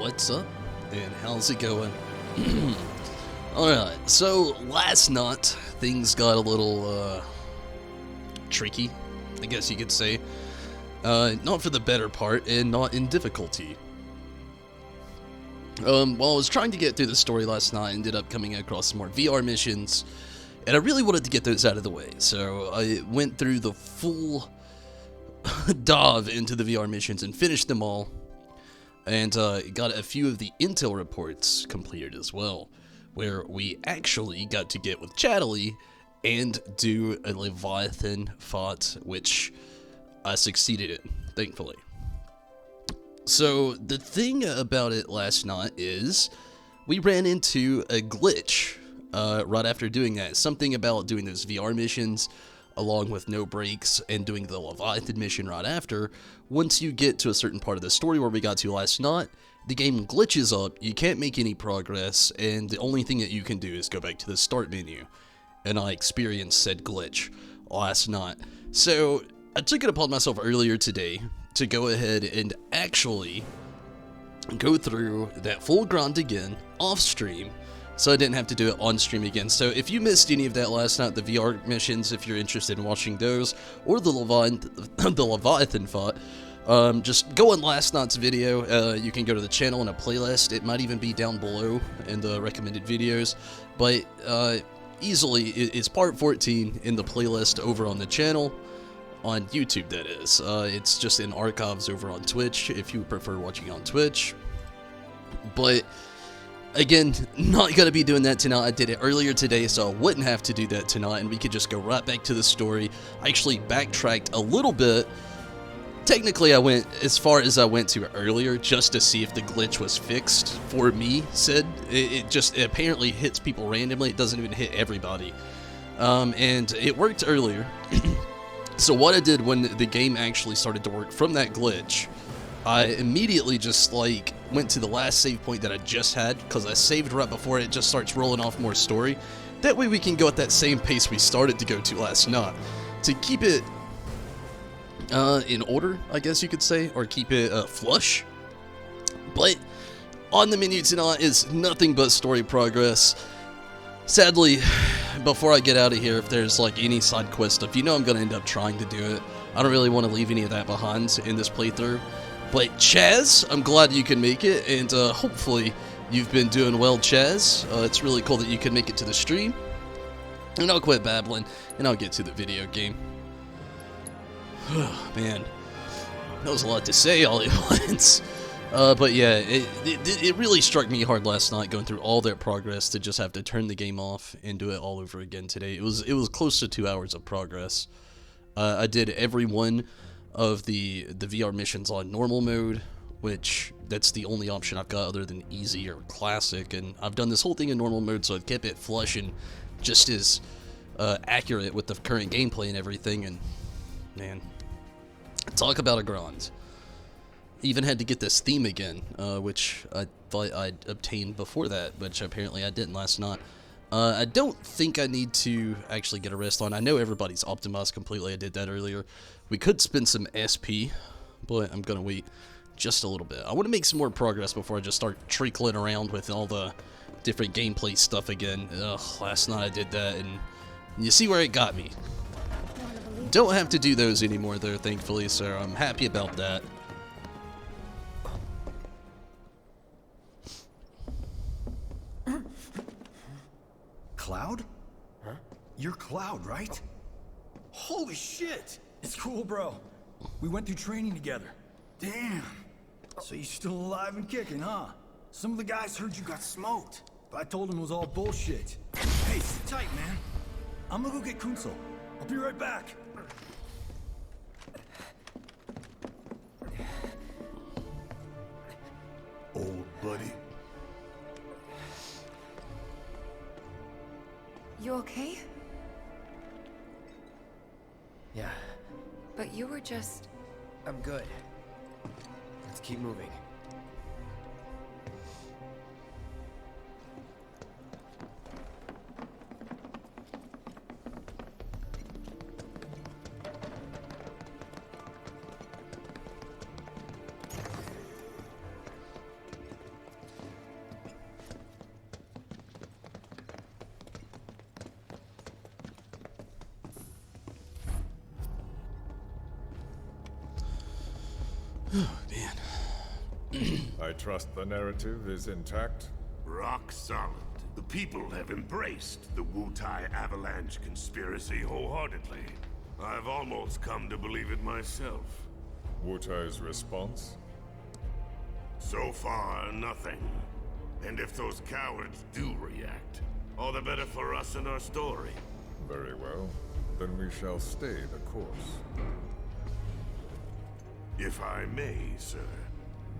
What's up, and how's it going? Alright, so last night things got a little tricky, I guess you could say. Not for the better part, and not in difficulty. While I was trying to get through the story last night, I ended up coming across some more VR missions, and I really wanted to get those out of the way, so I went through the full dive into the VR missions and finished them all, and got a few of the intel reports completed as well, where we actually got to get with Chatterley and do a Leviathan fight, which I succeeded in, thankfully. So the thing about it last night is we ran into a glitch right after doing that. Something about doing those VR missions along with no breaks and doing the Leviathan mission right after. Once you get to a certain part of the story where we got to last night, the game glitches up, you can't make any progress, and the only thing that you can do is go back to the start menu. And I experienced said glitch last night. So I took it upon myself earlier today to go ahead and actually go through that full grind again off stream, so I didn't have to do it on stream again. So if you missed any of that last night, the VR missions, if you're interested in watching those, or the Leviathan fight, just go on last night's video. You can go to the channel in a playlist. It might even be down below in the recommended videos, but easily it's part 14 in the playlist over on the channel. On YouTube, that is. It's just in archives over on Twitch, if you prefer watching on Twitch. But, again, not going to be doing that tonight. I did it earlier today, so I wouldn't have to do that tonight, and we could just go right back to the story. I actually backtracked a little bit. Technically, I went as far as I went to earlier, just to see if the glitch was fixed for me, said. It apparently hits people randomly. It doesn't even hit everybody. And it worked earlier. So what I did when the game actually started to work from that glitch, I immediately just went to the last save point that I just had, because I saved right before it just starts rolling off more story. That way we can go at that same pace we started to go to last night, to keep it in order, I guess you could say, or keep it flush. But on the menu tonight is nothing but story progress. Sadly, before I get out of here, if there's any side quest stuff, you know I'm going to end up trying to do it. I don't really want to leave any of that behind in this playthrough. But Chaz, I'm glad you can make it, and hopefully you've been doing well, Chaz. It's really cool that you can make it to the stream. And I'll quit babbling, and I'll get to the video game. Man, that was a lot to say all at once. But yeah, it really struck me hard last night going through all that progress to just have to turn the game off and do it all over again today. It was close to 2 hours of progress. I did every one of the VR missions on normal mode, which that's the only option I've got other than easy or classic, and I've done this whole thing in normal mode, so it kept it flush and just as accurate with the current gameplay and everything. And man, talk about a grind. Even had to get this theme again, which I thought I'd obtained before that, which apparently I didn't last night. I don't think I need to actually get a rest on. I know everybody's optimized completely. I did that earlier. We could spend some SP, but I'm going to wait just a little bit. I want to make some more progress before I just start trickling around with all the different gameplay stuff again. Ugh, last night I did that, and you see where it got me. Don't have to do those anymore, though, thankfully, so I'm happy about that. Cloud? Huh? You're Cloud, right? Holy shit! It's cool, bro. We went through training together. Damn. So you're still alive and kicking, huh? Some of the guys heard you got smoked, but I told them it was all bullshit. Hey, sit tight, man. I'm gonna go get Kunsel. I'll be right back. Old buddy. You okay? Yeah, But you were just... I'm good. Let's keep moving. Oh, man. I trust the narrative is intact. Rock solid. The people have embraced the Wutai Avalanche conspiracy wholeheartedly. I've almost come to believe it myself. Wutai's response? So far, nothing. And if those cowards do react, all the better for us and our story. Very well. Then we shall stay the course. If I may, sir,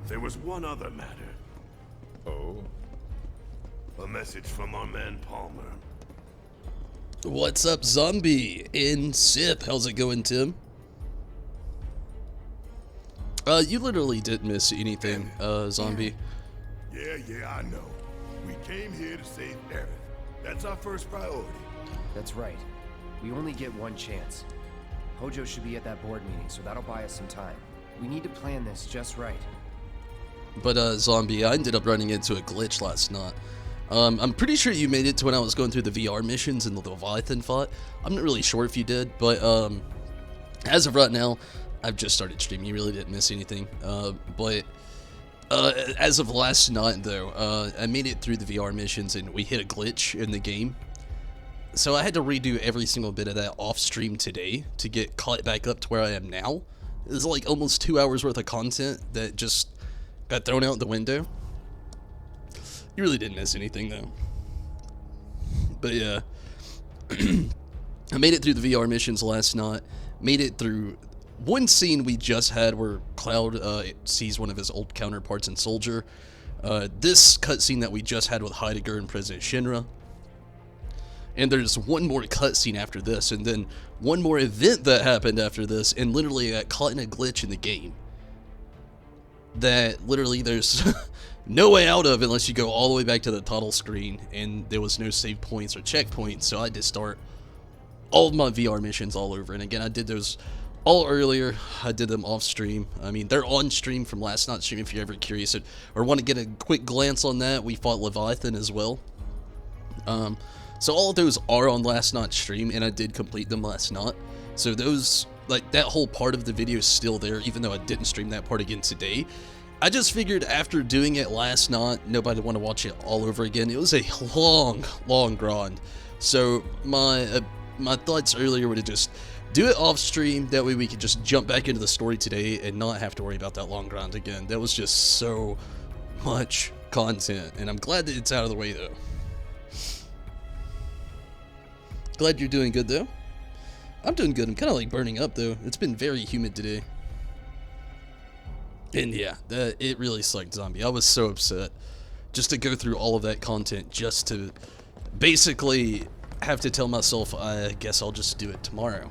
there was one other matter. Oh? A message from our man Palmer. What's up, Zombie? In Sip. How's it going, Tim? You literally didn't miss anything, Zombie. Yeah, I know. We came here to save Aerith. That's our first priority. That's right. We only get one chance. Hojo should be at that board meeting, so that'll buy us some time. We need to plan this just right. But, Zombie, I ended up running into a glitch last night. I'm pretty sure you made it to when I was going through the VR missions and the Leviathan fight. I'm not really sure if you did, but, as of right now, I've just started streaming. You really didn't miss anything. As of last night, though, I made it through the VR missions and we hit a glitch in the game. So I had to redo every single bit of that off stream today to get caught back up to where I am now. It was like almost 2 hours worth of content that just got thrown out the window. You really didn't miss anything, though. But yeah, I made it through the VR missions last night. Made it through one scene we just had where Cloud sees one of his old counterparts in Soldier. This cutscene that we just had with Heidegger and President Shinra. And there's one more cutscene after this, and then one more event that happened after this, and literally got caught in a glitch in the game that literally there's no way out of unless you go all the way back to the title screen, and there was no save points or checkpoints, so I had to start all of my VR missions all over. And again, I did those all earlier. I did them off stream. I mean, they're on stream from last night's stream if you're ever curious or want to get a quick glance on that. We fought Leviathan as well. So all of those are on last night's stream, and I did complete them last night. So those, like, that whole part of the video is still there, even though I didn't stream that part again today. I just figured after doing it last night, nobody would want to watch it all over again. It was a long grind. So my thoughts earlier were to just do it off stream. That way we could just jump back into the story today and not have to worry about that long grind again. That was just so much content, and I'm glad that it's out of the way, though. Glad you're doing good, though. I'm doing good. I'm kind of like burning up, though. It's been very humid today. And yeah, it really sucked, Zombie. I was so upset just to go through all of that content just to basically have to tell myself, I guess I'll just do it tomorrow.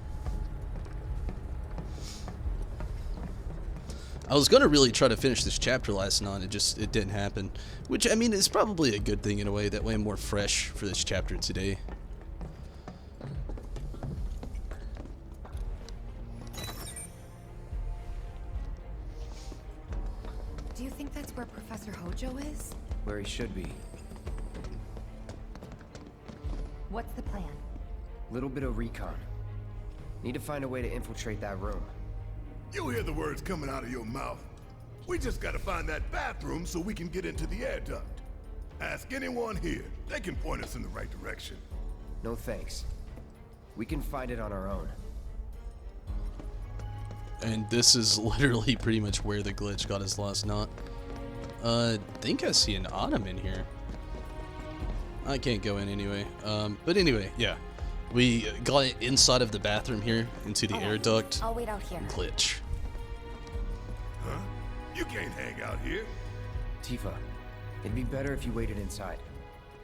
I was going to really try to finish this chapter last night. It didn't happen. Which, I mean, is probably a good thing in a way. That way I'm more fresh for this chapter today. Do you think that's where Professor Hojo is? Where he should be. What's the plan? Little bit of recon. Need to find a way to infiltrate that room. You hear the words coming out of your mouth. We just gotta find that bathroom so we can get into the air duct. Ask anyone here. They can point us in the right direction. No thanks. We can find it on our own. And this is literally pretty much where the glitch got us last night. I think I see an item in here. I can't go in anyway. But anyway, yeah. We got inside of the bathroom here, into the air duct. I'll wait out here. Glitch. Huh? You can't hang out here. Tifa, it'd be better if you waited inside.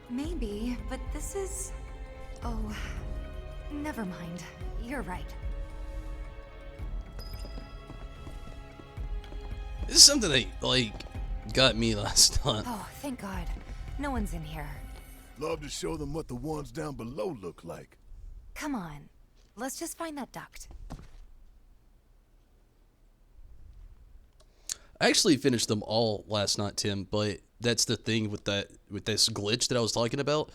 Maybe, but this is... Oh, never mind. You're right. This is something that, like, got me last night. Oh, thank God. No one's in here. Love to show them what the ones down below look like. Come on. Let's just find that duct. I actually finished them all last night, Tim, but that's the thing with this glitch that I was talking about.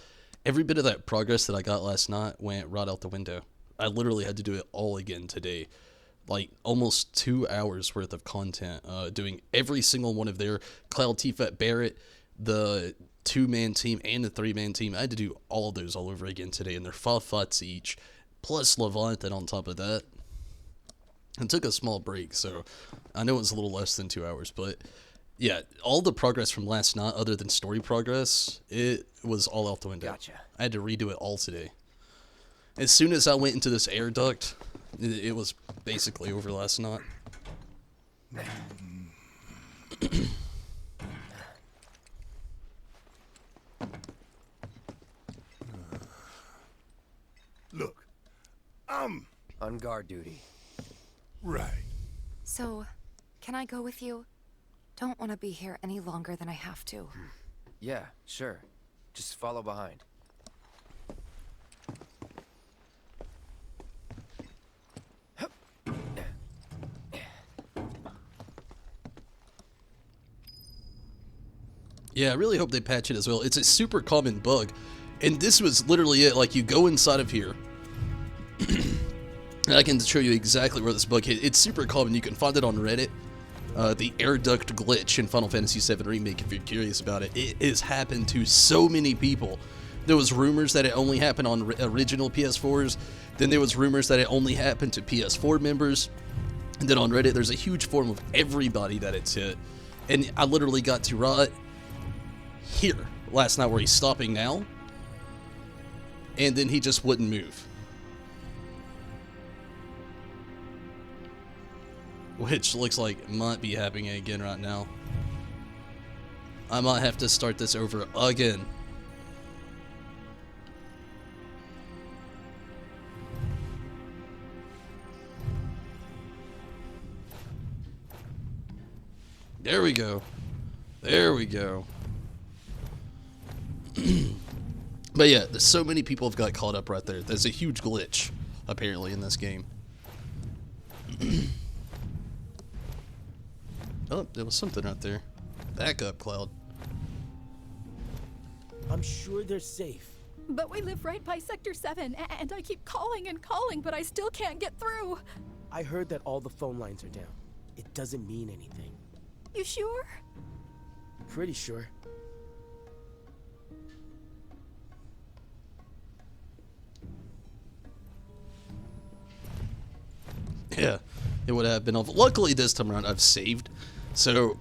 Every bit of that progress that I got last night went right out the window. I literally had to do it all again today. like almost 2 hours worth of content, doing every single one of their Cloud, Tifa, Barrett, the 2-man team and the 3-man team. I had to do all of those all over again today, and they're 5 fights each, plus Leviathan on top of that. And took a small break, so I know it was a little less than 2 hours, but yeah, all the progress from last night, other than story progress, it was all out the window. Gotcha. I had to redo it all today. As soon as I went into this air duct, it was basically over last night. Look, I'm On guard duty. right. So, can I go with you? Don't want to be here any longer than I have to. Yeah, sure. Just follow behind. Yeah, I really hope they patch it as well. It's a super common bug, and this was literally it. Like, you go inside of here, and I can show you exactly where this bug hit. It's super common. You can find it on Reddit. The air duct glitch in Final Fantasy VII Remake, if you're curious about it. It has happened to so many people. There was rumors that it only happened on original PS4s. Then there was rumors that it only happened to PS4 members. And then on Reddit, there's a huge forum of everybody that it's hit. And I literally got to right here last night where he's stopping now. And then he just wouldn't move. Which looks like it might be happening again right now. I might have to start this over again. There we go. There we go. But yeah, there's so many people have got caught up right there. There's a huge glitch, apparently, in this game. Oh, there was something right there. Back up, Cloud. I'm sure they're safe. But we live right by Sector 7, and I keep calling and calling, but I still can't get through. I heard that all the phone lines are down. It doesn't mean anything. You sure? Pretty sure. Yeah, it would have been awful. Luckily, this time around, I've saved. So,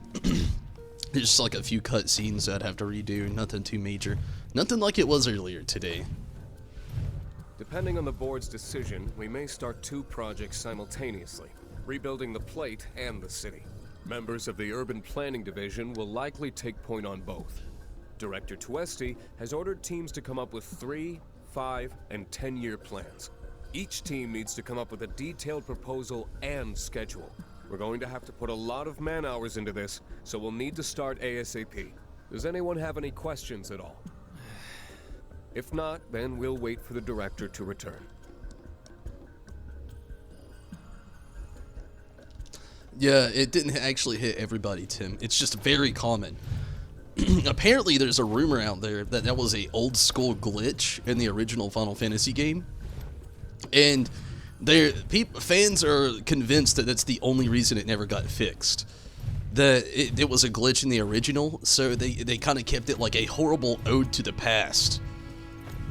there's just like a few cutscenes I'd have to redo. Nothing too major. Nothing like it was earlier today. Depending on the board's decision, we may start 2 projects simultaneously, rebuilding the plate and the city. Members of the Urban Planning Division will likely take point on both. Director Tuesti has ordered teams to come up with 3, 5, and 10-year plans. Each team needs to come up with a detailed proposal and schedule. We're going to have to put a lot of man-hours into this, so we'll need to start ASAP. Does anyone have any questions at all? If not, then we'll wait for the director to return. Yeah, it didn't actually hit everybody, Tim. It's just very common. Apparently, there's a rumor out there that that was a old school glitch in the original Final Fantasy game. And fans are convinced that that's the only reason it never got fixed. That it was a glitch in the original, so they kind of kept it like a horrible ode to the past.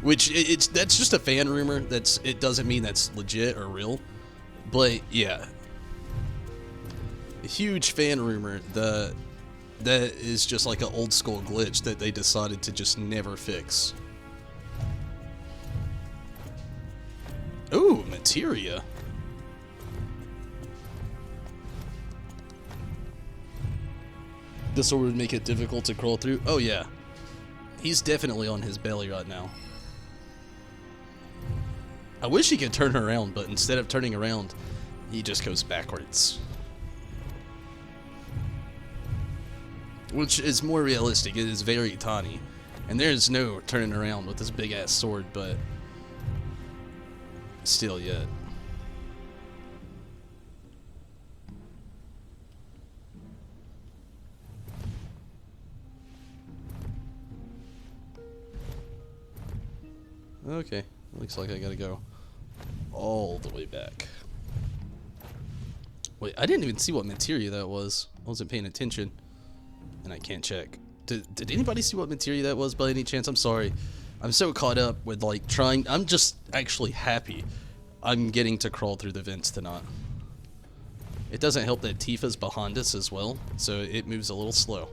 Which, that's just a fan rumor. It doesn't mean that's legit or real. But, yeah. A huge fan rumor that is just like an old school glitch that they decided to just never fix. Ooh, materia. This would make it difficult to crawl through. Oh yeah. He's definitely on his belly right now. I wish he could turn around, but instead of turning around, he just goes backwards. Which is more realistic. It is very tiny. And there's no turning around with this big ass sword, but still yet. Okay, looks like I gotta go all the way back. Wait, I didn't even see what materia that was. I wasn't paying attention. And I can't check. Did anybody see what materia that was by any chance? I'm sorry. I'm so caught up with like trying. I'm just actually happy I'm getting to crawl through the vents tonight. It doesn't help that Tifa's behind us as well, so it moves a little slow.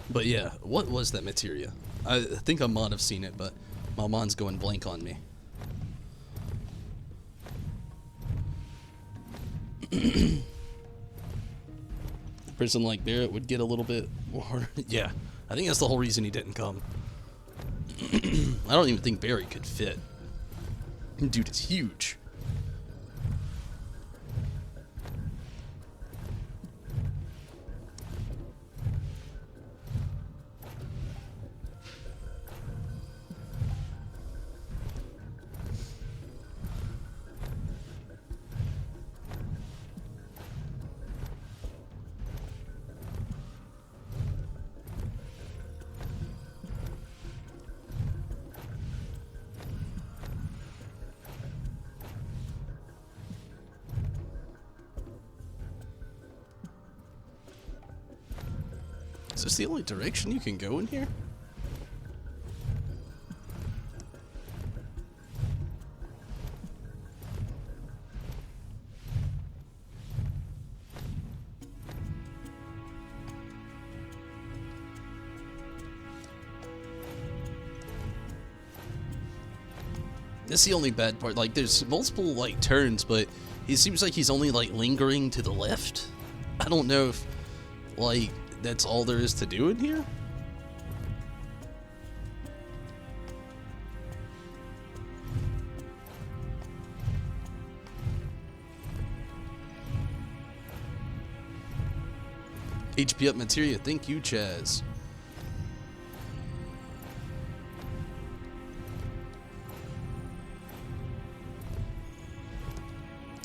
But yeah, what was that materia? I think I might have seen it, but my mind's going blank on me. A person like Barrett would get a little bit more. Yeah, I think that's the whole reason he didn't come. I don't even think Barry could fit. Dude is huge. Is this the only direction you can go in here? That's the only bad part. Like, there's multiple, like, turns, but it seems like he's only, like, lingering to the left. I don't know if, like, that's all there is to do in here? HP up materia, thank you, Chaz.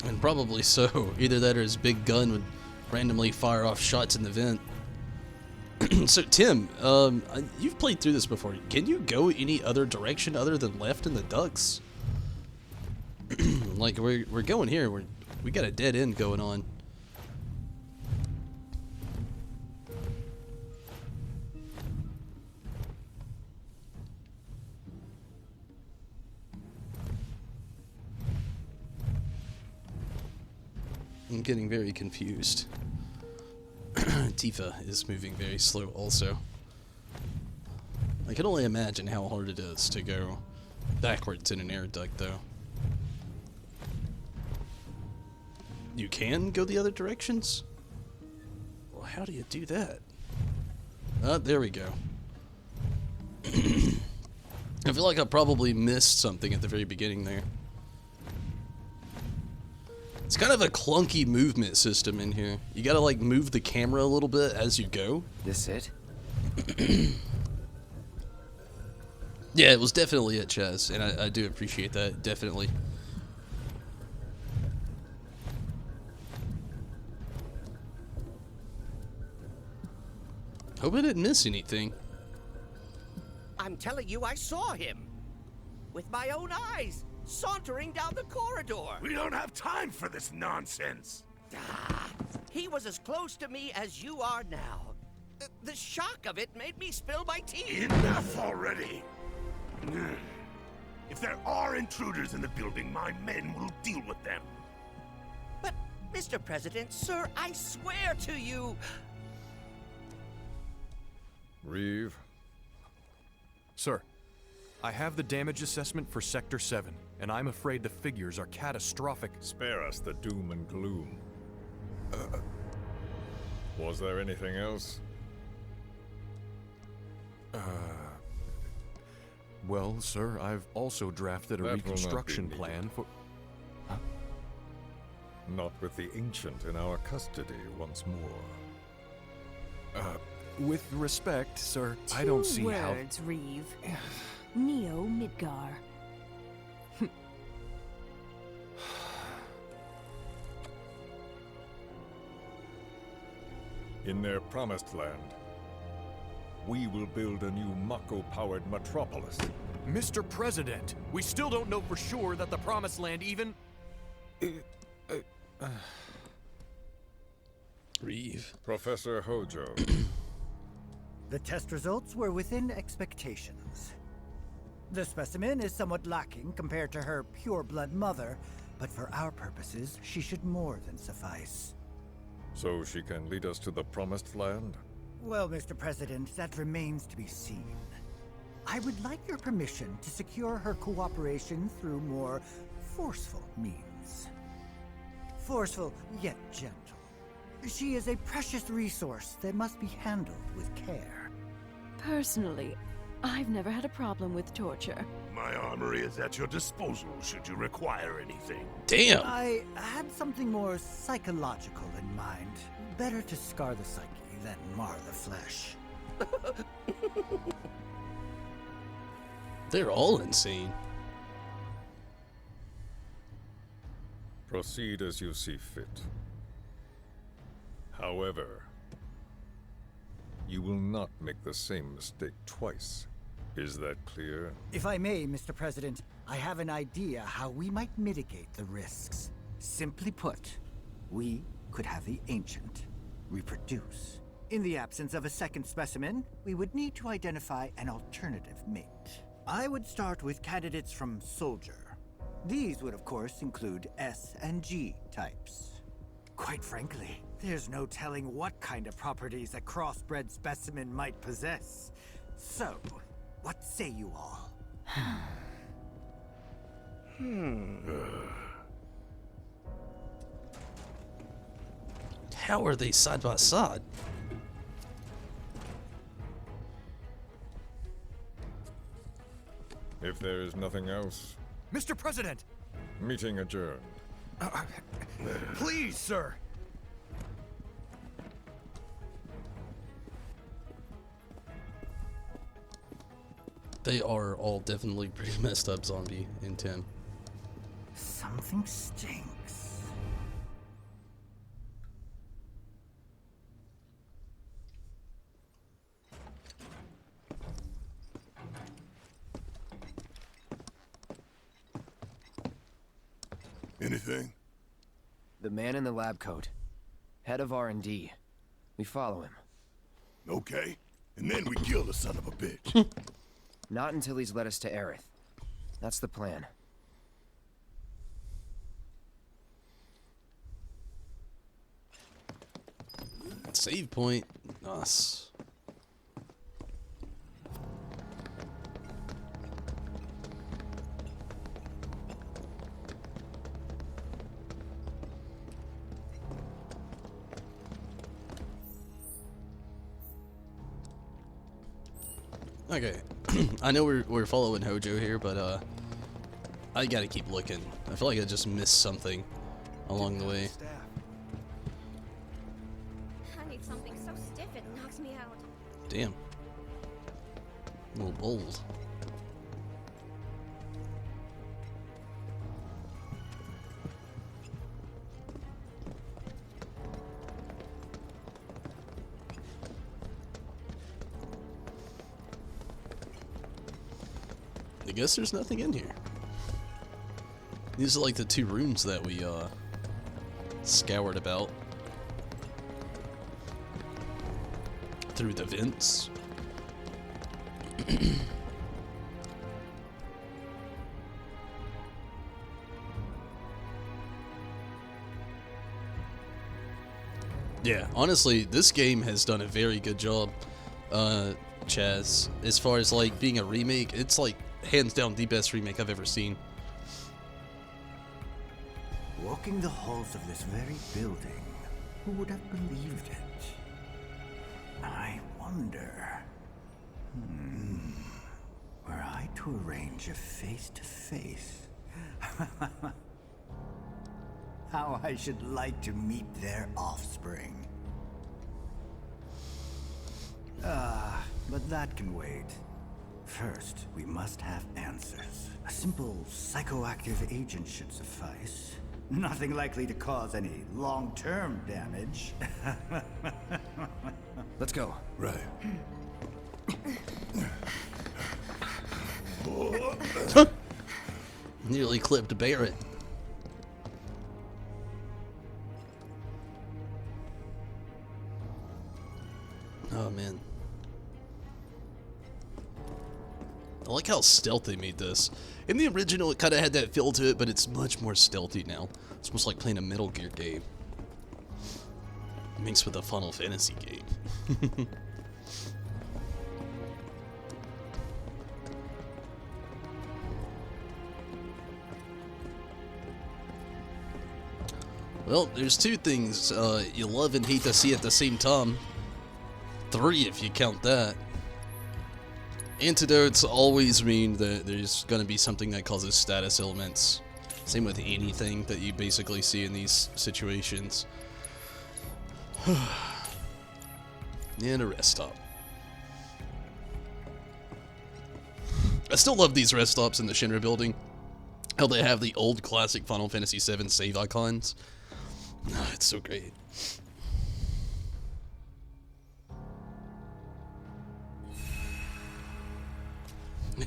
And probably so. Either that or his big gun would randomly fire off shots in the vent. So Tim, you've played through this before. Can you go any other direction other than left in the ducts? Like we're going here. We got a dead end going on. I'm getting very confused. Tifa is moving very slow also. I can only imagine how hard it is to go backwards in an air duct though. You can go the other directions? Well, how do you do that? There we go. I feel like I probably missed something at the very beginning there. It's kind of a clunky movement system in here. You gotta like move the camera a little bit as you go. This it? Yeah, it was definitely it, Chaz, and I do appreciate that, definitely. Hope I didn't miss anything. I'm telling you, I saw him. With my own eyes. Sauntering down the corridor. We don't have time for this nonsense. He was as close to me as you are now. The shock of it made me spill my tea. Enough already. If there are intruders in the building, my men will deal with them. But, Mr. President, sir, I swear to you. Reeve. Sir, I have the damage assessment for Sector 7, and I'm afraid the figures are catastrophic. Spare us the doom and gloom. Was there anything else? Well, sir, I've also drafted a That will not be reconstruction needed. plan for... Not with the Ancient in our custody once more. With respect, sir, I don't see how... 2 words, Reeve. Neo Midgar. In their promised land, we will build a new Mako-powered metropolis. Mr. President, we still don't know for sure that the Promised Land even... Reeve. Professor Hojo. The test results were within expectations. The specimen is somewhat lacking compared to her pure-blood mother, but for our purposes, she should more than suffice. So she can lead us to the promised land? Well, Mr. President, that remains to be seen. I would like your permission to secure her cooperation through more forceful means. Forceful, yet gentle. She is a precious resource that must be handled with care. Personally, I've never had a problem with torture. My armory is at your disposal should you require anything. Damn. I had something more psychological in mind. Better to scar the psyche than mar the flesh. They're all insane. Proceed as you see fit. However, you will not make the same mistake twice. Is that clear? If I may, Mr. President, I have an idea how we might mitigate the risks. Simply put, we could have the Ancient reproduce. In the absence of a second specimen, we would need to identify an alternative mate. I would start with candidates from Soldier. These would, of course, include S and G types. Quite frankly, there's no telling what kind of properties a crossbred specimen might possess. So, what say you all? How are they side by side? If there is nothing else, Mr. President! meeting adjourned. Please, sir! They are all definitely pretty messed up, Zombie and Tim. Something stinks. Anything? The man in the lab coat. Head of R&D. We follow him. Okay. And then we kill the son of a bitch. Not until he's led us to Aerith. That's the plan. Save point. Us. Okay, I know we're following Hojo here, but I gotta keep looking. I feel like I just missed something along the way. I need something so stiff it knocks me out. Damn. A little bold. I guess there's nothing in here. These are like the two rooms that we scoured about through the vents. Yeah, honestly, this game has done a very good job, Chaz. As far as like being a remake, it's like hands down the best remake I've ever seen. Walking the halls of this very building, who would have believed it? I wonder. Were I to arrange a face-to-face, how I should like to meet their offspring. But that can wait. First, we must have answers. A simple psychoactive agent should suffice. Nothing likely to cause any long-term damage. Let's go. Right. Nearly clipped Barrett. man. I like how stealthy they made this. In the original, it kind of had that feel to it, but it's much more stealthy now. It's almost like playing a Metal Gear game mixed with a Final Fantasy game. Well, there's two things you love and hate to see at the same time. 3 if you count that. Antidotes always mean that there's going to be something that causes status elements. Same with anything that you basically see in these situations. And a rest stop. I still love these rest stops in the Shinra building. How they have the old classic Final Fantasy VII save icons. Oh, it's so great.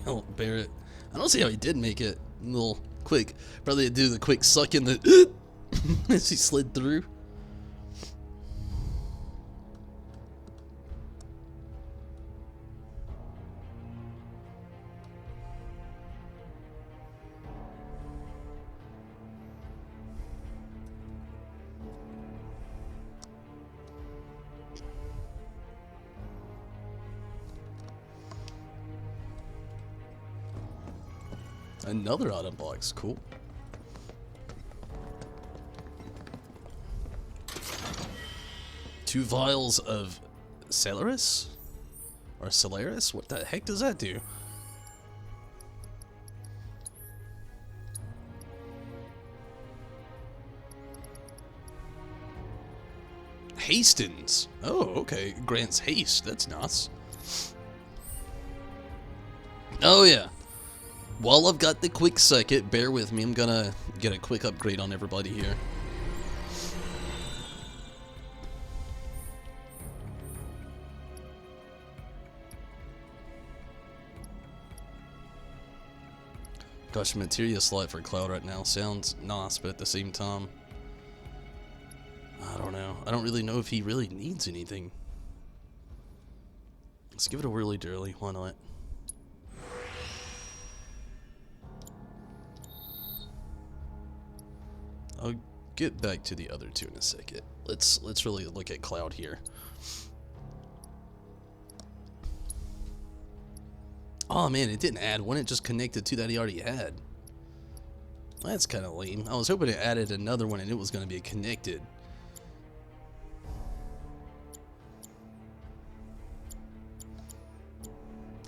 Now, Barrett. I don't see how he did make it. A little quick. Probably do the quick suck in the as he slid through. Another item box, cool. Two vials of Celeris? Or Celeris? What the heck does that do? Hastens. Oh, okay. Grants haste. That's nice. Oh, yeah. While I've got the quick second, bear with me. I'm gonna get a quick upgrade on everybody here. Gosh, materia slot for Cloud right now sounds nice, but at the same time, I don't know. I don't really know if he really needs anything. Let's give it a whirly dirly. Why not? I'll get back to the other two in a second. Let's really look at Cloud here. Oh man, it didn't add one, it just connected to that he already had. That's kind of lame. I was hoping it added another one and it was going to be connected.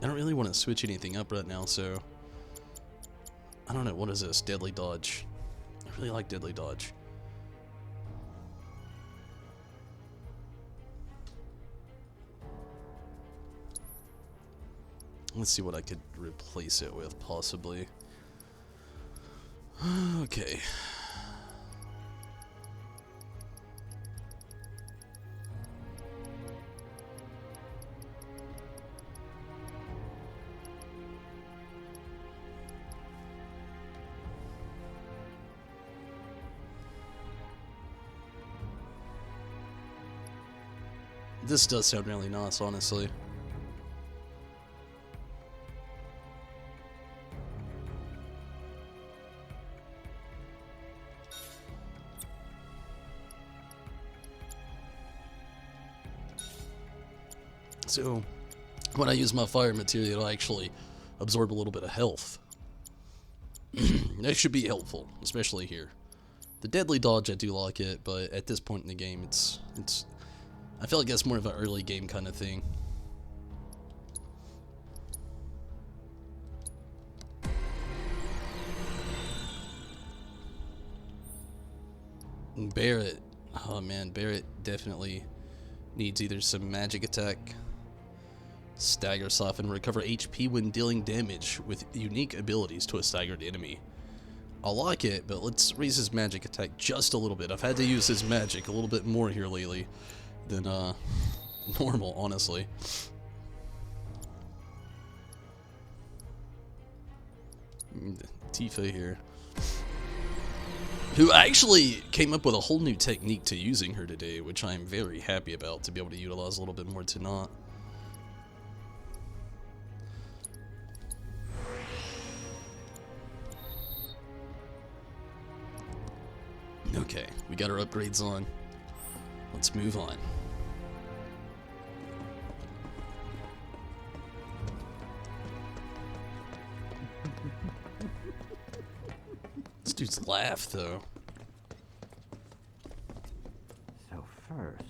I don't really want to switch anything up right now, so I don't know. What is this? Deadly Dodge. I really like Deadly Dodge. Let's see what I could replace it with, possibly. Okay. This does sound really nice, honestly. So, when I use my fire material, I actually absorb a little bit of health. That should be helpful, especially here. The Deadly Dodge, I do like it, but at this point in the game, it's I feel like that's more of an early game kind of thing. And Barrett, oh man, Barrett definitely needs either some magic attack, stagger soften, recover HP when dealing damage with unique abilities to a staggered enemy. I like it, but let's raise his magic attack just a little bit. I've had to use his magic a little bit more here lately than normal, honestly. Tifa here, who actually came up with a whole new technique to using her today, which I'm very happy about, to be able to utilize a little bit more tonight. Okay, we got our upgrades on. Let's move on. This dude's laugh, though. So first,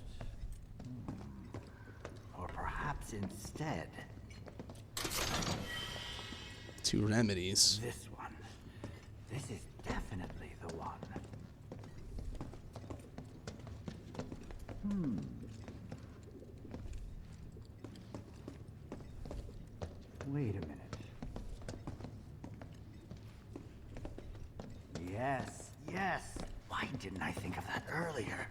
or perhaps instead, 2 remedies. this one. This is definitely the one. Wait a minute. Yes, yes. Why didn't I think of that earlier?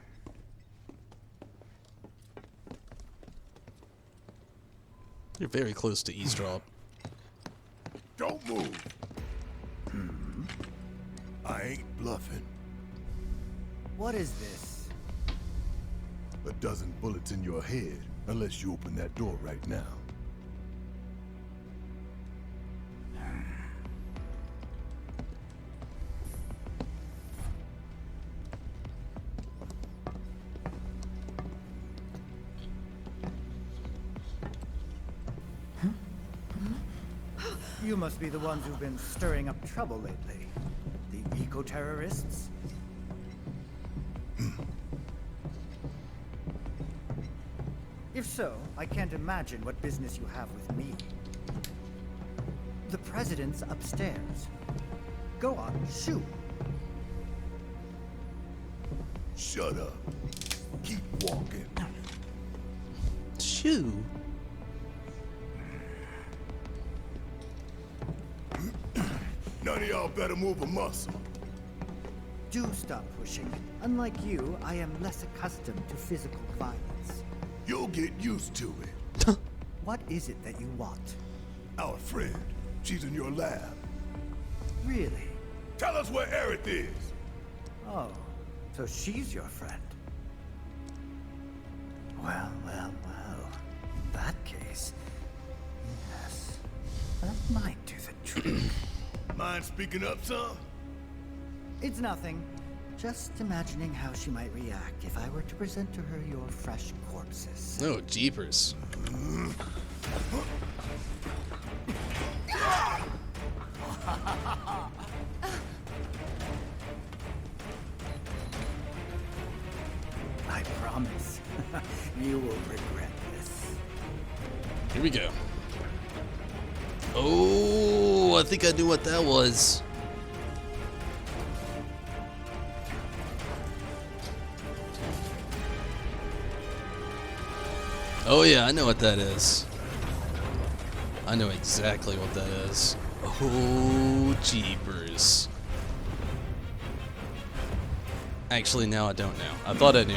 You're very close to eavesdrop. Don't move. I ain't bluffing. What is this? A dozen bullets in your head, unless you open that door right now. You must be the ones who've been stirring up trouble lately. The eco-terrorists? If so, I can't imagine what business you have with me. The president's upstairs. Go on, shoot. Shut up. Keep walking. Shoo. None of y'all better move a muscle. Do stop pushing. Unlike you, I am less accustomed to physical violence. You'll get used to it. What is it that you want? Our friend. She's in your lab. Really? Tell us where Aerith is. Oh, so she's your friend. Well, well, well. In that case, yes, that might do the trick. Mind speaking up, son? It's nothing. Just imagining how she might react if I were to present to her your fresh corpses. Oh, jeepers. I promise. You will regret this. Here we go. Oh, I think I knew what that was. Oh yeah, I know what that is. I know exactly what that is. Oh, jeepers. Actually, now I don't know. I thought I knew.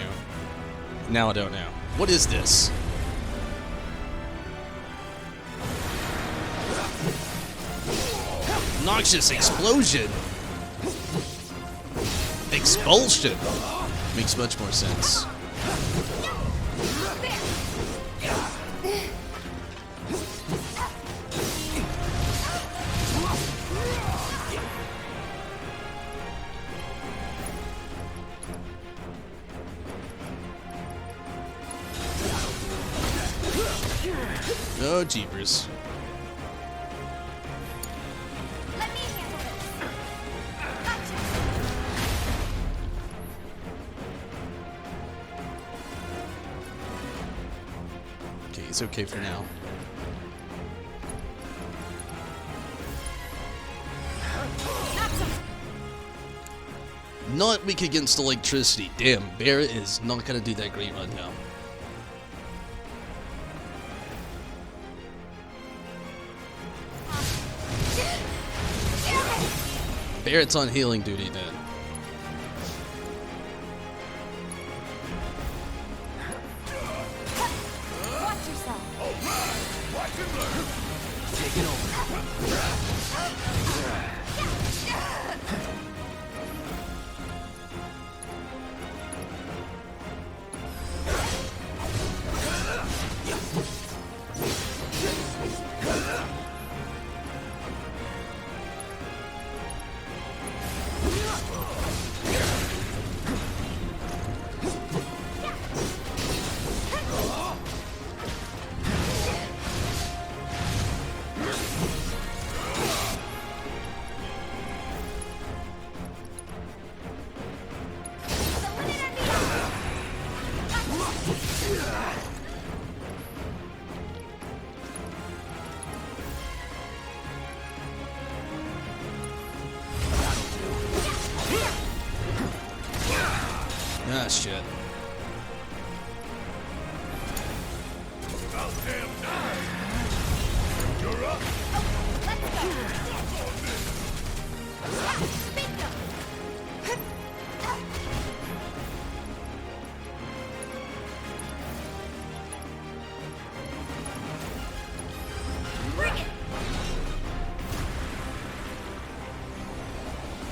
Now I don't know. What is this? Noxious explosion. Expulsion. Makes much more sense. Oh, jeepers. Okay, he's okay for now. Not weak against electricity. Damn, Barrett is not gonna do that great right now. Barrett's on healing duty then. Watch yourself. Alright, watch and learn. Taking over. Ah, shit. About damn time. You're up.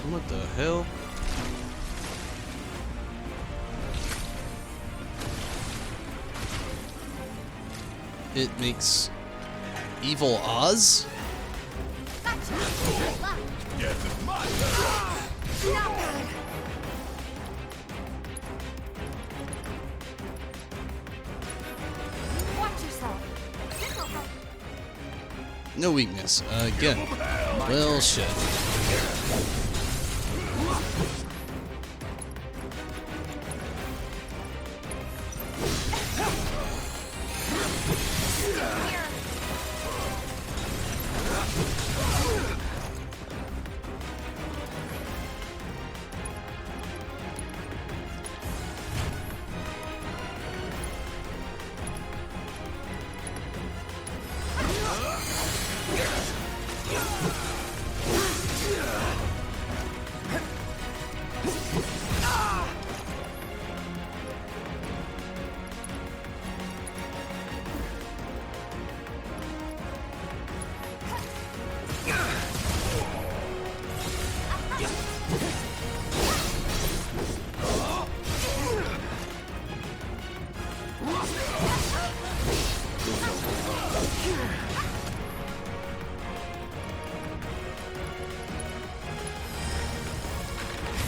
What the hell? It makes evil Oz? Yes, it's my turn. Not bad. Watch yourself. No weakness. Again. Well, shit.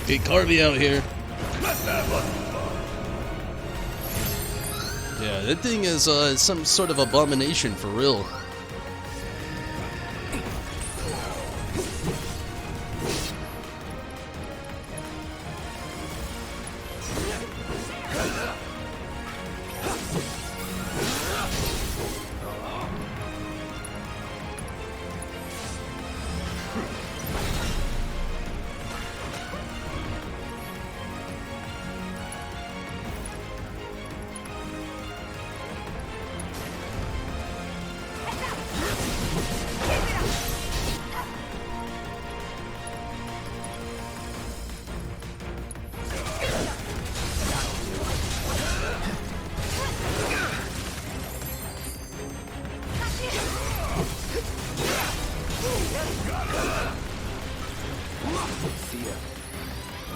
Get Carby out here. Yeah, that thing is some sort of abomination for real.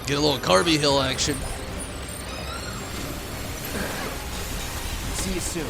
Get a little Carby Hill action. See you soon.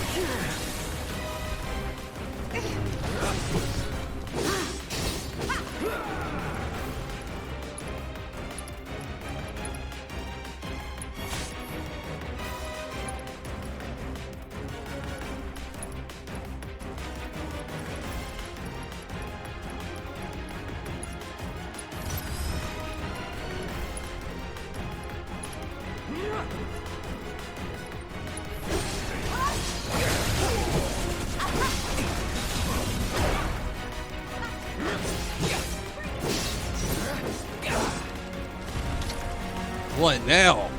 What now?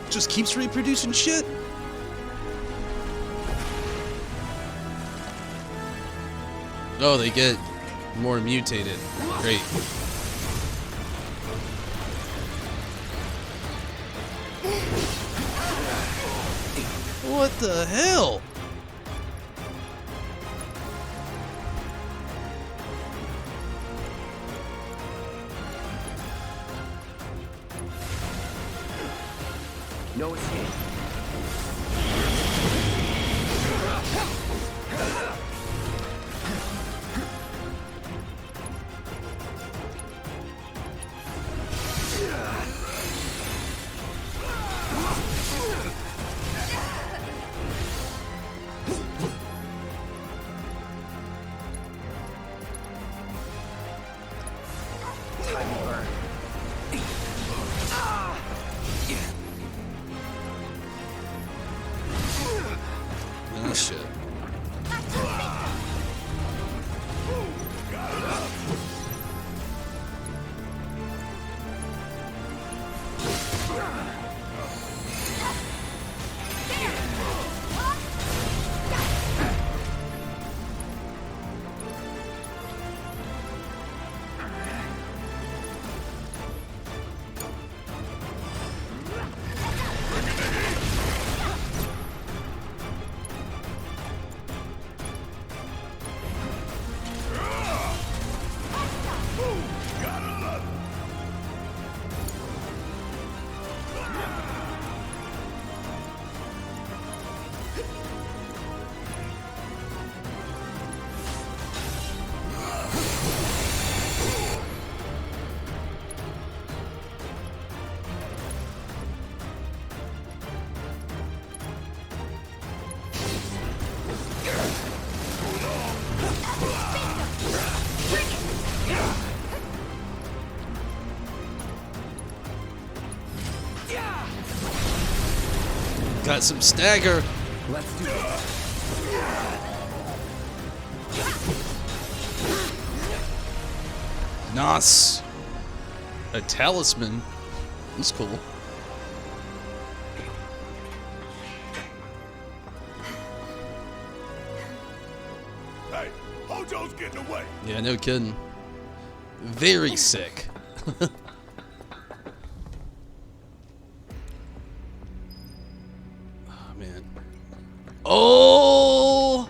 Just keeps reproducing shit? Oh, they get more mutated. Great. What the hell? No escape. Oh shit. Got some stagger. Let's do this. Nice. A talisman. That's cool. Hey, Hojo's getting away. Yeah, no kidding. Very sick. Oh, man. Oh!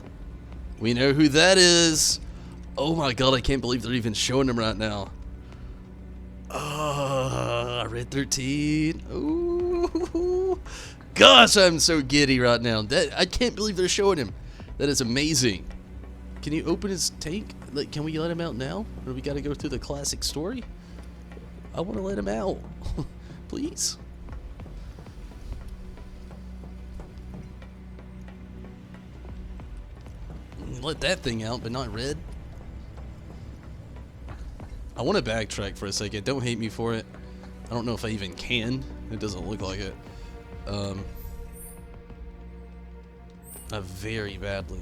We know who that is. Oh my god, I can't believe they're even showing him right now. Red 13. Ooh. Gosh, I'm so giddy right now. I can't believe they're showing him. That is amazing. Can you open his tank? Like, can we let him out now? Or do we gotta go through the classic story? I want to let him out. Please. Let that thing out, but not Red. I want to backtrack for a second. Don't hate me for it. I don't know if I even can. It doesn't look like it. Very badly.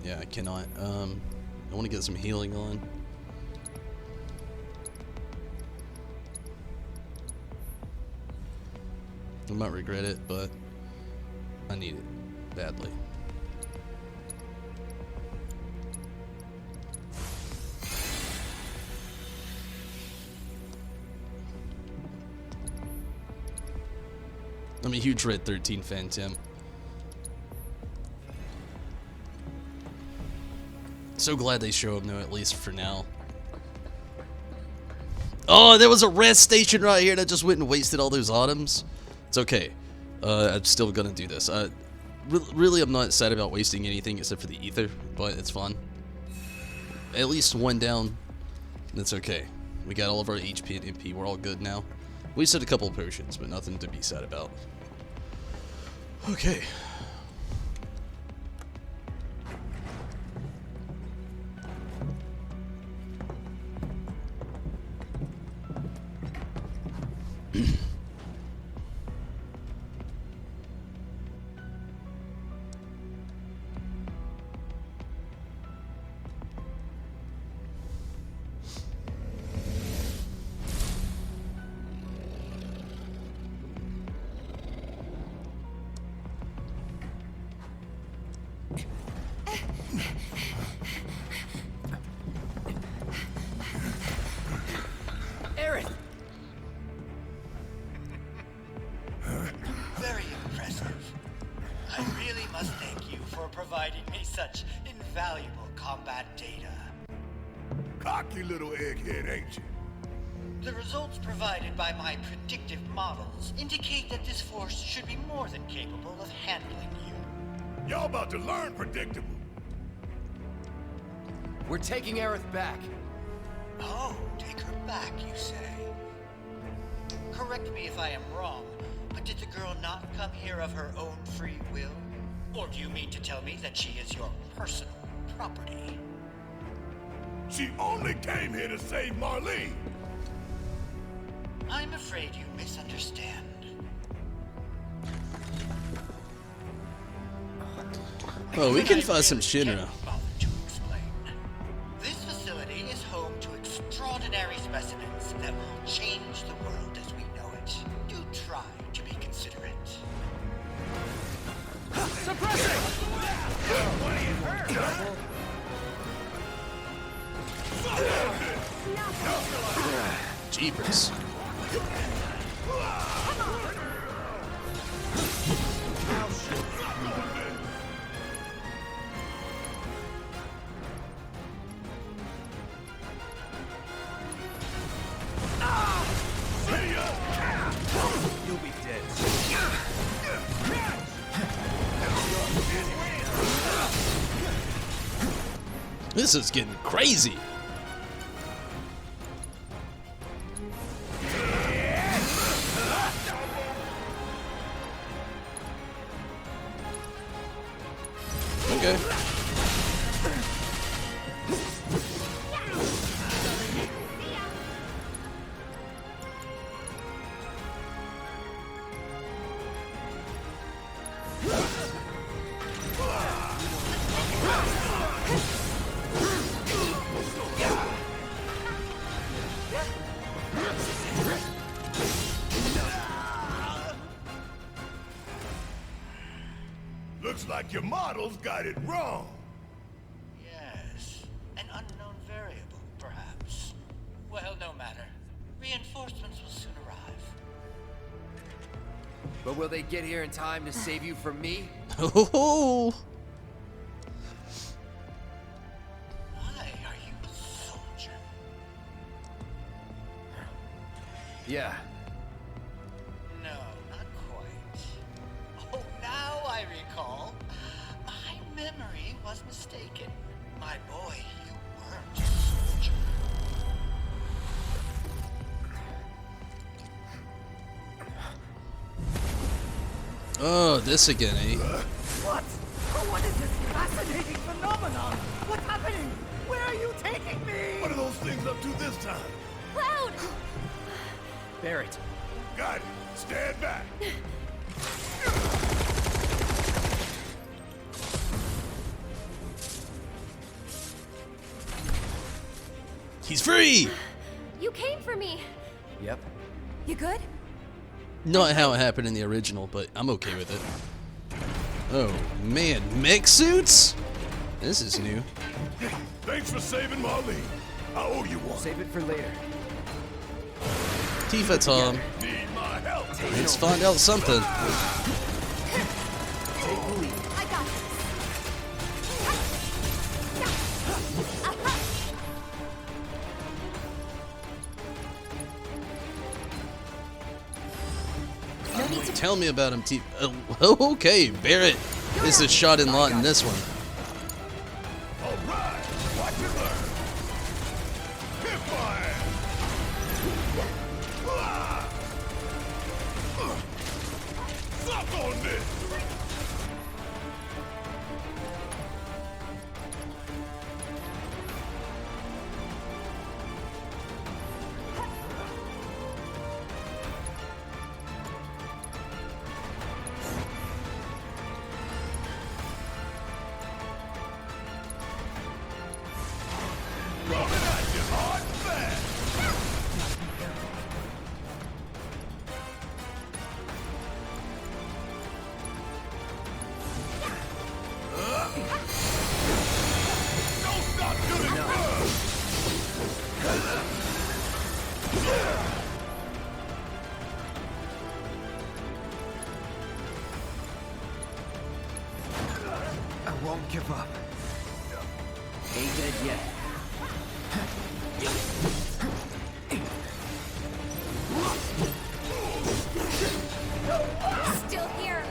Yeah, I cannot. I want to get some healing on. I might regret it, but I need it badly. I'm a huge Red 13 fan, Tim. So glad they show him, though, at least for now. Oh, there was a rest station right here that just went and wasted all those items. It's okay. I'm still gonna do this. Really, I'm not sad about wasting anything except for the ether, but it's fun. At least one down. That's okay. We got all of our HP and MP. We're all good now. We said a couple of potions, but nothing to be sad about. Okay. Very impressive. I really must thank you for providing me such invaluable combat data. Cocky little egghead, ain't you? The results provided by my predictive models indicate that this force should be more than capable of handling you. Y'all about to learn predictable. We're taking Aerith back. Oh, take her back, you say? Correct me if I am wrong, but did the girl not come here of her own free will? Or do you mean to tell me that she is your personal property? She only came here to save Marlene. I'm afraid you misunderstand. Oh, we can find some Shinra. This facility is home to extraordinary specimens that will change the world as we know it. Do try to be considerate. Suppressing! Jeepers. You'll be dead. This is getting crazy. Okay. Looks like your models got it wrong. Yes, an unknown variable, perhaps. Well, no matter. Reinforcements will soon arrive. But will they get here in time to save you from me? Oh. Why are you a soldier? Yeah. No, not quite. Oh, now I recall. My memory was mistaken. My boy, you weren't a soldier. Oh, this again, eh? What? What is this fascinating phenomenon? What's happening? Where are you taking me? What are those things up to this time? Cloud! Barrett. Got it. Stand back. He's free! You came for me. Yep. You good? Not how it happened in the original, but I'm okay with it. Oh, man. Mech suits? This is new. Thanks for saving Marlene. I owe you one. Save it for later. Tifa, Tom. Need my help. Let's find out something. Take the lead. I got this. No need to. Tell me about him, Tifa. Oh, okay, Barrett is a shot in lot in this one. All right. Watch it learn. Hit fire. Suck on this. Coming at you hard and fast. Don't stop till it burns. I won't give up. Ain't dead yet. Still here.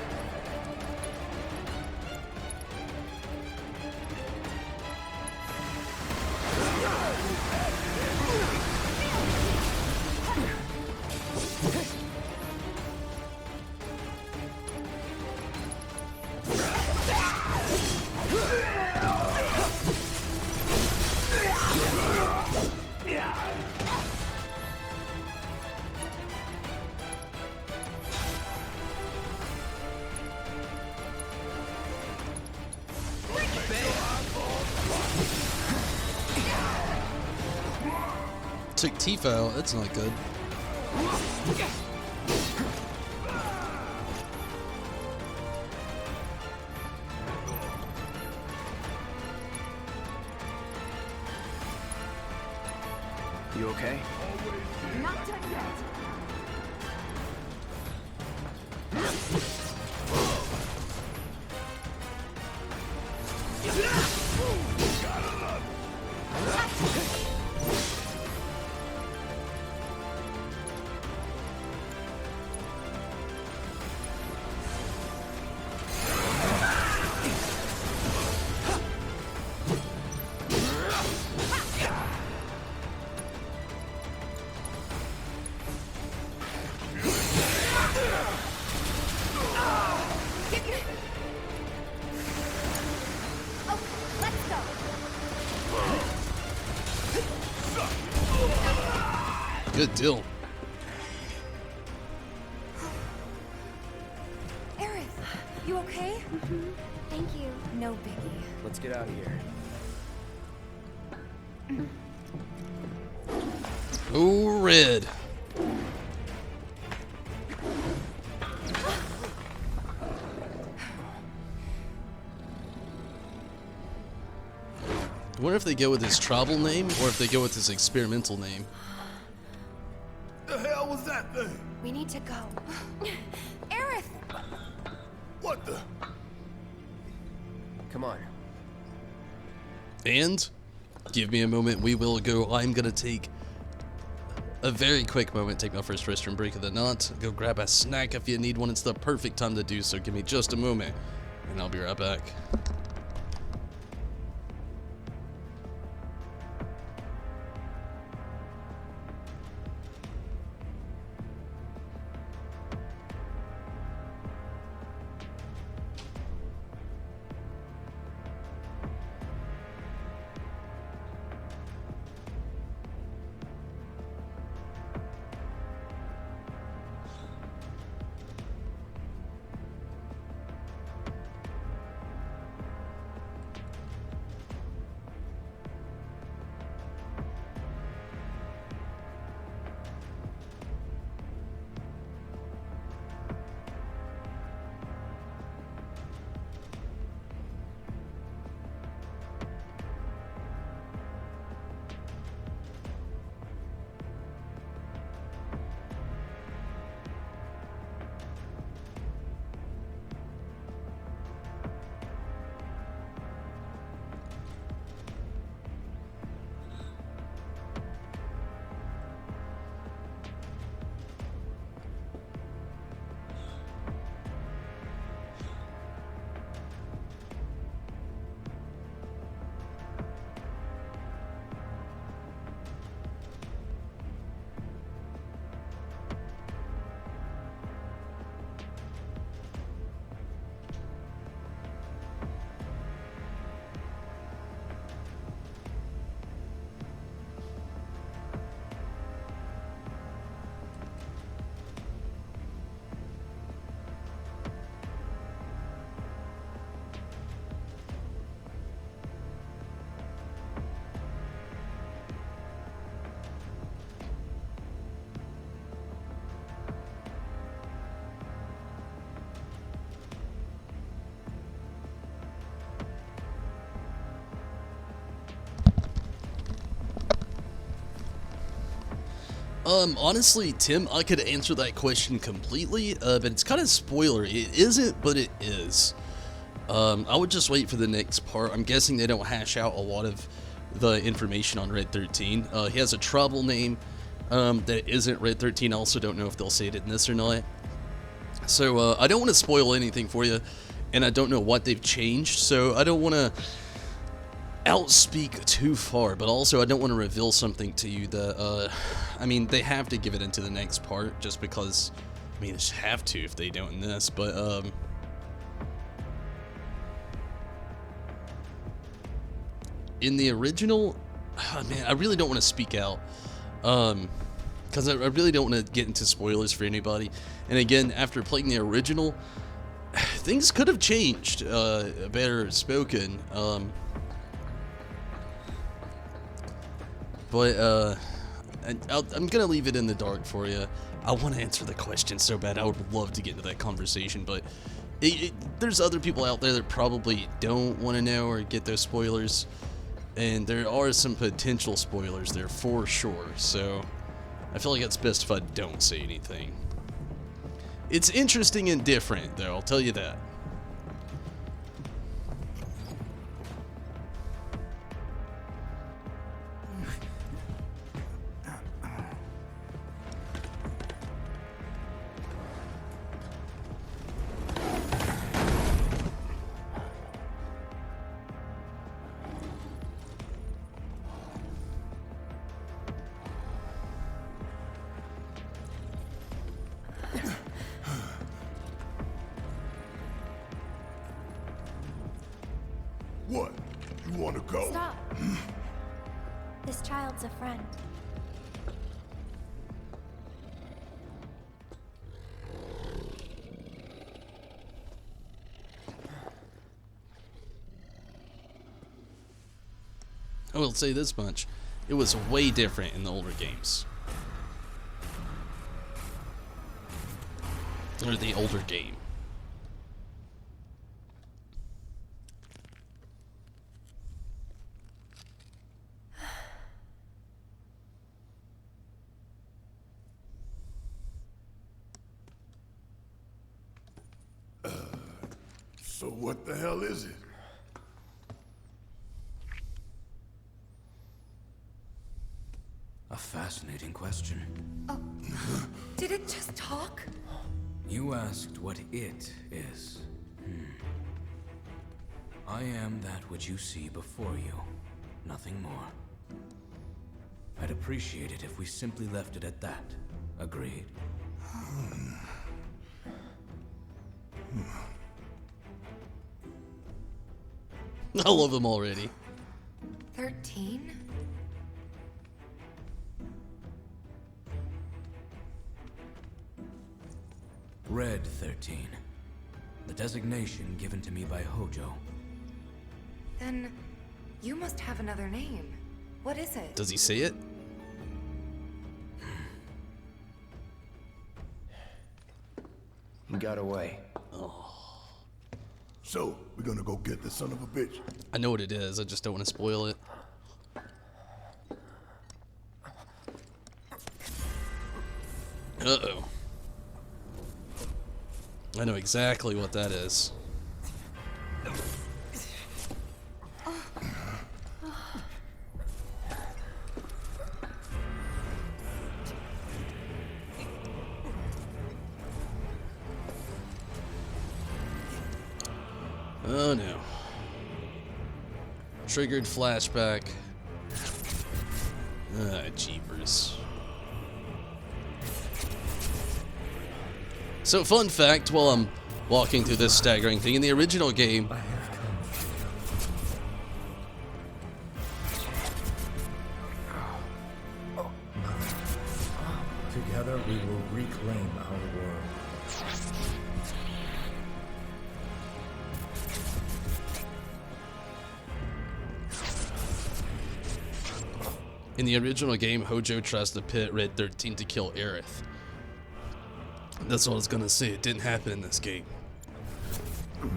Took Tifa out. That's not good. You okay? Not done yet. Good deal. Aerith, you okay? Thank you. No biggie. Let's get out of here. Oh, red. I wonder if they go with his tribal name or if they go with his experimental name. The hell was that thing? We need to go. Aerith! What the? Come on. And give me a moment, we will go. I'm gonna take a very quick moment, take my first restroom break of the night, go grab a snack if you need one. It's the perfect time to do so. Give me just a moment, and I'll be right back. Honestly, Tim, I could answer that question completely, but it's kind of spoiler. It isn't, but it is. I would just wait for the next part. I'm guessing they don't hash out a lot of the information on Red 13. He has a tribal name that isn't Red 13. I also don't know if they'll say it in this or not. So I don't want to spoil anything for you, and I don't know what they've changed, so I don't want to outspeak too far, but also I don't want to reveal something to you that, I mean, they have to give it into the next part, just because, I mean, they just have to if they don't in this, but, in the original, oh, man, I really don't want to speak out, because I really don't want to get into spoilers for anybody, and again, after playing the original, things could have changed, better spoken, but, I'm gonna leave it in the dark for you. I want to answer the question so bad. I would love to get into that conversation, but there's other people out there that probably don't want to know or get those spoilers, and there are some potential spoilers there for sure, so I feel like it's best if I don't say anything. It's interesting and different, though, I'll tell you that. What? You want to go? Stop. This child's a friend. I will say this much. It was way different in the older games. Or the older game. So what the hell is it? A fascinating question. Oh, did it just talk? You asked what it is. I am that which you see before you. Nothing more. I'd appreciate it if we simply left it at that. Agreed? I love him already. 13? Red 13. The designation given to me by Hojo. Then you must have another name. What is it? Does he say it? He got away. So, we're gonna go get the son of a bitch. I know what it is, I just don't want to spoil it. Uh-oh. I know exactly what that is. Oh no. Triggered flashback. Ah, jeepers. So, fun fact, while I'm walking through this staggering thing, in the original game, together we will reclaim our world. in the original game, Hojo tries to pit Red 13 to kill Aerith. That's what I was gonna say. It didn't happen in this game.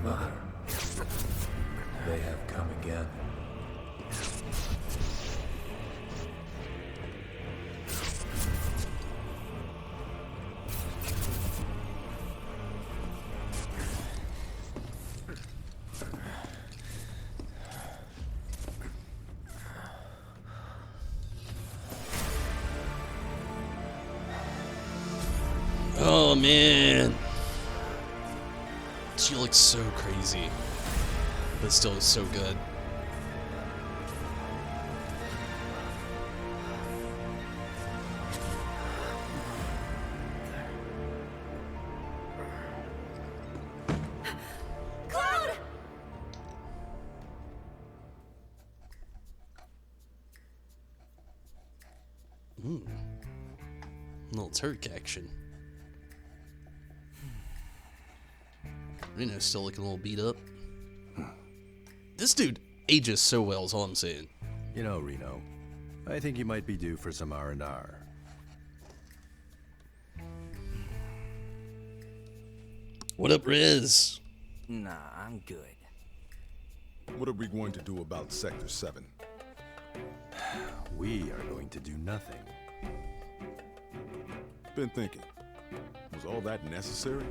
Mother, they have come again. Oh man, she looks so crazy, but still is so good. Cloud! Little Turk action. Reno's still looking a little beat up. This dude ages so well is all I'm saying. You know, Reno, I think you might be due for some R&R. What up, Riz? Nah, I'm good. What are we going to do about Sector 7? We are going to do nothing. Been thinking. Was all that necessary?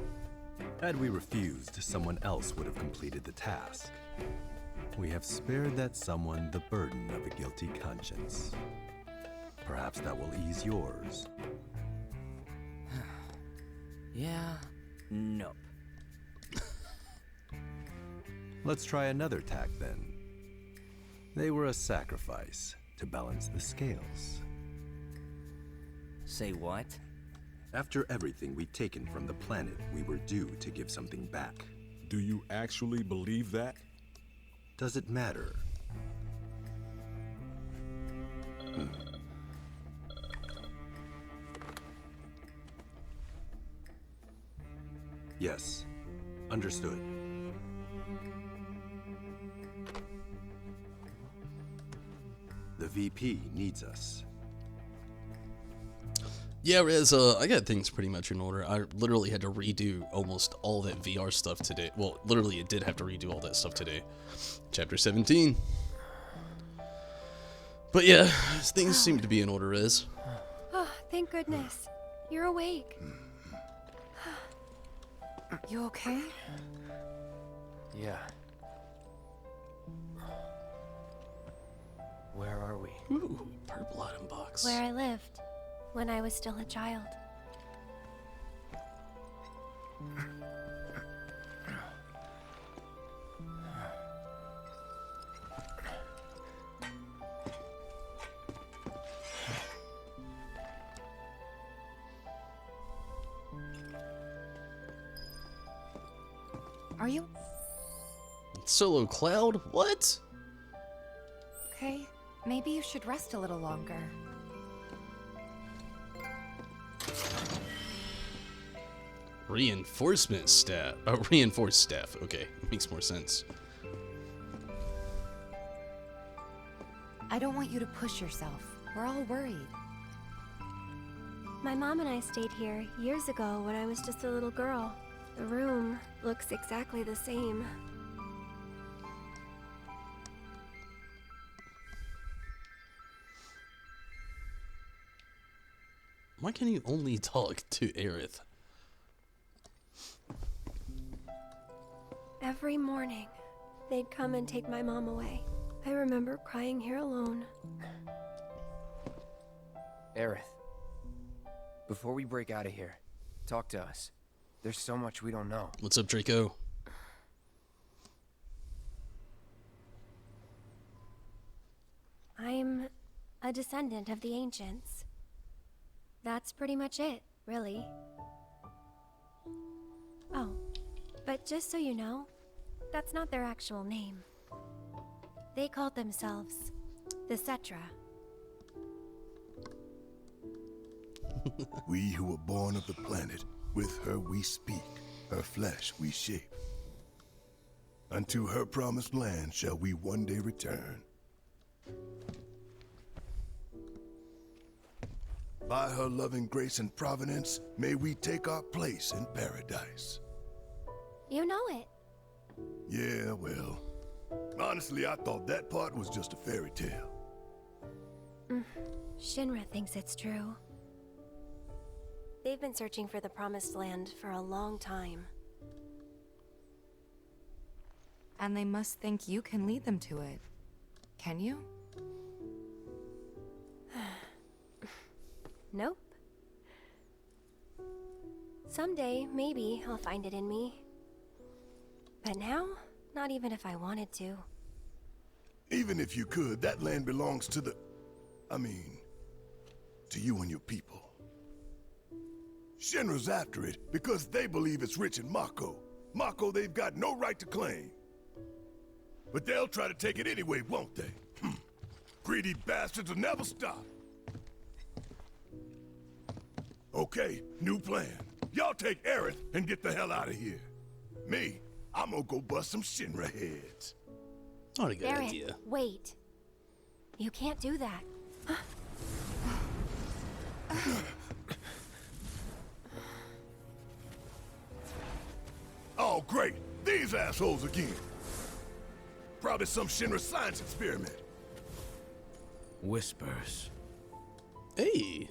Had we refused, someone else would have completed the task. We have spared that someone the burden of a guilty conscience. Perhaps that will ease yours. Yeah, nope. Let's try another tack then. They were a sacrifice to balance the scales. Say what? After everything we'd taken from the planet, we were due to give something back. Do you actually believe that? Does it matter? Yes. Understood. The VP needs us. Yeah, Rez, I got things pretty much in order. I literally had to redo almost all that VR stuff today. Well, literally, it did have to redo all that stuff today. Chapter 17. But yeah, things seem to be in order, Rez. Oh, thank goodness. You're awake. You okay? Yeah. Where are we? Ooh, purple item box. Where I lived when I was still a child. Are you Solo Cloud? What? okay? Maybe you should rest a little longer. Reinforcement staff. Oh, reinforced staff. Okay, makes more sense. I don't want you to push yourself. We're all worried. My mom and I stayed here years ago when I was just a little girl. The room looks exactly the same. Why can you only talk to Aerith? Every morning, they'd come and take my mom away. I remember crying here alone. Aerith, before we break out of here, talk to us. There's so much we don't know. What's up, Draco? I'm a descendant of the ancients. That's pretty much it, really. Oh, but just so you know, that's not their actual name. They called themselves the Cetra. We who were born of the planet, with her we speak, her flesh we shape. Unto her promised land shall we one day return. By her loving grace and providence, may we take our place in paradise. You know it. Yeah, well, honestly, I thought that part was just a fairy tale. Shinra thinks it's true. They've been searching for the Promised Land for a long time. And they must think you can lead them to it. Can you? Nope. Someday, maybe, I'll find it in me. But now, not even if I wanted to. Even if you could, that land belongs to the... to you and your people. Shinra's after it because they believe it's rich in Mako. Mako they've got no right to claim. But they'll try to take it anyway, won't they? Greedy bastards will never stop. Okay, new plan. Y'all take Aerith and get the hell out of here. Me, I'm gonna go bust some Shinra heads. Not a good Barrett, idea. Wait. You can't do that. Oh, great. These assholes again. Probably some Shinra science experiment. Whispers. Hey.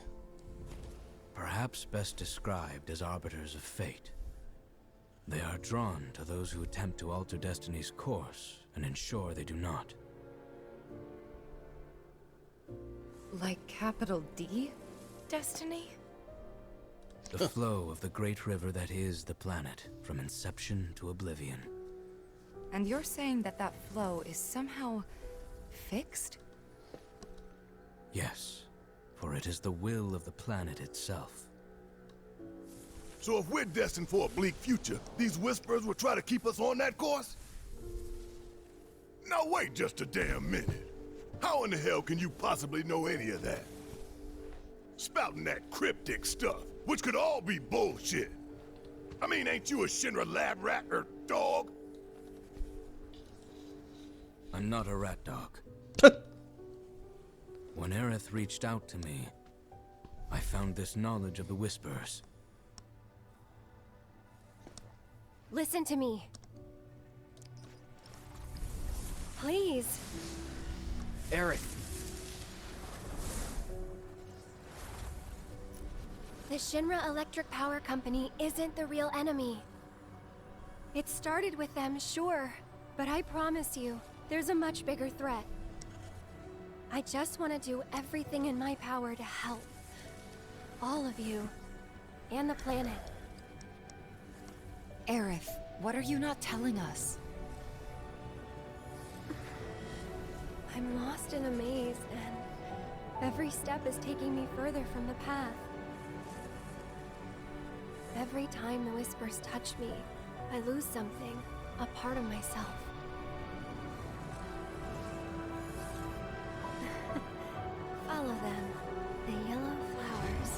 Perhaps best described as arbiters of fate. They are drawn to those who attempt to alter destiny's course and ensure they do not. Like capital D? Destiny? The flow of the great river that is the planet, from inception to oblivion. And you're saying that that flow is somehow fixed? Yes, for it is the will of the planet itself. So if we're destined for a bleak future, these Whisperers will try to keep us on that course? Now wait just a damn minute. How in the hell can you possibly know any of that? Spouting that cryptic stuff, which could all be bullshit. Ain't you a Shinra lab rat or dog? I'm not a rat dog. When Aerith reached out to me, I found this knowledge of the Whispers. Listen to me. Please. Aerith. The Shinra Electric Power Company isn't the real enemy. It started with them, sure, but I promise you, there's a much bigger threat. I just want to do everything in my power to help. All of you. And the planet. Aerith, what are you not telling us? I'm lost in a maze, and every step is taking me further from the path. Every time the Whispers touch me, I lose something, a part of myself. Follow them, the yellow flowers.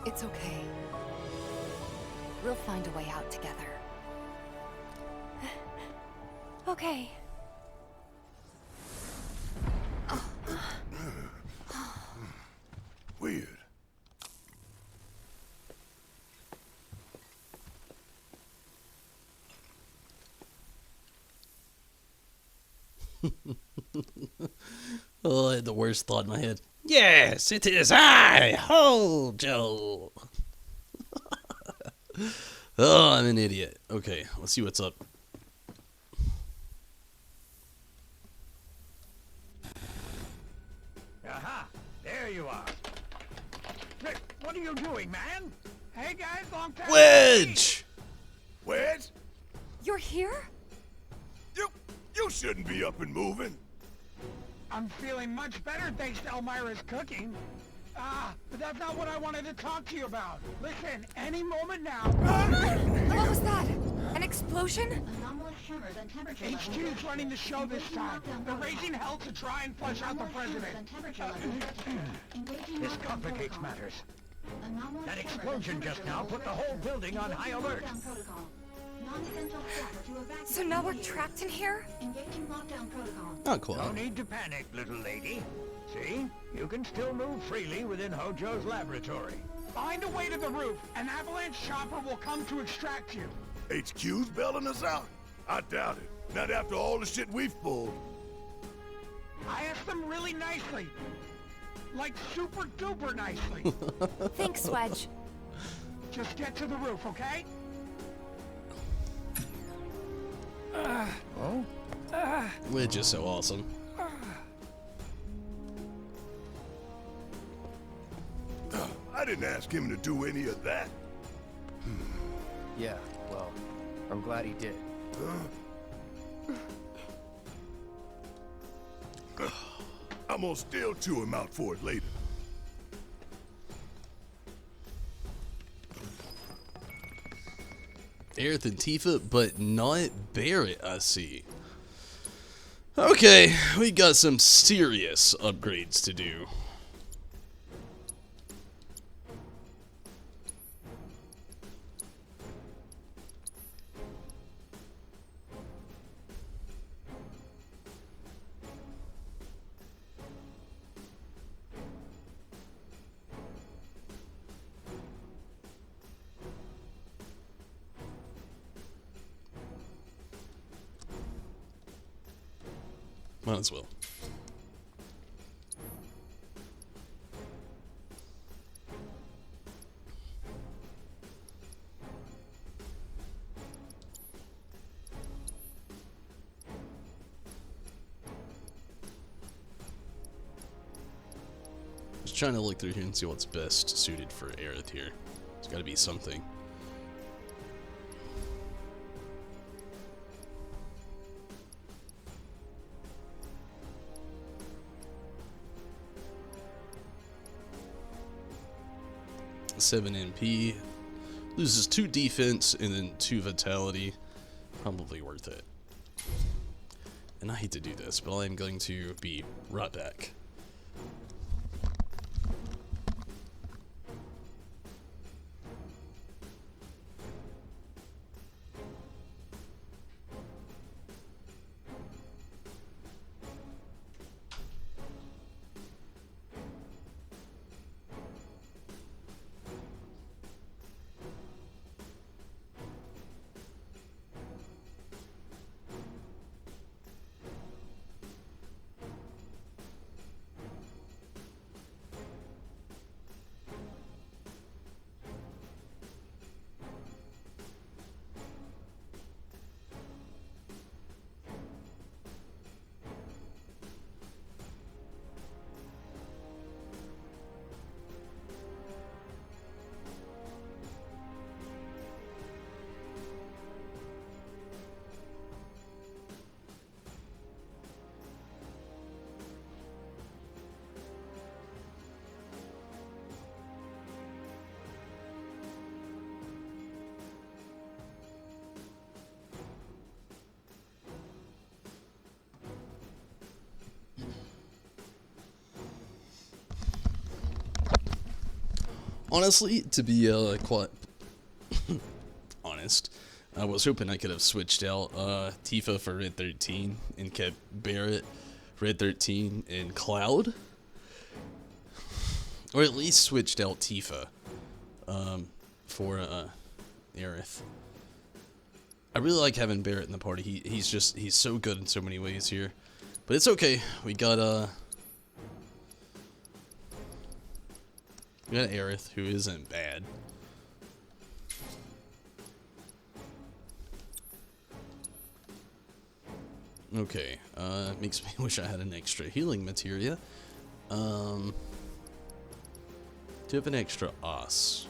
It's okay. We'll find a way out together. Okay. Weird. Oh, I had the worst thought in my head. Yes, it is I, Hojo. Oh, I'm an idiot. Okay, let's see what's up. Aha! There you are. Hey, what are you doing, man? Hey guys, long time. Wedge! Wedge? You're here? You shouldn't be up and moving. I'm feeling much better thanks to Elmira's cooking. But that's not what I wanted to talk to you about. Listen, any moment now. What was that? An explosion? HQ's running the show this time. They're raising hell to try and flush out the president. This complicates matters. That explosion just now put the whole building on high alert. So now we're trapped in here? Not quite. No need to panic, little lady. See? You can still move freely within Hojo's laboratory. Find a way to the roof. An avalanche chopper will come to extract you. HQ's bailing us out? I doubt it. Not after all the shit we've pulled. I asked them really nicely. Like super duper nicely. Thanks, Wedge. Just get to the roof, okay? Wedge is so awesome. I didn't ask him to do any of that. Yeah, well, I'm glad he did. I'm gonna still chew him out for it later. Aerith and Tifa, but not Barrett, I see. Okay, we got some serious upgrades to do. Might as well. Just trying to look through here and see what's best suited for Aerith here. There's got to be something. Seven NP, loses 2 defense and then 2 vitality. Probably worth it. And I hate to do this, but I'm going to be right back. Honestly, to be quite honest, I was hoping I could have switched out Tifa for Red 13 and kept Barrett, Red 13, and Cloud. Or at least switched out Tifa for Aerith. I really like having Barrett in the party. He's so good in so many ways here. But it's okay. We got Aerith, who isn't bad. Okay, makes me wish I had an extra healing materia. Do you have an extra os?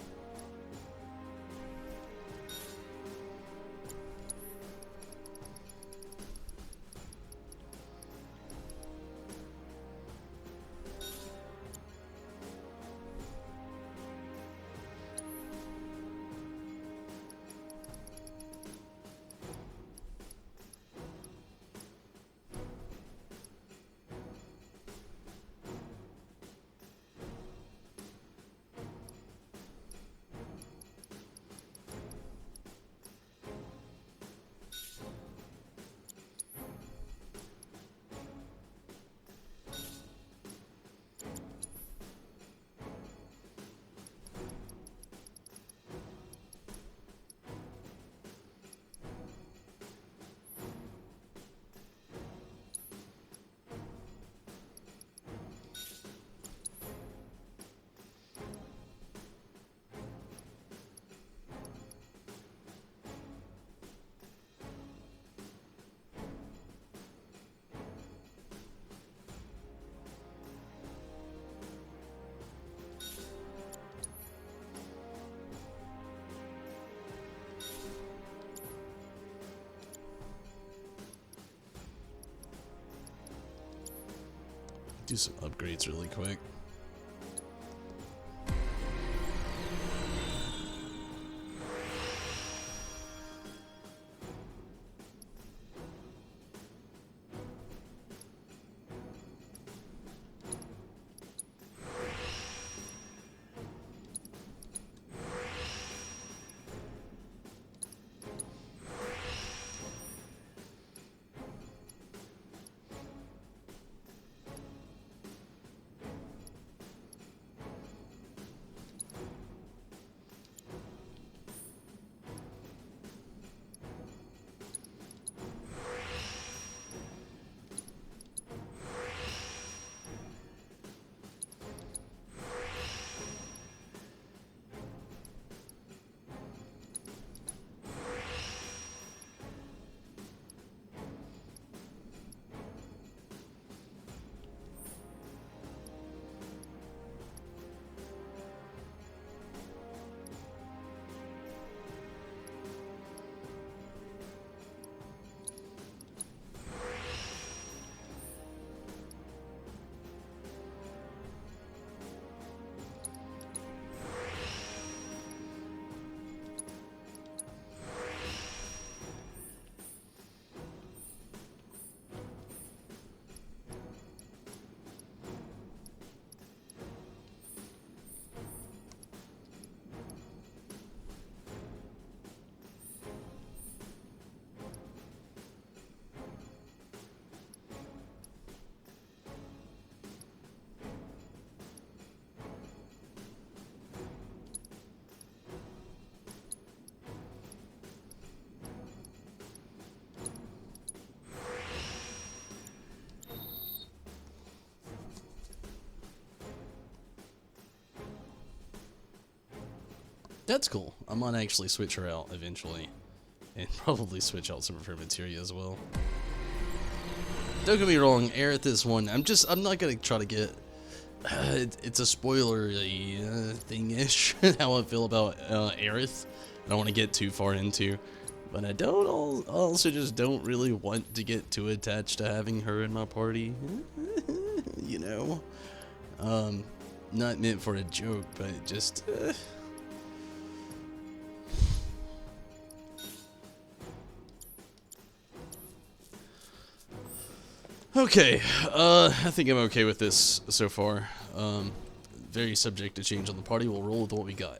Do some upgrades really quick. That's cool. I might actually switch her out eventually. And probably switch out some of her materia as well. Don't get me wrong, Aerith is one. I'm not gonna try to get... it's a spoiler thing-ish, how I feel about Aerith. I don't want to get too far into. But I also just don't really want to get too attached to having her in my party. You know? Not meant for a joke, but just... Okay, I think I'm okay with this so far. very subject to change on the party. We'll roll with what we got.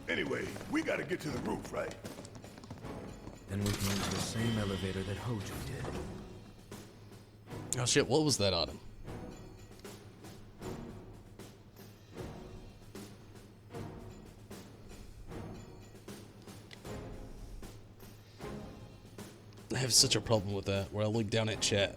Anyway, we gotta get to the roof, right? Then we can use the same elevator that Hojo did. Oh shit, what was that, Autumn? I have such a problem with that, where I look down at chat.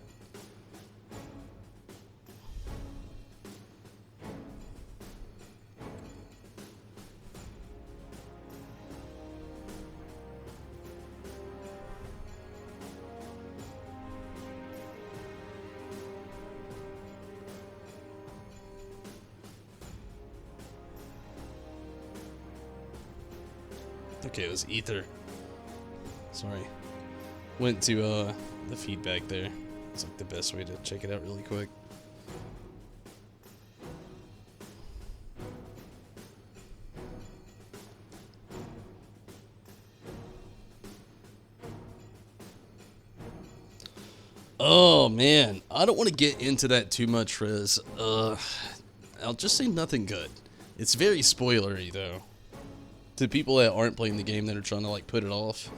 Okay, it was Ether. Sorry. Went to the feedback there. It's like the best way to check it out really quick. Oh man, I don't want to get into that too much, Riz. I'll just say nothing good. It's very spoilery though. To people that aren't playing the game that are trying to like put it off.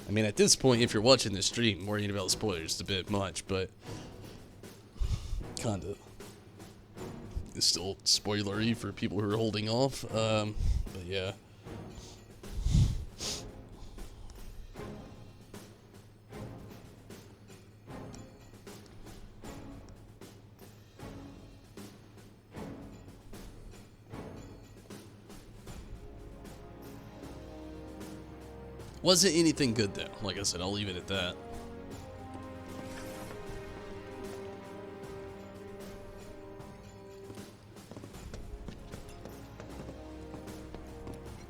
I mean, at this point, if you're watching this stream, worrying about spoilers is a bit much, but kind of. It's still spoilery for people who are holding off. But yeah. Wasn't anything good though. Like I said, I'll leave it at that.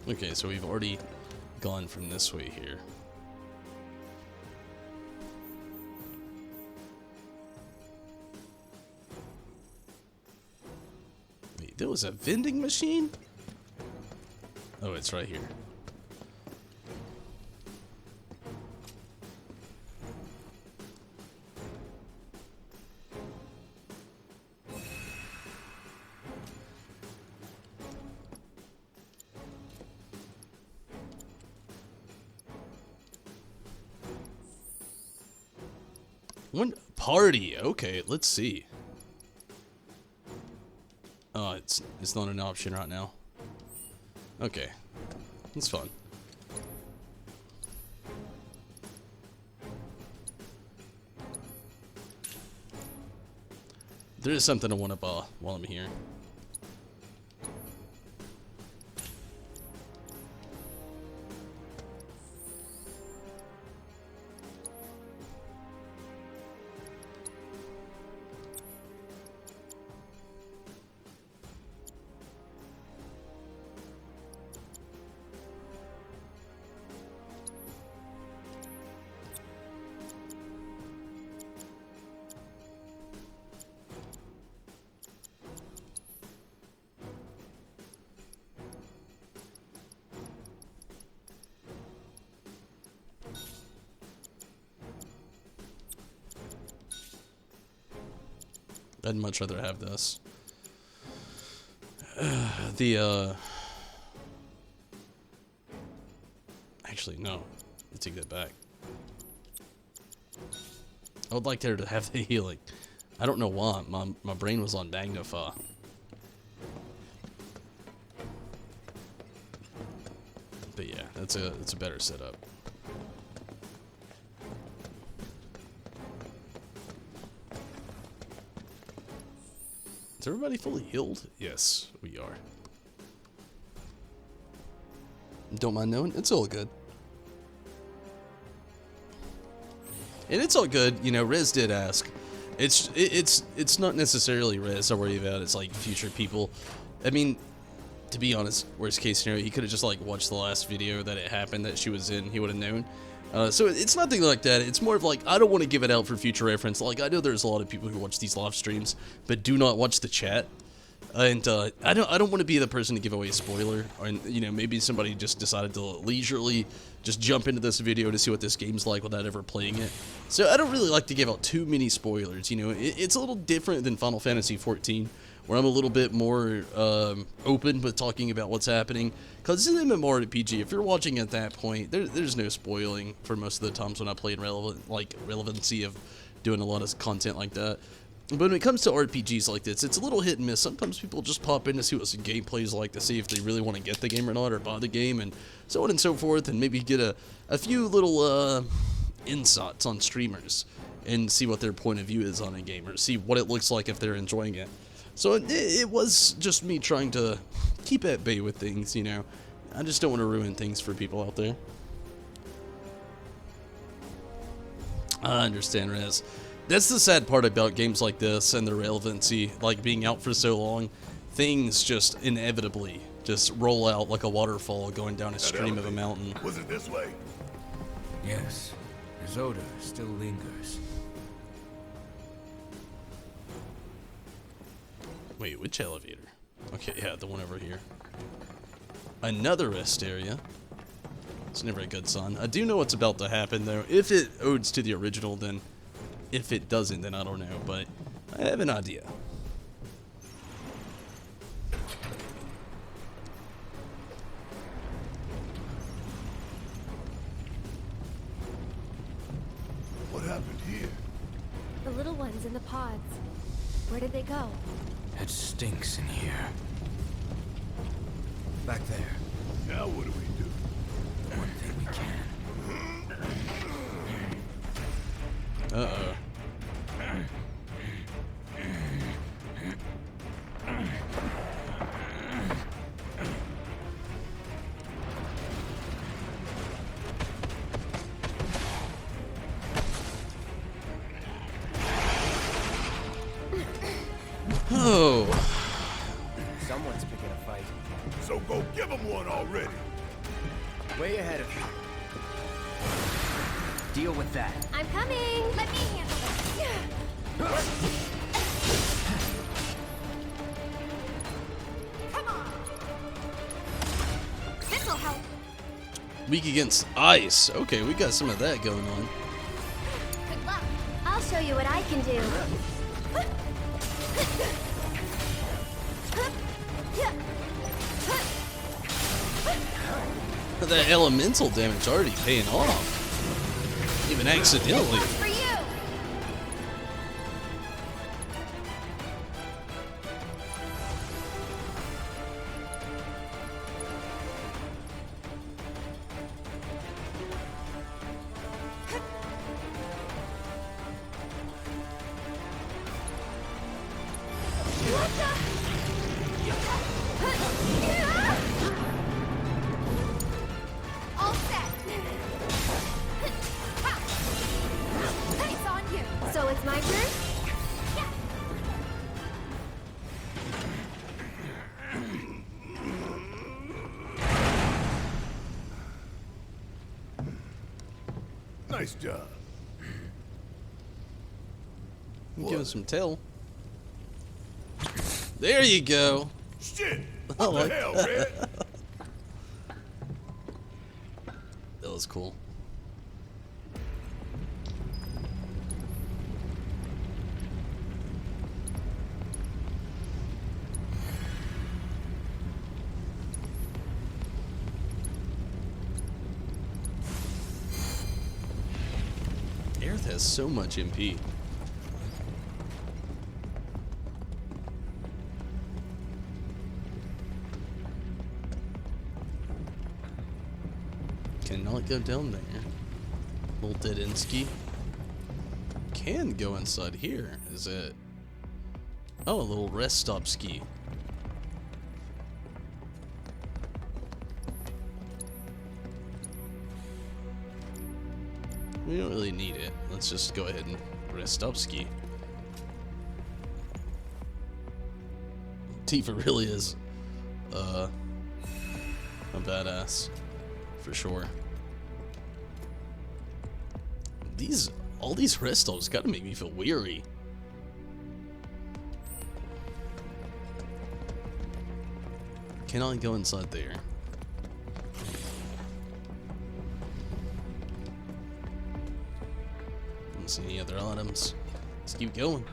Okay, so we've already gone from this way here. Wait, there was a vending machine? Oh, it's right here. One party. Okay, let's see. Oh, it's not an option right now. Okay, that's fun. There is something I want to buy while I'm here. I'd much rather have this. Actually, no. I take that back. I would like there to have the healing. I don't know why. My brain was on Magnify. But yeah, it's a better setup. Is everybody fully healed? Yes, we are. Don't mind knowing, it's all good. And it's all good, you know, Rez did ask. It's not necessarily Rez I worry about, it's like future people. I mean, to be honest, worst case scenario, he could have just like watched the last video that it happened that she was in, he would have known. So it's nothing like that. It's more of like, I don't want to give it out for future reference. Like, I know there's a lot of people who watch these live streams, but do not watch the chat. And I don't want to be the person to give away a spoiler, or you know, maybe somebody just decided to leisurely just jump into this video to see what this game's like without ever playing it. So I don't really like to give out too many spoilers. You know, it's a little different than Final Fantasy XIV, where I'm a little bit more open with talking about what's happening. Because it's an MMORPG. If you're watching at that point, there's no spoiling for most of the times when I play in relevancy of doing a lot of content like that. But when it comes to RPGs like this, it's a little hit and miss. Sometimes people just pop in to see what some gameplay is like, to see if they really want to get the game or not, or buy the game, and so on and so forth, and maybe get a few little insights on streamers, and see what their point of view is on a game, or see what it looks like if they're enjoying it. So it was just me trying to keep at bay with things, you know. I just don't want to ruin things for people out there. I understand, Rez. That's the sad part about games like this and their relevancy, like being out for so long. Things just inevitably just roll out like a waterfall going down a stream of a mountain. Was it this way? Yes, his odor still lingers. Wait, which elevator? Okay, yeah, the one over here. Another rest area. It's never a good sign. I do know what's about to happen, though. If it odes to the original, then... If it doesn't, then I don't know, but I have an idea. What happened here? The little ones in the pods. Where did they go? It stinks in here. Back there. Now what do we do? One thing we can. Uh-oh. Oh. Someone's picking a fight. So go give him one already. Way ahead of you. Deal with that. I'm coming! Let me handle this. Come on! This'll help. Weak against ice. Okay, we got some of that going on. Good luck. I'll show you what I can do. That elemental damage already paying off. Even accidentally. For you. All set. It's on you. So it's my turn? Nice job. Give us some tail. There you go. Shit! Oh, What the hell, Red? That was cool. Aerith has so much MP. Cannot go down there. Little Dedinsky. Can go inside here. Is it? Oh, a little rest stop ski. We don't really need it. Let's just go ahead and rest stop ski. Tifa really is a badass. For sure. All these rest stops gotta make me feel weary. cannot go inside there. Don't see any other items. Let's keep going.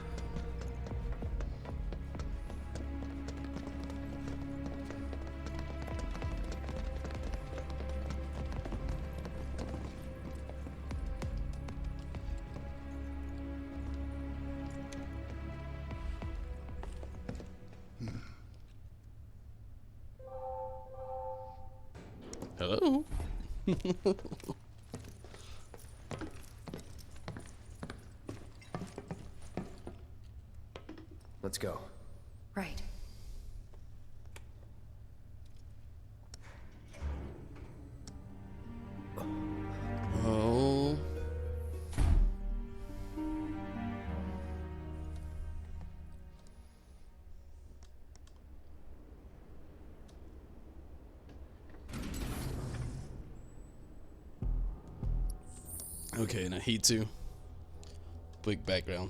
Hello? Let's go. Right. Oh. Okay, and I hate to. Quick background.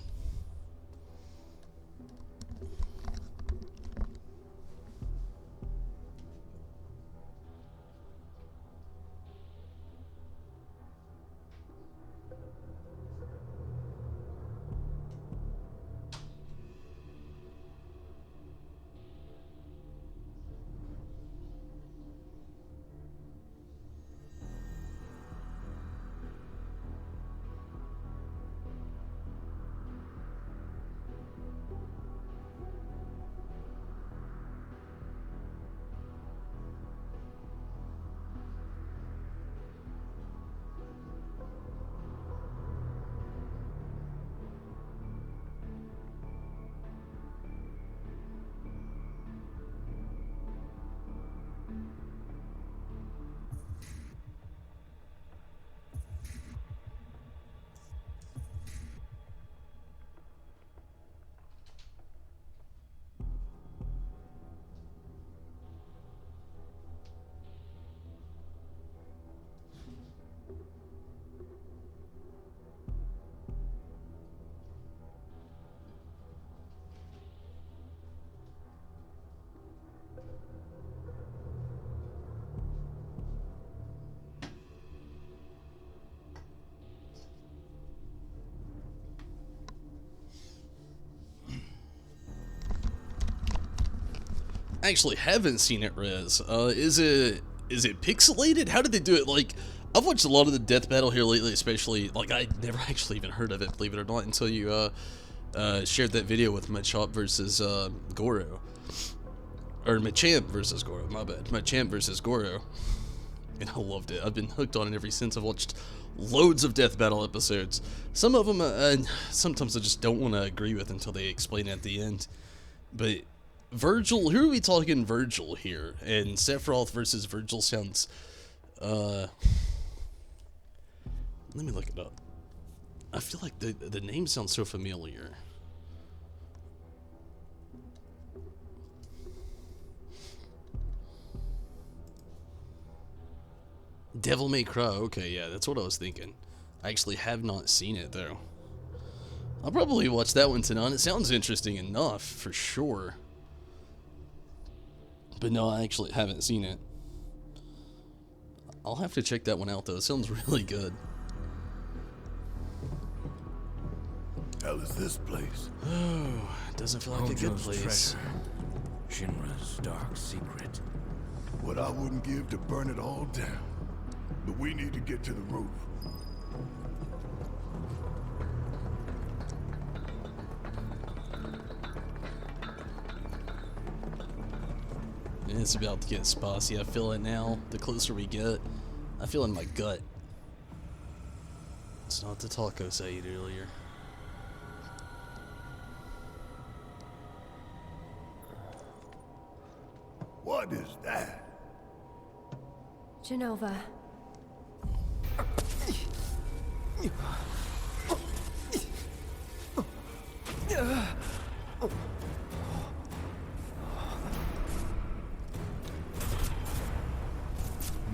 I actually haven't seen it, Rez. Is it pixelated? How did they do it? Like, I've watched a lot of the death battle here lately, especially, like, I never actually even heard of it, believe it or not, until you shared that video with Machamp versus Goro. Or Machamp versus Goro, my bad. Machamp versus Goro. And I loved it. I've been hooked on it ever since. I've watched loads of death battle episodes. Some of them, sometimes I just don't want to agree with until they explain at the end. But Virgil, who are we talking Virgil here? And Sephiroth versus Virgil sounds, let me look it up. I feel like the name sounds so familiar. Devil May Cry, okay, yeah, that's what I was thinking. I actually have not seen it, though. I'll probably watch that one tonight. It sounds interesting enough, for sure. But no, I actually haven't seen it. I'll have to check that one out, though. It sounds really good. Hell is this place? Oh, it doesn't feel like a good place. Treasure. Shinra's dark secret. What I wouldn't give to burn it all down. But we need to get to the roof. It's about to get spicy. I feel it now. The closer we get, I feel it in my gut. It's not the tacos I ate earlier. What is that? Genova.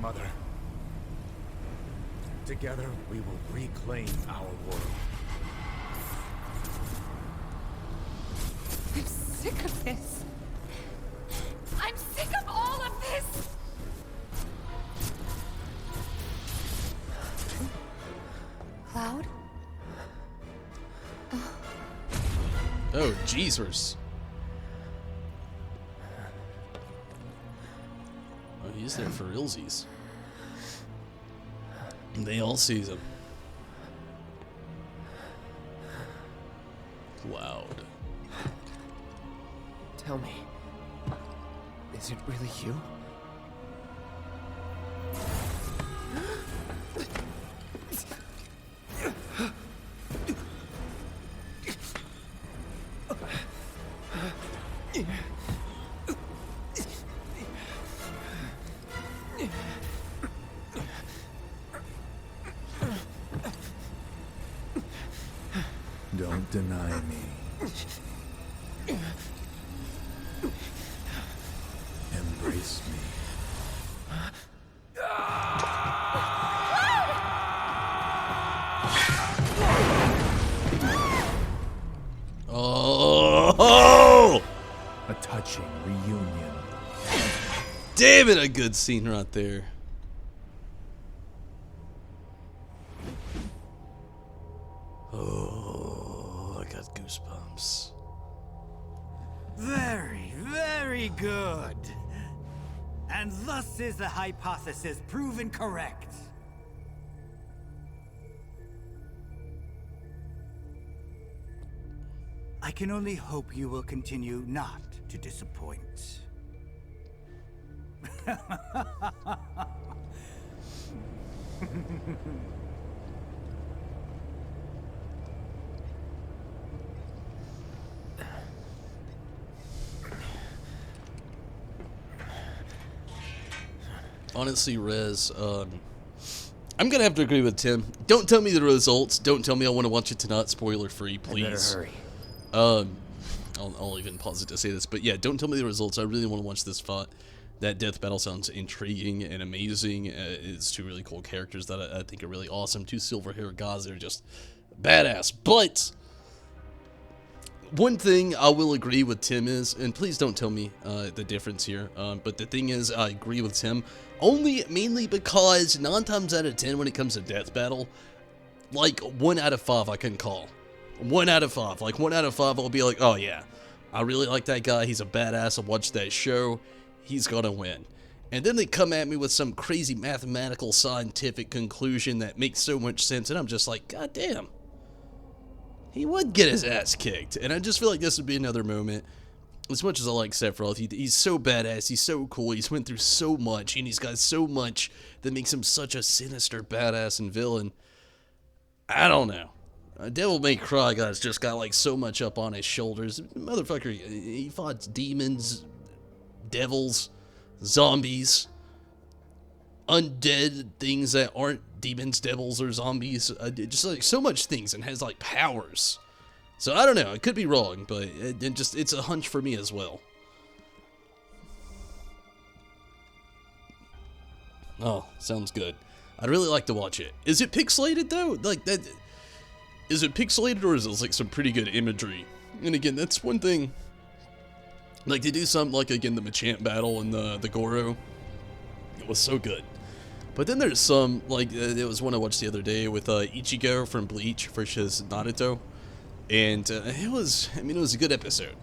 Mother, together we will reclaim our world. I'm sick of this. I'm sick of all of Oh, Jesus. Oh, he's there for realsies. They all sees him. Cloud. Tell me, is it really you? Don't deny me. Embrace me. Oh! A touching reunion. Damn it, a good scene right there. Oh, I got goosebumps. Very, very good. And thus is the hypothesis proven correct. I can only hope you will continue not to disappoint. Honestly, Rez, I'm gonna have to agree with Tim. Don't tell me the results. Don't tell me I want to watch it tonight. Spoiler free, please. Better hurry. I'll even pause it to say this, but yeah, don't tell me the results. I really want to watch this fight. That death battle sounds intriguing and amazing. It's two really cool characters that I think are really awesome. Two silver-haired guys that are just badass. But one thing I will agree with Tim is, and please don't tell me the difference here, but the thing is, I agree with Tim mainly because 9 times out of 10 when it comes to death battle, like 1 out of 5 I can call. 1 out of 5. Like 1 out of 5 I'll be like, oh yeah, I really like that guy. He's a badass. I watched that show. He's gonna win. And then they come at me with some crazy mathematical scientific conclusion that makes so much sense, and I'm just like, god damn. He would get his ass kicked. And I just feel like this would be another moment. As much as I like Sephiroth, he's so badass, he's so cool, he's went through so much, and he's got so much that makes him such a sinister badass and villain. I don't know. Devil May Cry guy's just got like so much up on his shoulders. Motherfucker, he fought demons, devils, zombies, undead things that aren't demons, devils, or zombies. Just like so much things, and has like powers. So I don't know, I could be wrong, but it's a hunch for me as well. Oh, sounds good. I'd really like to watch it. Is it pixelated though? Like that, is it pixelated or is it like some pretty good imagery? And again, that's one thing. Like they do some, like again the Machamp battle and the Goro. It was so good. But then there's some, like it was one I watched the other day with Ichigo from Bleach versus Naruto. And it was a good episode.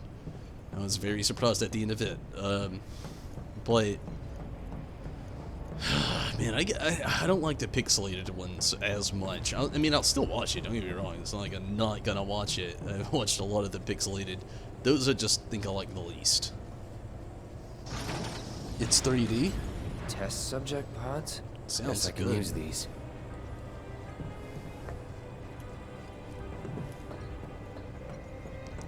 I was very surprised at the end of it. But man, I don't like the pixelated ones as much. I mean, I'll still watch it, don't get me wrong. It's not like I'm not gonna watch it. I've watched a lot of the pixelated. Those I just think I like the least. It's 3D? Test subject pods? Sounds I can good. use these.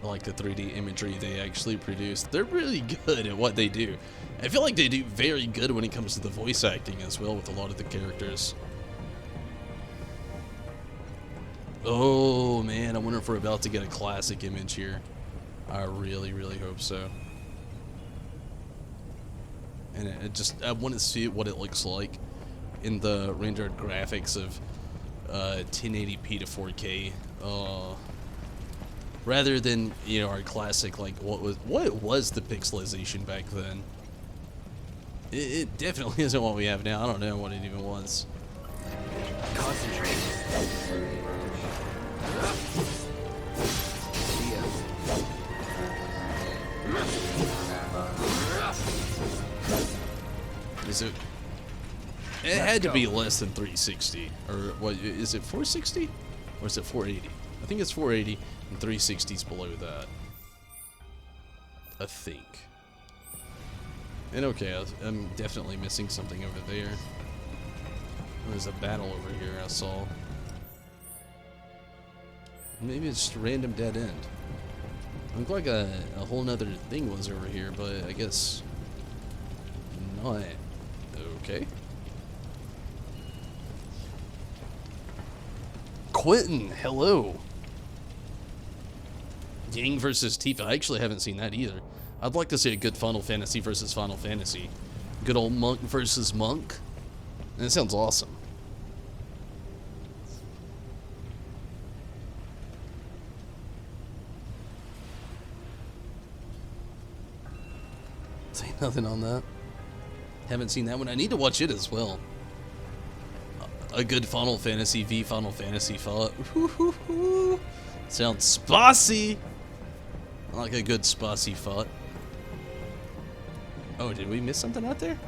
I like the 3D imagery they actually produce. They're really good at what they do. I feel like they do very good when it comes to the voice acting as well with a lot of the characters. Oh man, I wonder if we're about to get a classic image here. I really, really hope so. And I want to see what it looks like in the rendered graphics of 1080p to 4K. Rather than, you know, our classic, like, what was the pixelization back then? It definitely isn't what we have now. I don't know what it even was. Concentrate. is it? It had to be less than 360, or what? Is it 460, or is it 480? I think it's 480, and 360's below that. I think. And okay, I'm definitely missing something over there. There's a battle over here I saw. Maybe it's just a random dead end. Looked like a whole nother thing was over here, but I guess not. Okay. Quentin, hello. Yang versus Tifa. I actually haven't seen that either. I'd like to see a good Final Fantasy versus Final Fantasy. Good old Monk versus Monk. And it sounds awesome. Say nothing on that. Haven't seen that one. I need to watch it as well. A good Final Fantasy v Final Fantasy fight. Sounds spicy. I like a good spicy fight. Oh, did we miss something out there?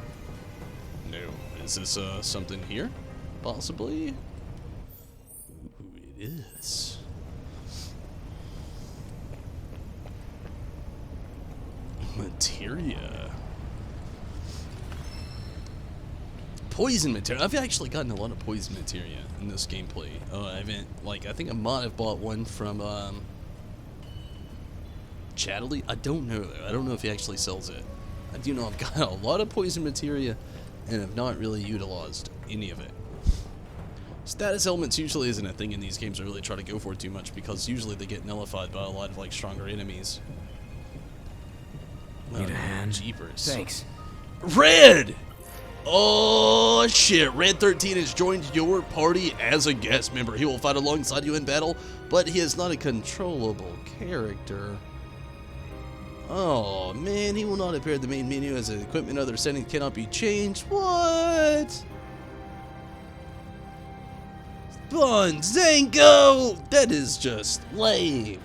No. Is this something here? Possibly? Ooh, it is. Materia. Poison materia. I've actually gotten a lot of poison materia in this gameplay. Oh, I haven't, like, I think I might have bought one from, Chatterley? I don't know, though. I don't know if he actually sells it. I do know I've got a lot of poison materia and have not really utilized any of it. Status elements usually isn't a thing in these games I really try to go for too much because usually they get nullified by a lot of, like, stronger enemies. Need a hand? Jeepers. Thanks. Red! Oh shit, Red 13 has joined your party as a guest member. He will fight alongside you in battle, but he is not a controllable character. Oh man, he will not appear at the main menu as an equipment. Other settings cannot be changed. What? Bonzango! That is just lame.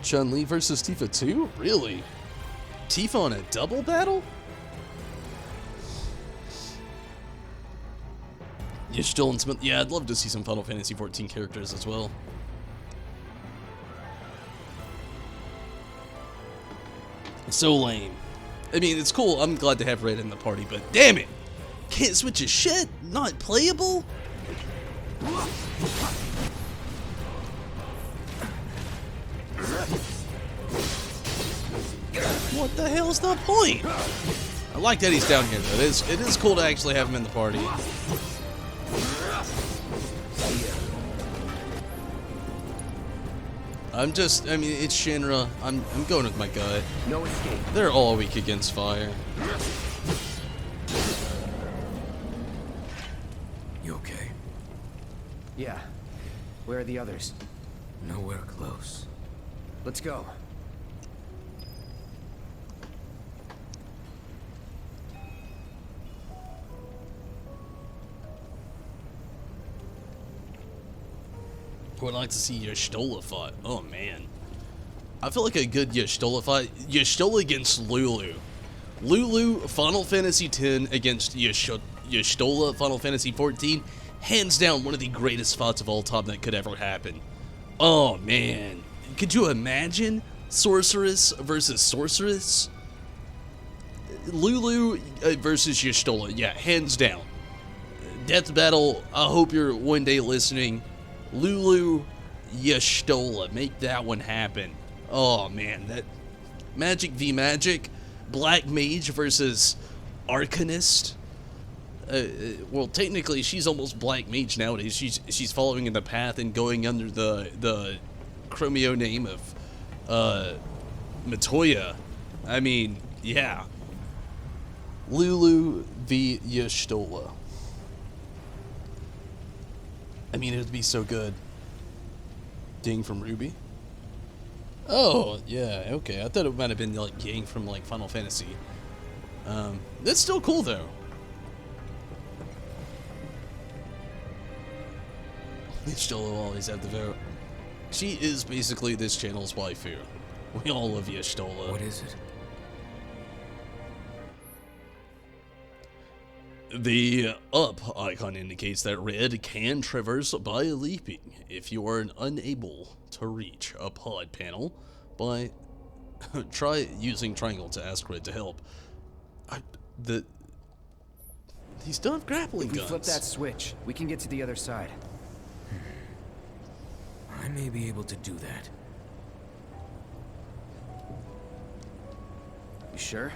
Chun-Li versus Tifa 2? Really? Tifa on a double battle? You're still in Smith? Yeah, I'd love to see some Final Fantasy 14 characters as well. So lame. I mean, it's cool. I'm glad to have Red in the party, but damn it! Can't switch his shit? Not playable? What the hell's the point? I like that he's down here though. It is cool to actually have him in the party. I mean, it's Shinra. I'm going with my guy. No escape. They're all weak against fire. You okay? Yeah. Where are the others? Nowhere close. Let's go. I would like to see Y'shtola fight. Oh man. I feel like a good Y'shtola fight. Y'shtola against Lulu. Lulu, Final Fantasy X against Y'shtola, Final Fantasy 14. Hands down, one of the greatest fights of all time that could ever happen. Oh man. Could you imagine Sorceress versus Sorceress? Lulu versus Y'shtola. Yeah, hands down. Death battle. I hope you're one day listening. Lulu, Y'shtola. Make that one happen. Oh man, that Magic v Magic. Black Mage versus Arcanist. Well, technically, she's almost Black Mage nowadays. She's following in the path and going under the Chromio name of Matoya. I mean, yeah. Lulu v Y'shtola. I mean, it would be so good. Ding from Ruby. Oh, yeah, okay. I thought it might have been like Yang from like Final Fantasy. That's still cool though. Y'shtola will always have the vote. She is basically this channel's waifu. We all love Y'shtola. What is it? The up icon indicates that red can traverse by leaping if you are unable to reach a pod panel by try using triangle to ask red to help. These don't have grappling If we guns. flip that switch, we can get to the other side. I may be able to do that. You sure?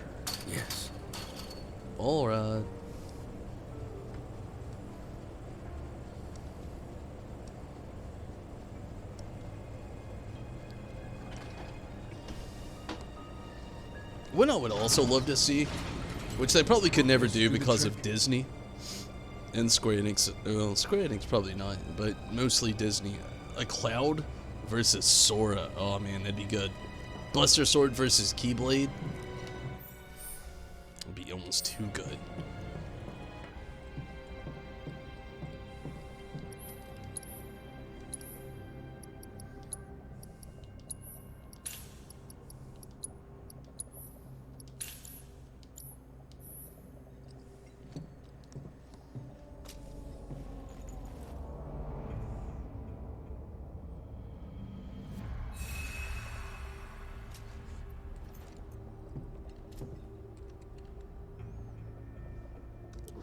Yes. Alright. What I would also love to see, which they probably could never do because of Disney and Square Enix. Well, Square Enix probably not, but mostly Disney. A Cloud versus Sora. Oh man, that'd be good. Buster Sword versus Keyblade. Would be almost too good.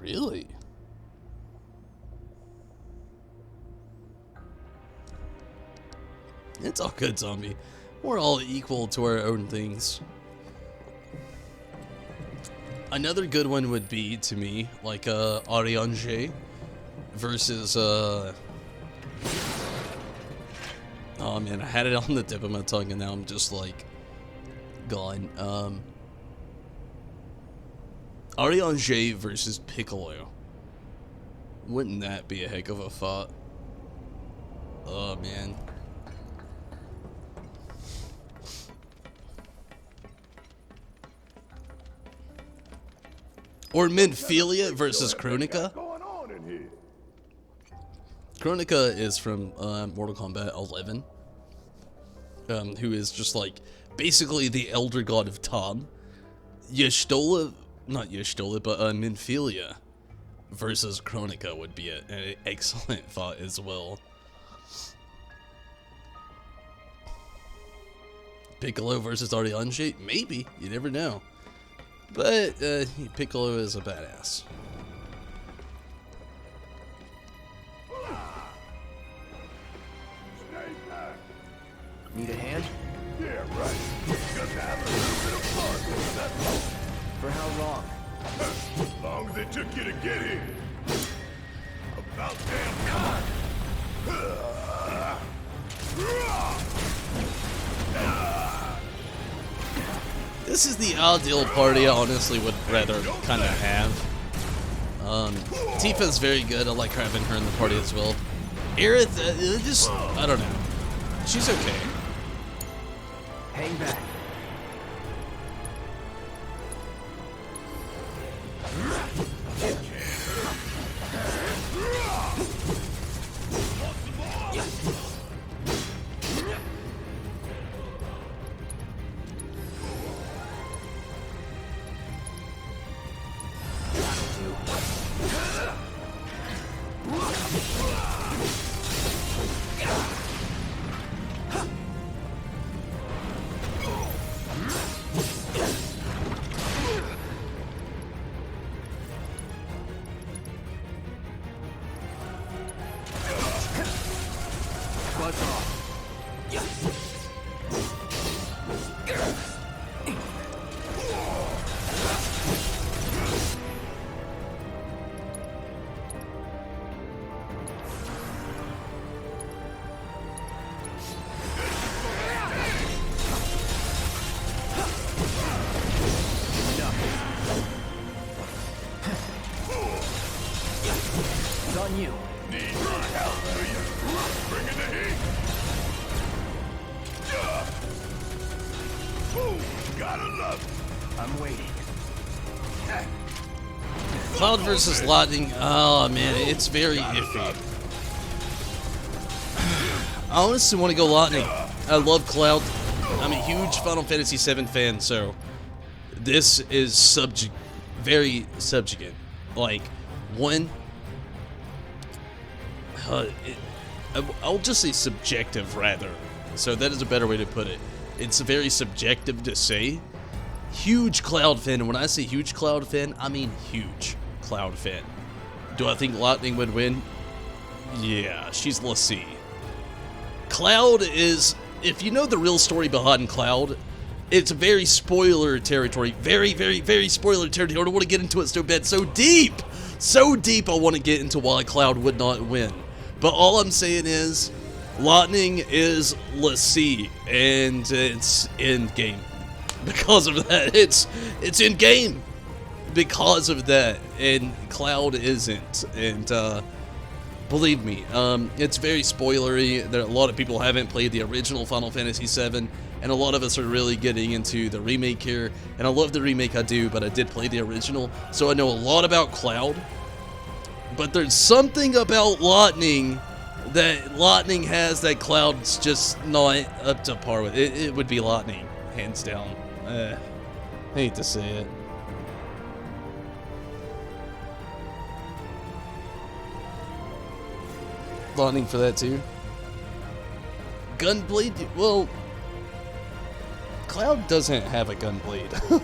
Really? It's all good, zombie. We're all equal to our own things. Another good one would be, to me, like Ariane versus oh man, I had it on the tip of my tongue and now I'm just like gone. Ariane versus Piccolo. Wouldn't that be a heck of a fight? Oh man. Or Minfilia versus Kronika. Kronika is from Mortal Kombat 11. Who is just like basically the elder god of Tom. Y'shtola, not Y'shtola, but Minfilia versus Kronika would be an excellent fight as well. Piccolo versus Ariane? Maybe. You never know. But Piccolo is a badass. Need a hand? Yeah, right. Just have a little bit of fun. For how long? As long as it took you to get here. About damn time. This is the ideal party I honestly would rather kind of have. Tifa's very good. I like having her in the party as well. Aerith, just, I don't know. She's okay. Hang back. Cloud versus Lightning, oh man, it's very iffy. I honestly want to go Lightning. I love Cloud. I'm a huge Final Fantasy VII fan, so this is very subjugant. Like, one, I'll just say subjective rather. So that is a better way to put it. It's very subjective to say. Huge Cloud fan, and when I say huge Cloud fan, I mean huge Cloud fan. Do I think Lightning would win? Yeah, she's l'Cie. Cloud is, if you know the real story behind Cloud, it's very spoiler territory. Very, very, very spoiler territory. I don't want to get into it so bad. So deep I want to get into why Cloud would not win. But all I'm saying is, Lightning is l'Cie, and it's in game. Because of that, it's in game. Because of that, and Cloud isn't. And believe me, it's very spoilery. There, a lot of people haven't played the original Final Fantasy VII, and a lot of us are really getting into the remake here. And I love the remake, I do, but I did play the original, so I know a lot about Cloud. But there's something about Lightning that Lightning has that Cloud's just not up to par with. It would be Lightning, hands down. I hate to say it. Lightning for that too. Gunblade, well, Cloud doesn't have a gunblade.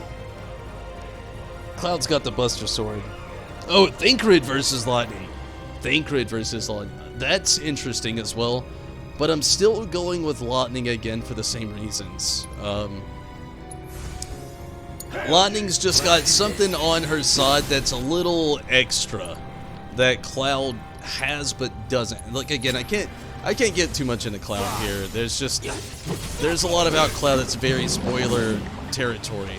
Cloud's got the Buster Sword. Oh, Thancred versus Lightning. Thancred versus Lightning. That's interesting as well. But I'm still going with Lightning again for the same reasons. Lightning's just got something on her side that's a little extra that Cloud has but doesn't. Like, again, I can't get too much into Cloud here. There's a lot about Cloud that's very spoiler territory.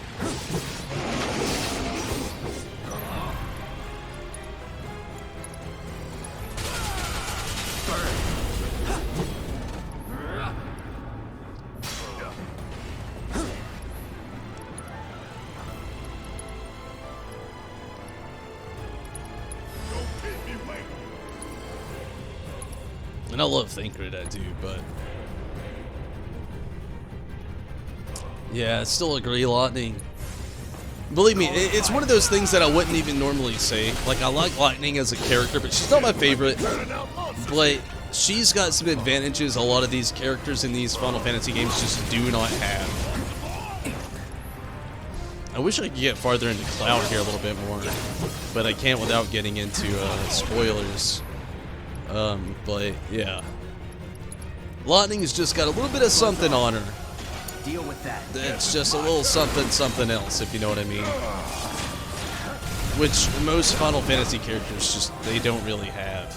And I love Thancred, I do, but yeah, I still agree, Lightning. Believe me, it's one of those things that I wouldn't even normally say. Like, I like Lightning as a character, but she's not my favorite. But she's got some advantages a lot of these characters in these Final Fantasy games just do not have. I wish I could get farther into Cloud here a little bit more, but I can't without getting into spoilers. But yeah, Lightning's just got a little bit of something on her. Deal with that. It's just a little something else, if you know what I mean. Which most Final Fantasy characters just, they don't really have.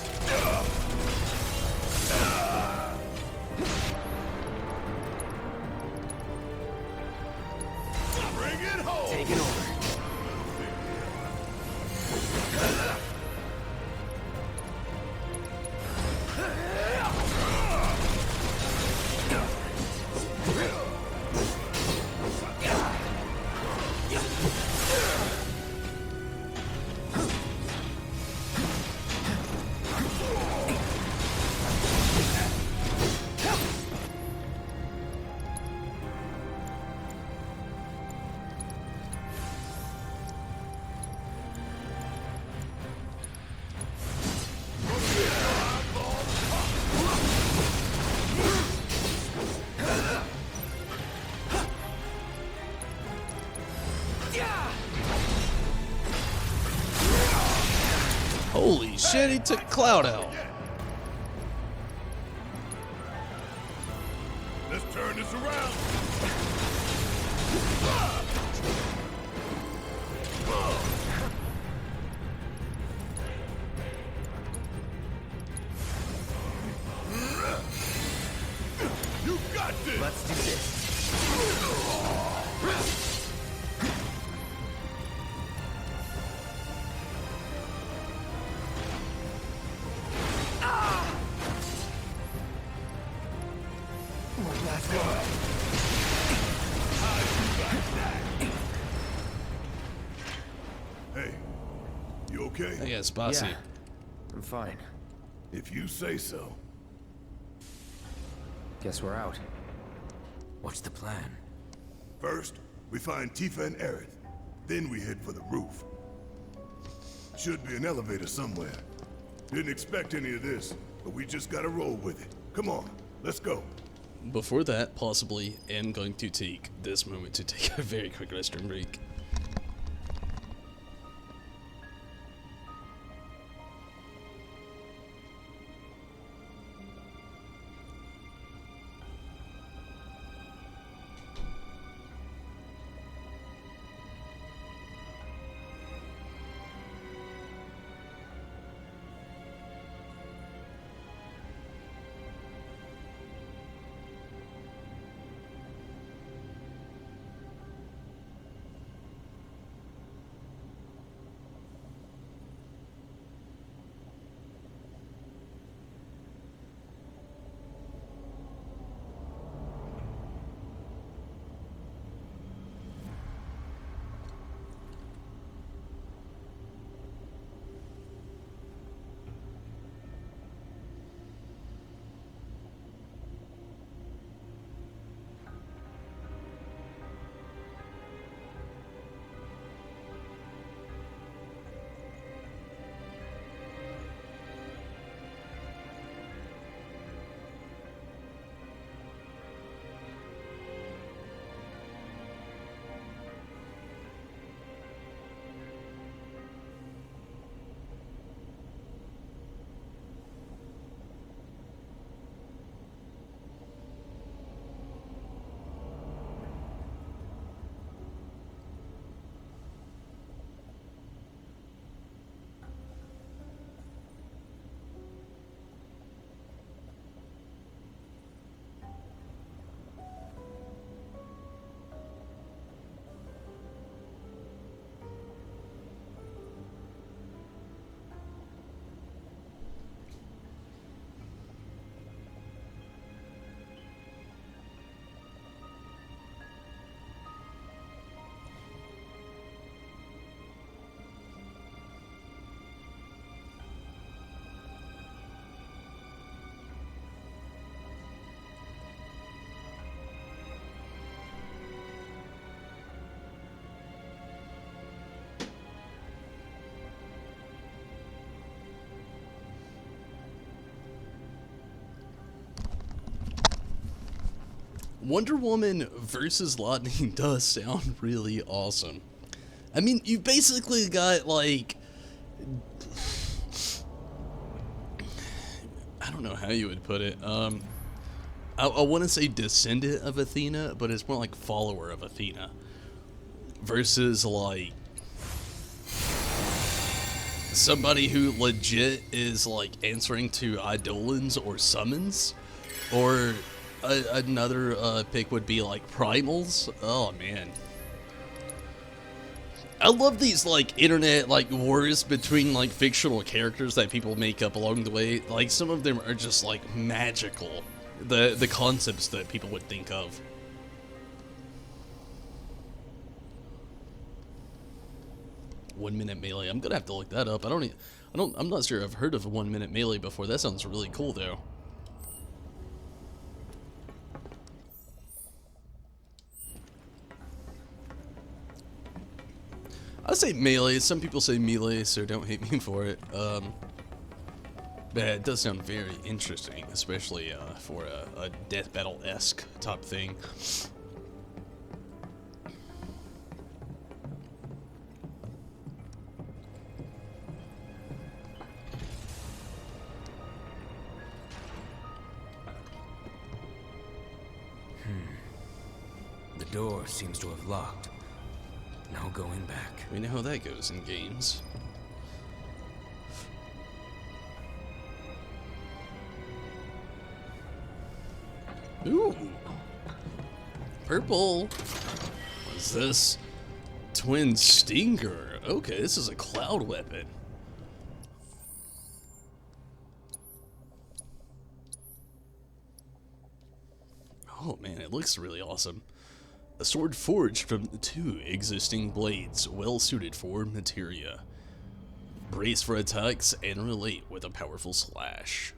Bring it home. Take it over. Holy shit, he took Cloud out. Let's turn this around. You got this. Let's do this. Hey, you okay? I guess, bossy. Yeah, I'm fine. If you say so. Guess we're out. What's the plan? First, we find Tifa and Aerith. Then we head for the roof. Should be an elevator somewhere. Didn't expect any of this, but we just gotta roll with it. Come on, let's go. Before that, possibly, am going to take this moment to take a very quick restroom break. Wonder Woman versus Lightning does sound really awesome. I mean, you basically got, like, I don't know how you would put it. I want to say descendant of Athena, but it's more like follower of Athena. Versus, like, somebody who legit is, like, answering to Eidolons or summons. Or another pick would be, like, primals. Oh, man. I love these, like, internet, like, wars between, like, fictional characters that people make up along the way. Like, some of them are just, like, magical. The concepts that people would think of. One minute melee. I'm gonna have to look that up. I'm not sure I've heard of a 1 minute melee before. That sounds really cool, though. I say melee. Some people say melee, so don't hate me for it. But it does sound very interesting, especially for a death battle-esque type thing. The door seems to have locked. No going back. We know how that goes in games. Ooh. Purple. What's this? Twin Stinger. Okay, this is a cloud weapon. Oh man, it looks really awesome. A sword forged from 2 existing blades, well suited for materia. Brace for attacks and relate with a powerful slash.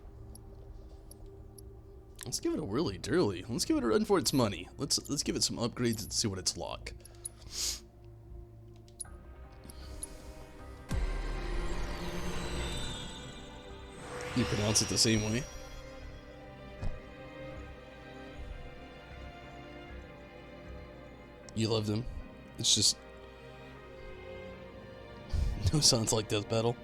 Let's give it a whirly dirly. Let's give it a run for its money. Let's give it some upgrades and see what it's like. You pronounce it the same way? You love them. It's just no sounds like Death Battle.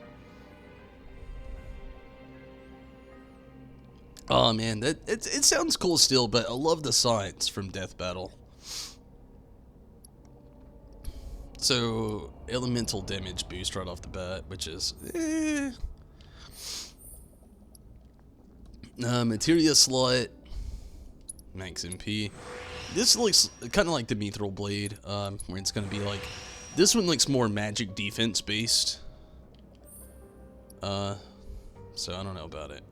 Oh man, it sounds cool still, but I love the signs from Death Battle. So elemental damage boost right off the bat, which is materia slot, max MP. This looks kind of like the Mithril Blade, where it's going to be like, this one looks more magic defense based. So I don't know about it.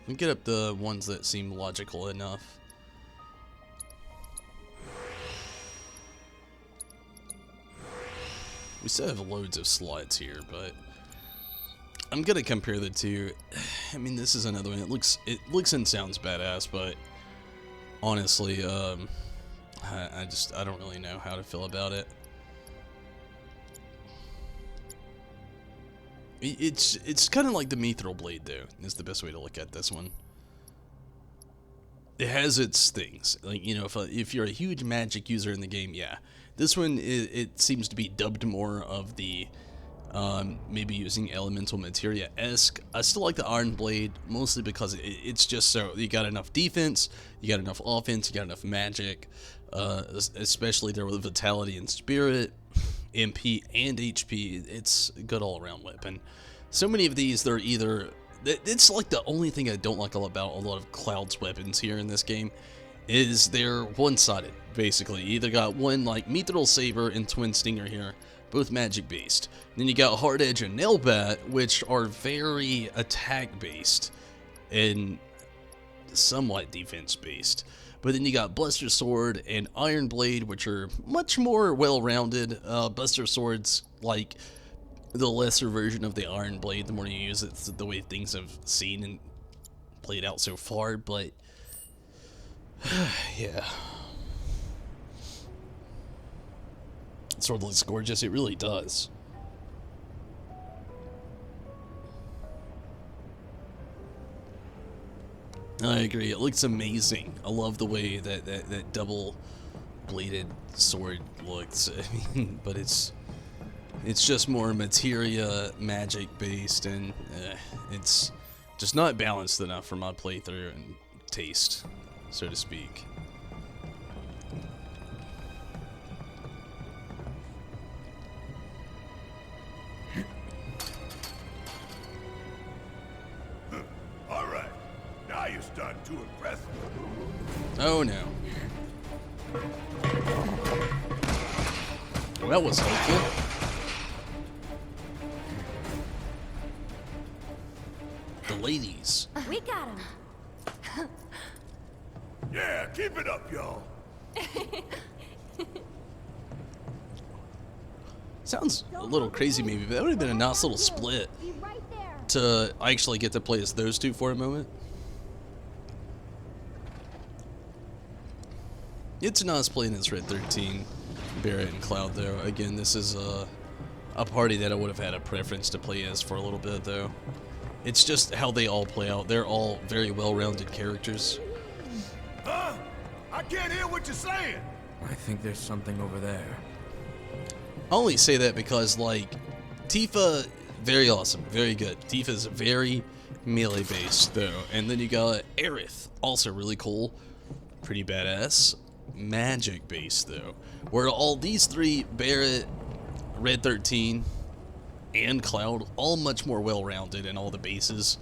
We get up the ones that seem logical enough. We still have loads of slots here, but I'm gonna compare the two. I mean, this is another one. It looks and sounds badass, but honestly, I don't really know how to feel about it. It's kind of like the Mithril Blade, though, is the best way to look at this one. It has its things, like, you know, if you're a huge magic user in the game, yeah. This one, it seems to be dubbed more of the maybe using elemental materia-esque. I still like the Iron Blade, mostly because it's just so you got enough defense, you got enough offense, you got enough magic, especially there with vitality and spirit, MP and HP. It's a good all-around weapon. So many of these, they're either, it's like the only thing I don't like about a lot of Cloud's weapons here in this game is they're one-sided, basically. You either got one like Mithril Saber and Twin Stinger here, both magic based. Then you got Hard Edge and Nail Bat, which are very attack based and somewhat defense based. But then you got Buster Sword and Iron Blade, which are much more well-rounded. Buster Sword's like the lesser version of the Iron Blade. The more you use it, it's the way things have seen and played out so far. But yeah, Sword looks gorgeous. It really does. I agree. It looks amazing. I love the way that double-bladed sword looks. I mean, but it's just more materia magic based, and it's just not balanced enough for my playthrough and taste, so to speak. All right. Now you're starting to impress me. Oh no. Well, that was helpful. The ladies. We got him. Yeah, keep it up, y'all. Sounds a little crazy maybe, but that would have been a nice little split to actually get to play as those two for a moment. It's nice playing as Red 13, Barret, and Cloud, though. Again, this is a party that I would have had a preference to play as for a little bit, though. It's just how they all play out. They're all very well-rounded characters. Huh? I can't hear what you're saying. I think there's something over there. I only say that because, like, Tifa, very awesome, very good. Tifa's very melee-based, though. And then you got Aerith, also really cool, pretty badass. Magic-based, though. Where all these three, Barret, Red 13, and Cloud, all much more well-rounded in all the bases.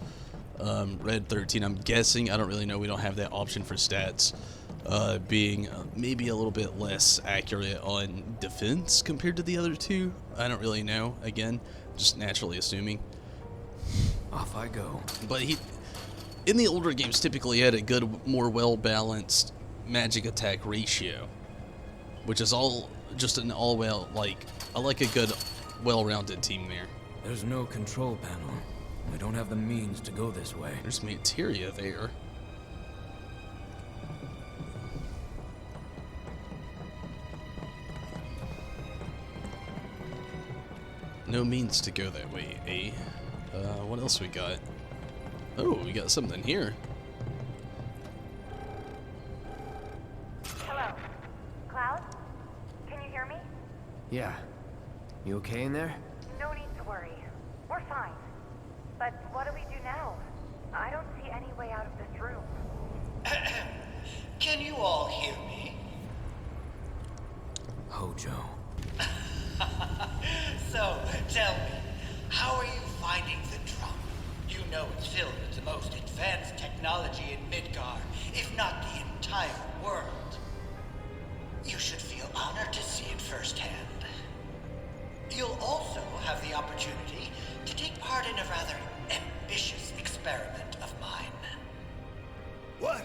Red 13, I'm guessing, I don't really know, we don't have that option for stats, being maybe a little bit less accurate on defense compared to the other two. I don't really know, again, just naturally assuming. Off I go. But he, in the older games, typically had a good, more well-balanced magic attack ratio, which is all just an all-well, like, I like a good well-rounded team there. There's no control panel. We don't have the means to go this way. There's materia there. No means to go that way, eh? What else we got? Oh, we got something here. Hello? Cloud? Can you hear me? Yeah. You okay in there? No need to worry. We're fine. But what do we do now? I don't see any way out of this room. Can you all hear me? Hojo. So, tell me, how are you finding the drum? You know it's filled with the most advanced technology in Midgar, if not the entire world. You should feel honored to see it firsthand. You'll also have the opportunity to take part in a rather ambitious experiment of mine. What?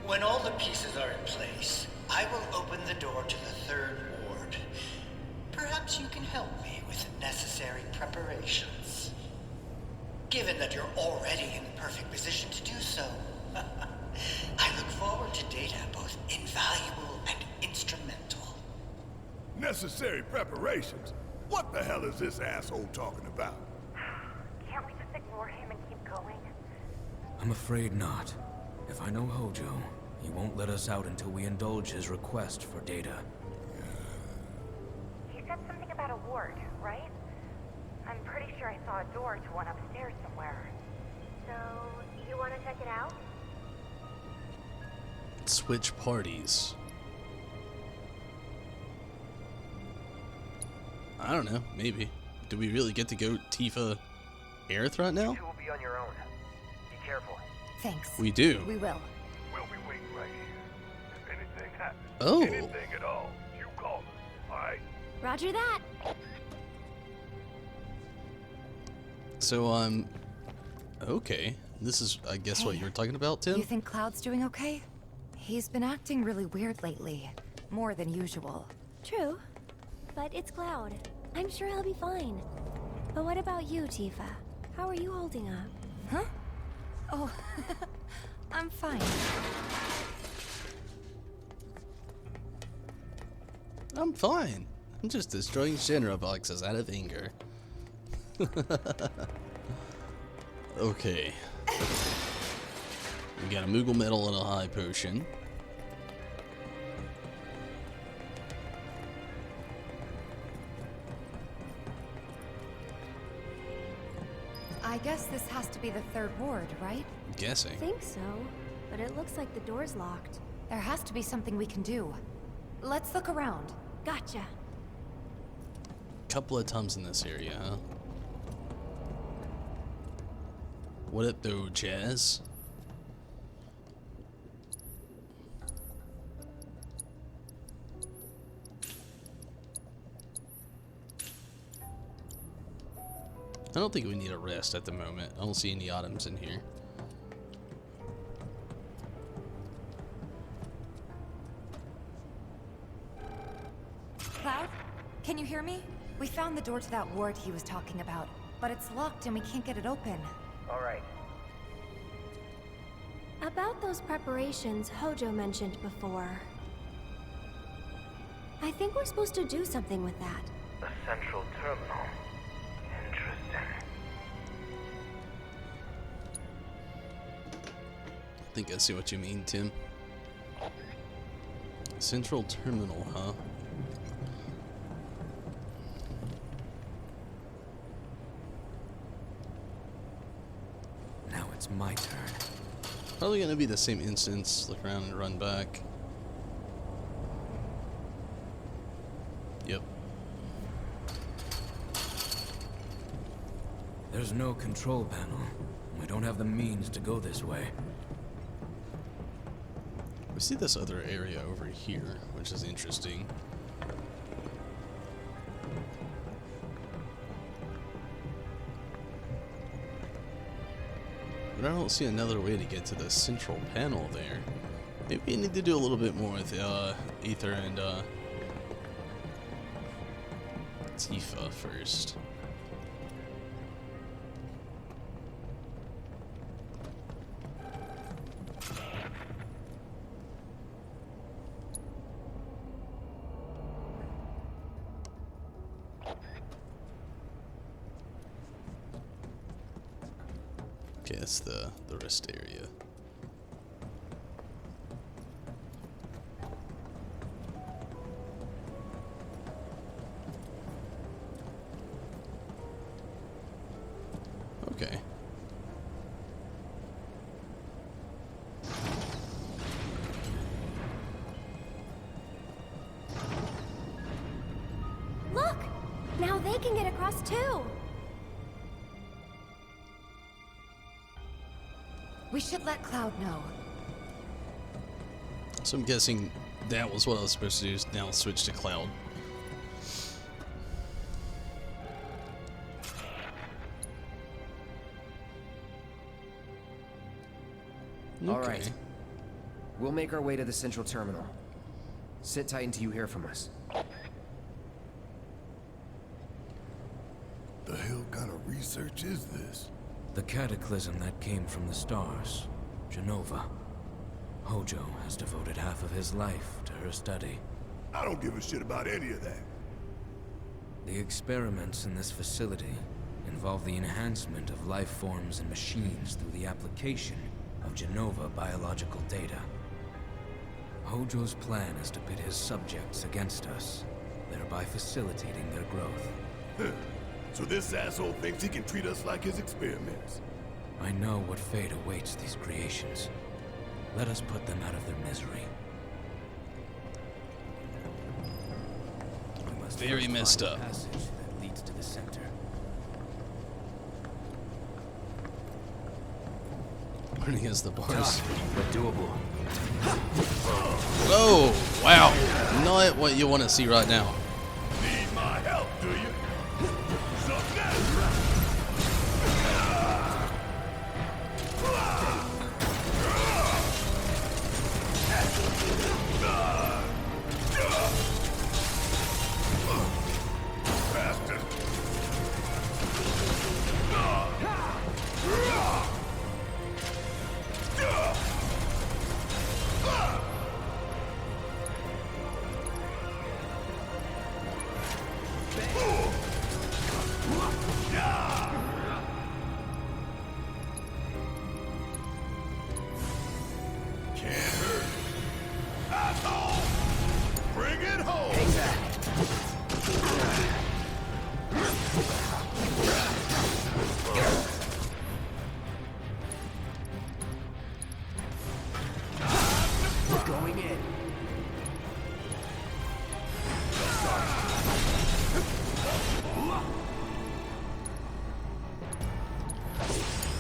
When all the pieces are in place, I will open the door to the third ward. Perhaps you can help me with the necessary preparations. Given that you're already in the perfect position to do so, I look forward to data both invaluable and instrumental. Necessary preparations? What the hell is this asshole talking about? Can't we just ignore him and keep going? I'm afraid not. If I know Hojo, he won't let us out until we indulge his request for data. He said something about a ward, right? I'm pretty sure I saw a door to one upstairs somewhere. So, you want to check it out? Switch parties. I don't know, maybe. Do we really get to go Tifa Aerithra now? You will be on your own. Be careful. Thanks. We do. We will. We'll be waiting right here. If anything happens, Oh. anything at all, you call us, alright? Roger that. So, okay. This is, I guess, what you were talking about, Tim? You think Cloud's doing okay? He's been acting really weird lately. More than usual. True. But it's Cloud. I'm sure he'll be fine. But what about you, Tifa? How are you holding up? Huh? Oh, I'm fine. I'm fine. I'm just destroying Shinra boxes out of anger. Okay. We got a Moogle Medal and a High Potion. I guess this has to be the third ward, right? I'm guessing. I think so. But it looks like the door's locked. There has to be something we can do. Let's look around. Gotcha. Couple of times in this area, huh? What up, though, Jazz? I don't think we need a rest at the moment. I don't see any items in here. Cloud? Can you hear me? We found the door to that ward he was talking about, but it's locked and we can't get it open. All right. About those preparations Hojo mentioned before. I think we're supposed to do something with that. The central terminal. Interesting. I think I see what you mean, Tim. Central terminal, huh? Now it's my turn. Probably gonna be the same instance. Look around and run back. Yep. There's no control panel. We don't have the means to go this way. We see this other area over here, which is interesting. But I don't see another way to get to the central panel there. Maybe we need to do a little bit more with Aether and Tifa first. Okay, that's the rest area. Okay. Look! Now they can get across too! We should let Cloud know. So I'm guessing that was what I was supposed to do, is now switch to Cloud. All right. We'll make our way to the central terminal. Sit tight until you hear from us. The hell kind of research is this? The cataclysm that came from the stars, Genova. Hojo has devoted half of his life to her study. I don't give a shit about any of that. The experiments in this facility involve the enhancement of life forms and machines through the application of Genova biological data. Hojo's plan is to pit his subjects against us, thereby facilitating their growth. So this asshole thinks he can treat us like his experiments. I know what fate awaits these creations. Let us put them out of their misery. We must Very messed up. find a passage that leads to the center. Burning as the bars. But doable. Oh, wow. Not what you want to see right now. Need my help, do you?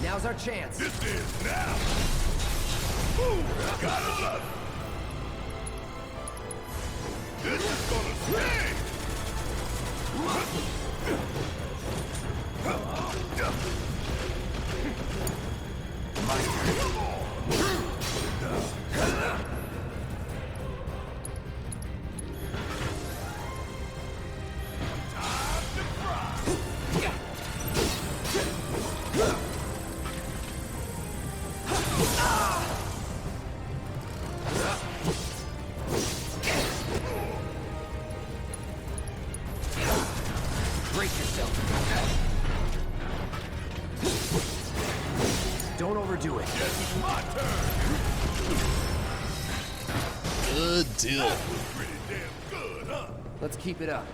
Now's our chance. This is now. Ooh, gotta love it. This is gonna sting. Don't overdo it. Yes, it's my turn. Good deal. That was pretty damn good, huh? Let's keep it up.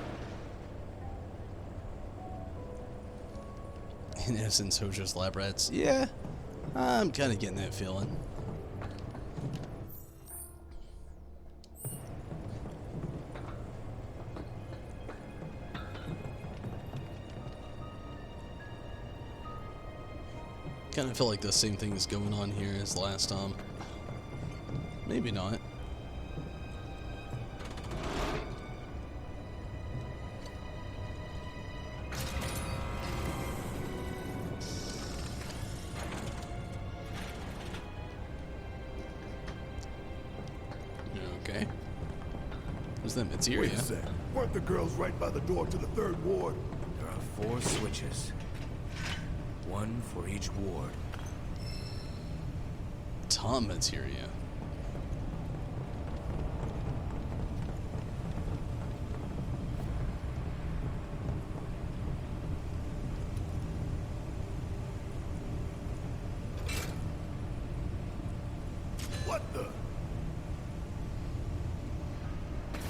In essence, Hojo's lab rats. Yeah, I'm kind of getting that feeling. Kind of feel like the same thing is going on here as last time. Maybe not. Okay. Who's that materia? Wait a sec. Weren't the girls right by the door to the 3rd ward? There are 4 switches. 1 for each ward. Tom materia. What the?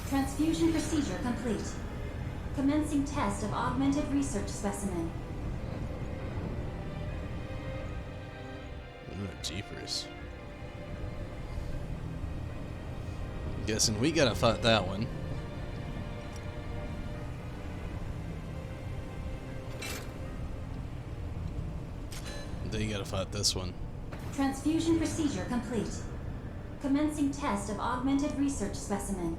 Transfusion procedure complete. Commencing test of augmented research specimen. Oh, jeepers. Guessing we gotta fight that one. Then you gotta fight this one. Transfusion procedure complete. Commencing test of augmented research specimen.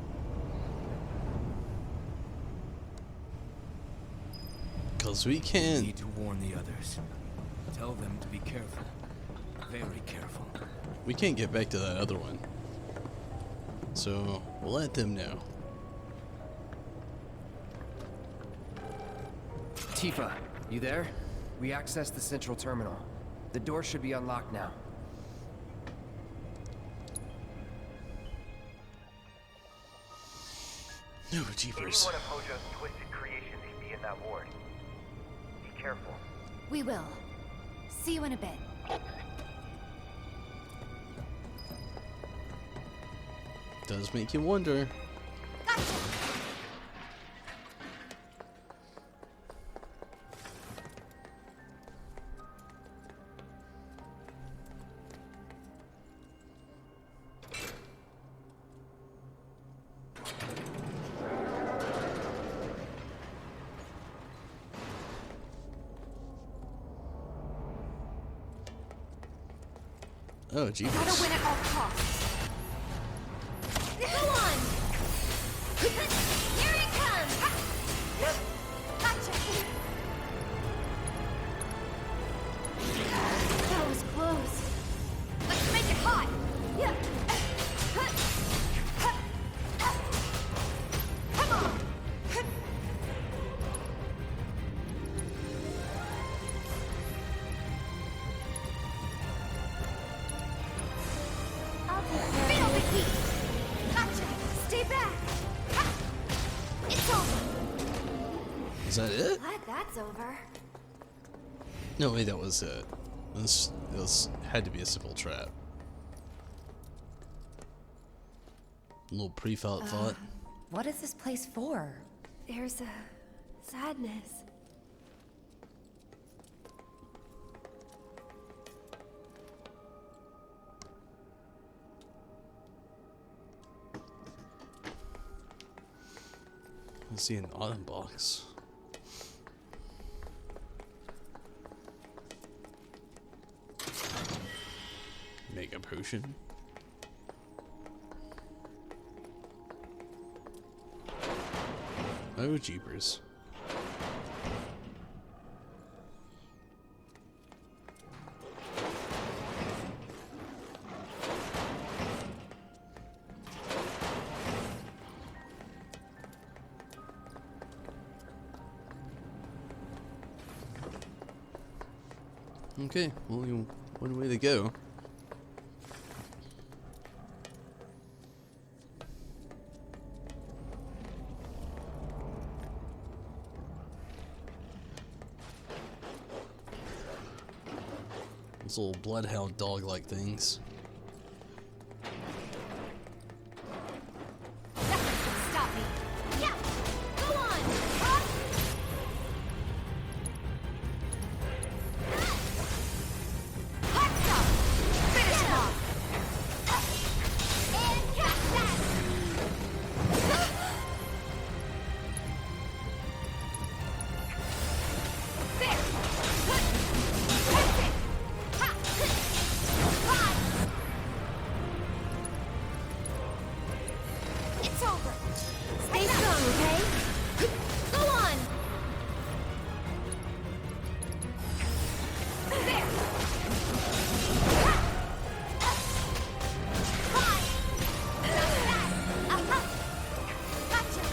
Cause we can't. Need to warn the others. Tell them to be careful. Very careful. We can't get back to that other one. So we'll let them know. Tifa, you there? We accessed the central terminal. The door should be unlocked now. No, jeepers. Any one of Hojo's twisted creations could be in that ward. Be careful. We will. See you in a bit. Does make you wonder. Oh, jeepers. Gotta win at all costs. Go on! Here it comes! Gotcha! That was close. Let's make it hot! Yeah. Come on! Feel the heat! Gotcha! Stay back! Ha! It's over! Is that it? Glad that's over. No, wait, that was it. This had to be a simple trap. A little pre-thought thought. What is this place for? There's a sadness. Let's see an autumn box. Mega potion. Oh, jeepers. Okay, only one way to go. Those little bloodhound dog-like things. Stop me! Yeah! Go on! Huh? Hot stuff! Finish him off! And catch that! There! That's it! Ha! Fine! It's over! Stay strong, okay? Go on! There! Fine! Just that! Aha! Gotcha!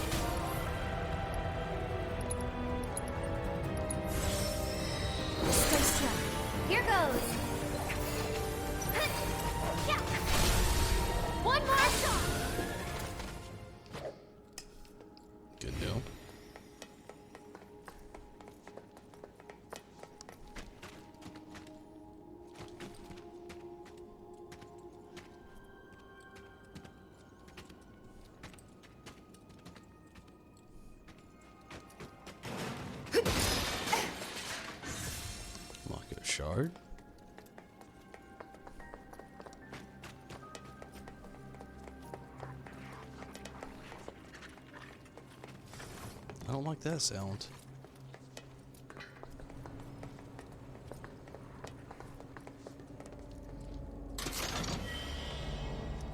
card. I don't like that sound.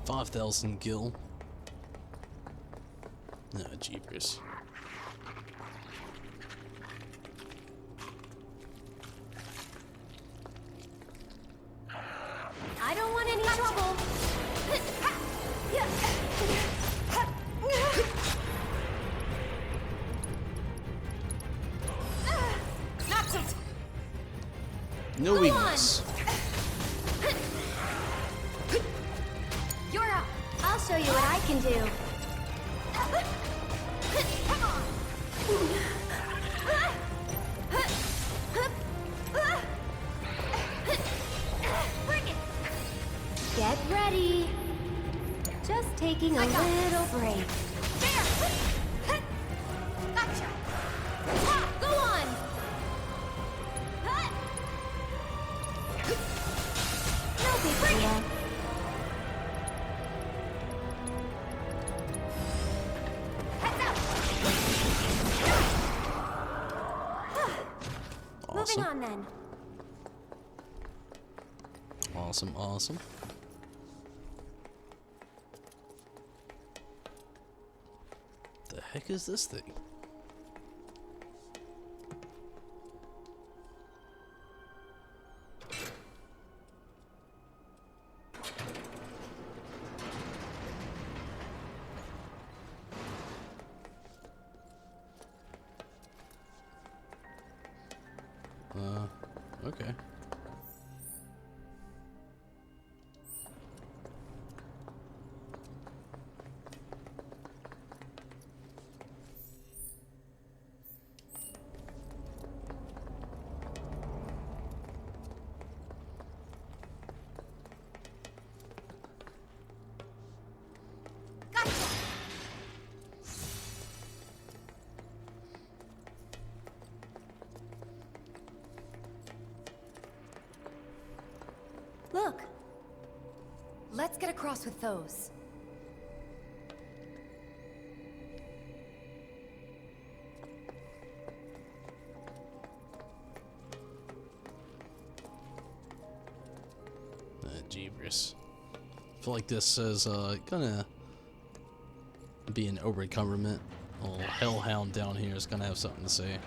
$5,000 gil. No, jeepers. I don't want any trouble. Not so. No weakness. You're up. I'll show you what I can do. Come on. Bring it. Get ready. Just taking a little break. There. Gotcha. Go on. No big deal. Moving on then. Awesome, awesome. The heck is this thing? Okay. Look. Let's get across with those. Jeepers. I feel like this is gonna be an over-government. Old hellhound down here is gonna have something to say.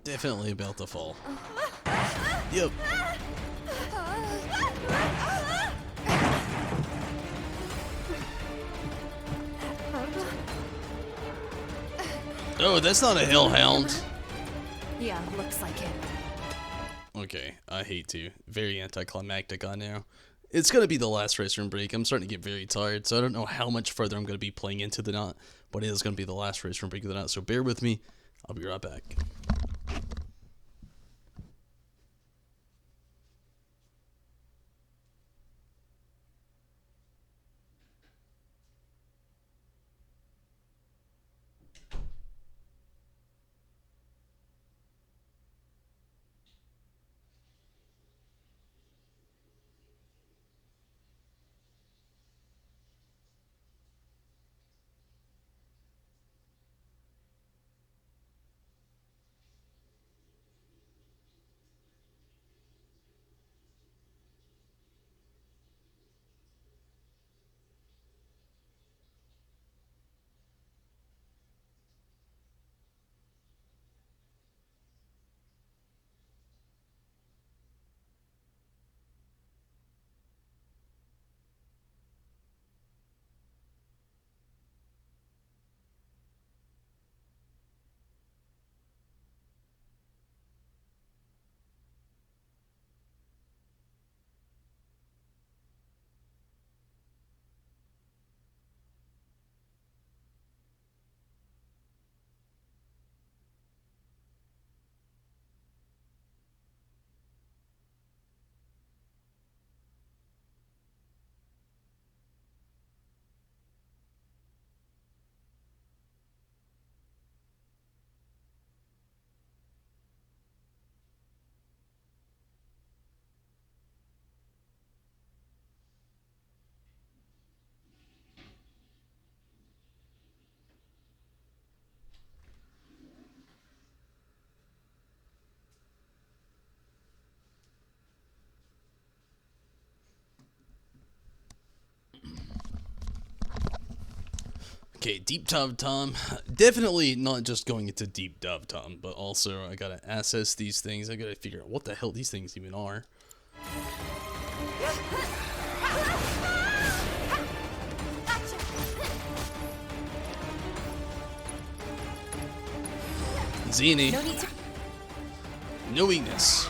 Definitely about to fall. Yep. Oh, that's not a hellhound. Yeah, looks like it. Okay, I hate to. Very anticlimactic, I know. It's gonna be the last restroom break. I'm starting to get very tired, so I don't know how much further I'm gonna be playing into the knot, but it is gonna be the last restroom break of the knot, so bear with me. I'll be right back. Okay, deep dive time. Definitely not just going into deep dive time, but also I gotta assess these things. I gotta figure out what the hell these things even are. Zini. No weakness.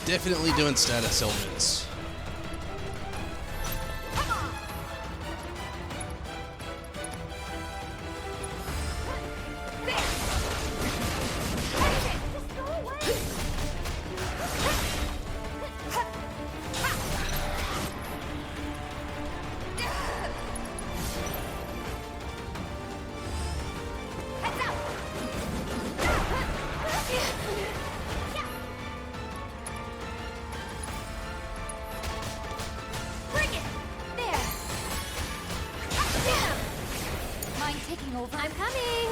Definitely doing status elements. I'm coming!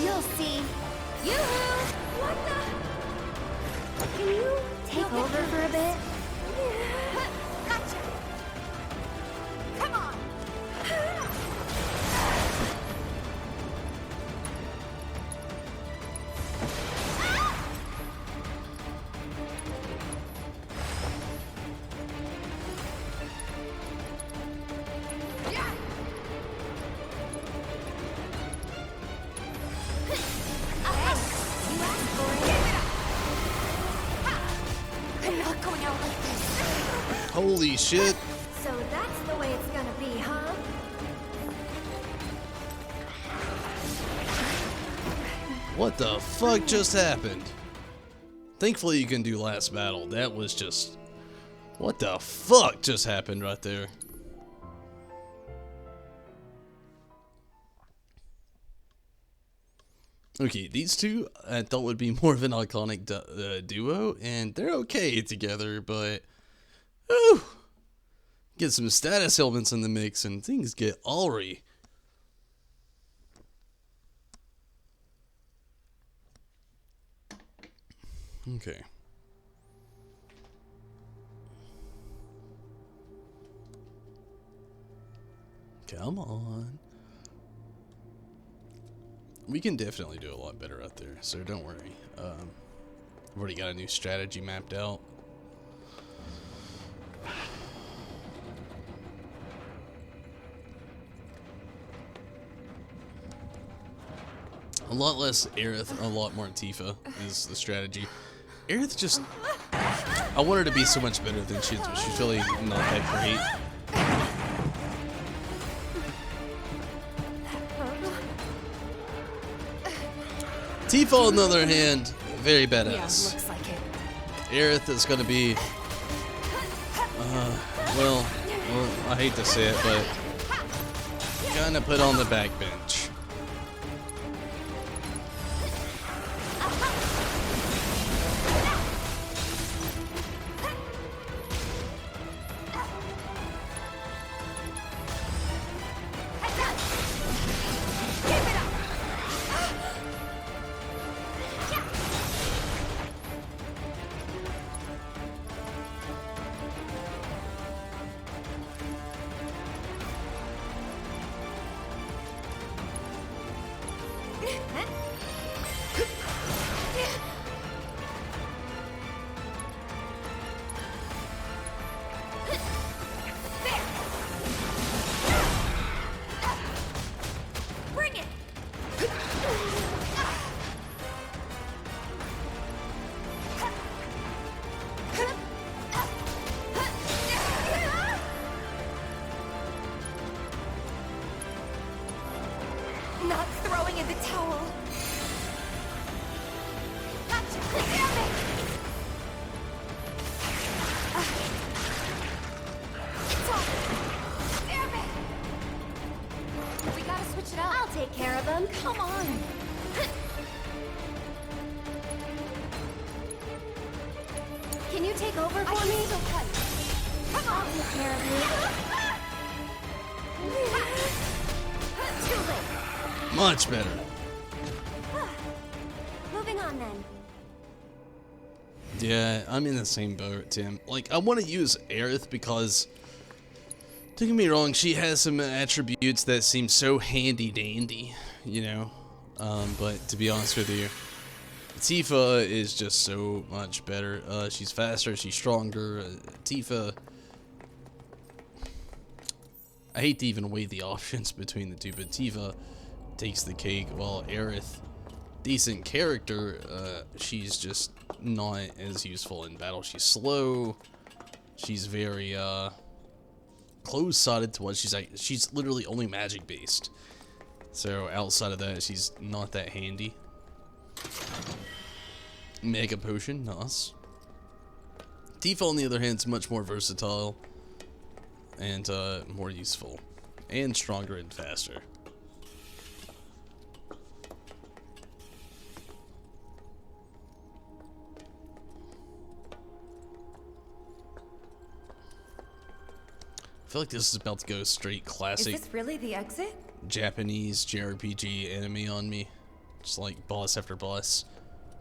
You'll see. Yoo-hoo! What the? Can you take over for a bit? Gotcha! Come on! Holy shit. So that's the way it's gonna be, huh? What the fuck just happened? Thankfully you can do last battle. That was just... What the fuck just happened right there? Okay, these two I thought would be more of an iconic duo, and they're okay together, but... Ooh, get some status elements in the mix and things get awry. Okay. Come on. We can definitely do a lot better out there, so don't worry. I've already got a new strategy mapped out. A lot less Aerith, a lot more Tifa is the strategy. Aerith just... I want her to be so much better than she is, but she's really not that great. Tifa, on the other hand, very badass. Looks like it. Aerith is going to be... well, I hate to say it, but... kind of put on the back bench. Not throwing in the towel. Gotcha. Damn it. Damn it. We gotta switch it out. I'll take care of them. Come on. Can you take over for me? So tight. Come on. I'll take care of you. Too late. Much better. Moving on then. Yeah, I'm in the same boat, Tim. Like, I want to use Aerith because, don't get me wrong, she has some attributes that seem so handy-dandy, you know? But to be honest with you, Tifa is just so much better. She's faster, she's stronger. Tifa, I hate to even weigh the options between the two, but Tifa takes the cake, while Aerith, decent character, she's just not as useful in battle. She's slow, she's very close-sided to what she's literally only magic based, so outside of that she's not that handy. Mega potion, nice. Tifa on the other hand is much more versatile and more useful and stronger and faster. I feel like this is about to go straight classic. Is this really the exit? Japanese JRPG anime on me. Just like boss after boss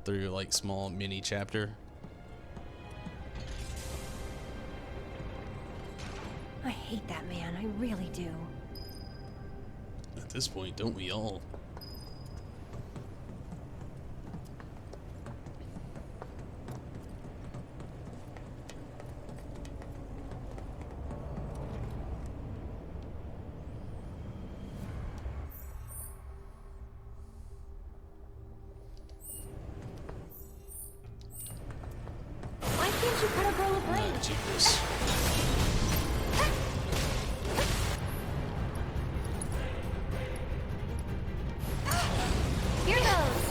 through like small mini chapter. I hate that man, I really do. At this point, don't we all? Why can't you cut a roll of blade? Jeepers. Here goes!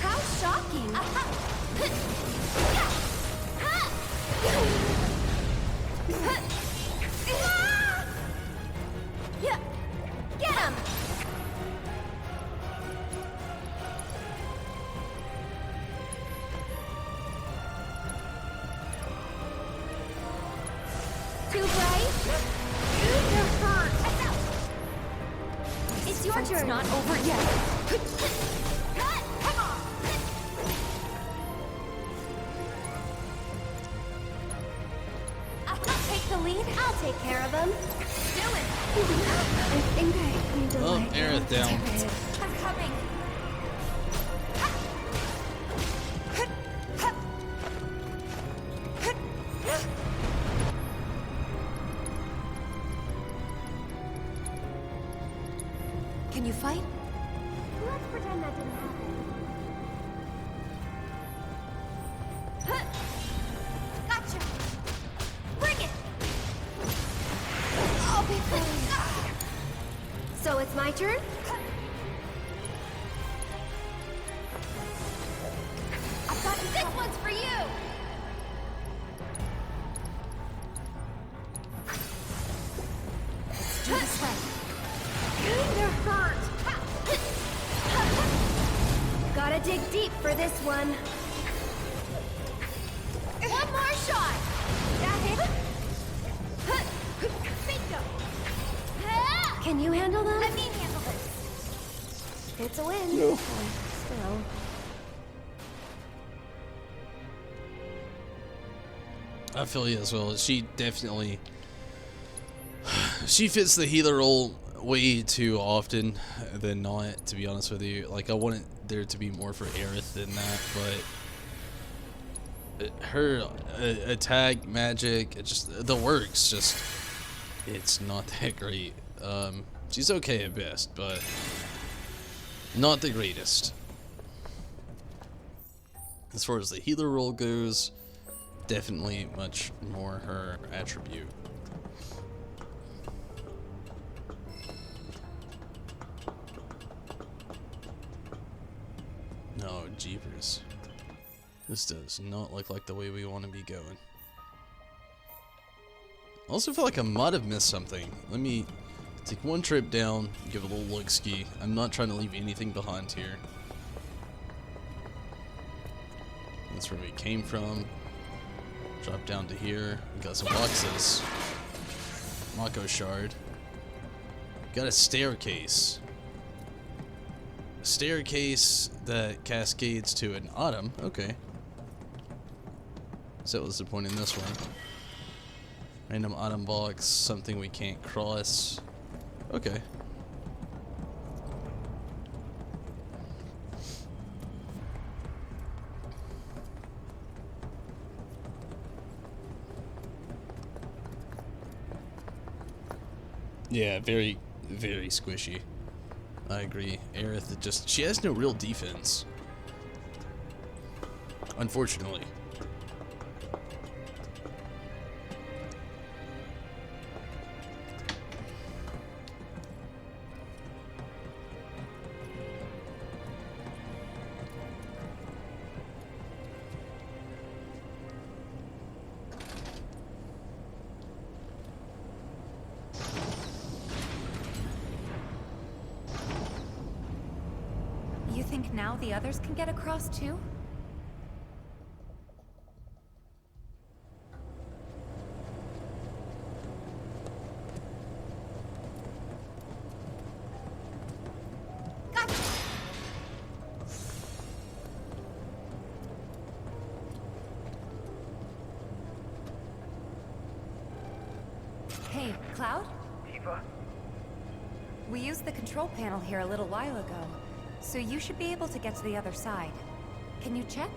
How shocking! Yeah, get him! Too bright? You're hurt. It's your turn. It's not over yet. Come on. I'll take the lead. I'll take care of him. Do it. I think I need to Oh, let Aerith down. I'm coming. Can you fight? Let's pretend that didn't happen. Gotcha. Bring it. I'll be ready. So it's my turn? I've got this one's for you. Let's do this right. They're hurt. Gotta dig deep for this one. One more shot. That it? Bingo. Can you handle them? Let me handle this. It's a win. No. Still. I feel you as well. She definitely, she fits the healer role way too often than not, to be honest with you. Like, I wanted there to be more for Aerith than that, but her attack, magic, just the works, just, it's not that great. She's okay at best, but not the greatest. As far as the healer role goes, definitely much more her attribute. No, jeepers. This does not look like the way we want to be going. I also feel like I might have missed something. Let me take one trip down, give a little look-ski. I'm not trying to leave anything behind here. That's where we came from. Drop down to here. We got some boxes. Mako shard. Got a staircase. A staircase that cascades to an autumn. Okay. So that was the point in this one. Random autumn box. Something we can't cross. Okay. Yeah, very, very squishy. I agree. Aerith, she has no real defense. Unfortunately. You think now the others can get across too? Hey, Cloud? Tifa? We used the control panel here a little while ago, so you should be able to get to the other side. Can you check?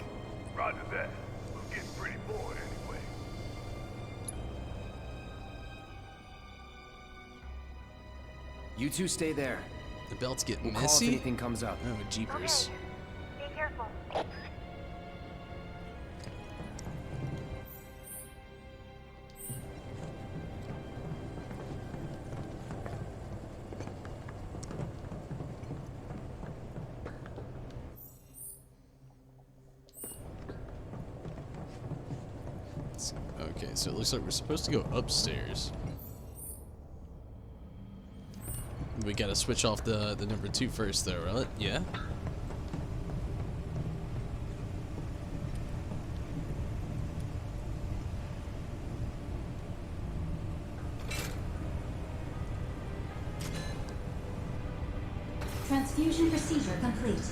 Roger that. We're getting pretty bored anyway. You two stay there. The belt's getting we'll messy. Call if anything comes up. Oh, jeepers. Okay. Be careful. Okay, so it looks like we're supposed to go upstairs. We gotta switch off the number 2 first though, right? Yeah? Transfusion procedure complete.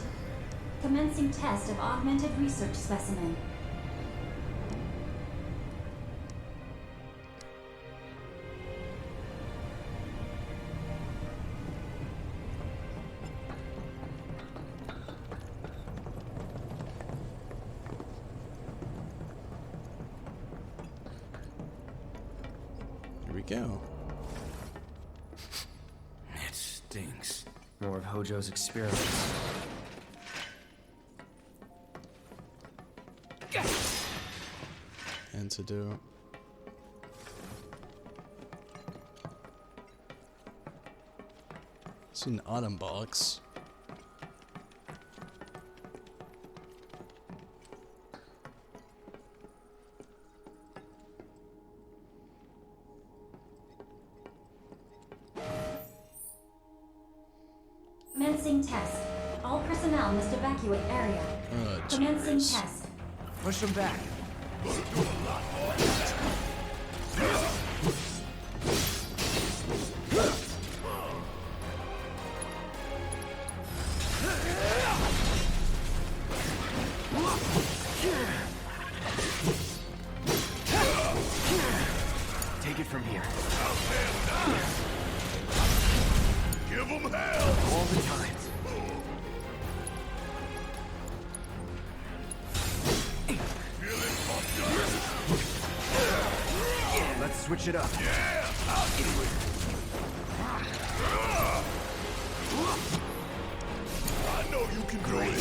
Commencing test of augmented research specimen. Here we go. It stinks. More of Hojo's experiments. Antidote. It's an autumn box. Commencing test. All personnel must evacuate area. Commencing test. Push them back. Take it from here. Give them hell! All the time. Let's switch it up. Yeah! I'll do it! I know you can do it!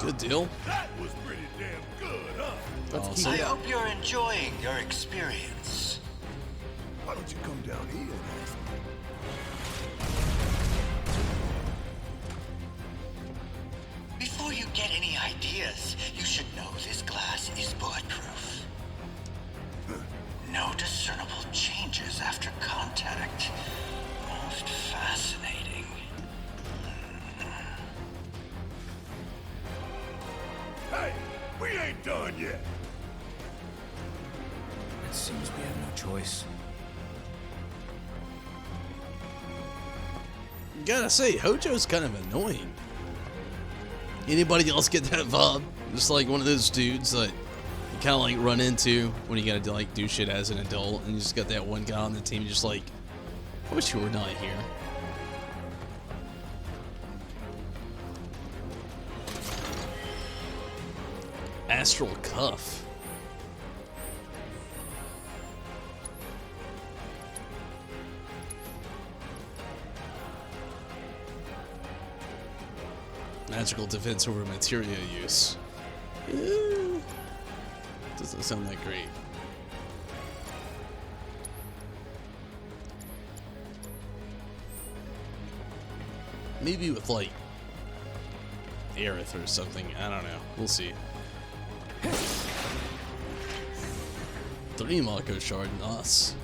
Good deal. That was pretty damn good, huh? Awesome. I hope you're enjoying your experience. Why don't you come down here and ask me? Before you get any ideas, you should know this glass is bulletproof. No discernible changes after contact. Most fascinating. Hey, we ain't done yet. It seems we have no choice. Gotta say, Hojo's kind of annoying. Anybody else get that vibe? Just like one of those dudes that you kind of like run into when you gotta like do shit as an adult, and you just got that one guy on the team. You're just like, I wish you were not here. Astral Cuff. Magical defense over materia use. Doesn't sound that great. Maybe with like Aerith or something. I don't know. We'll see. 3 Mako Shard, nice.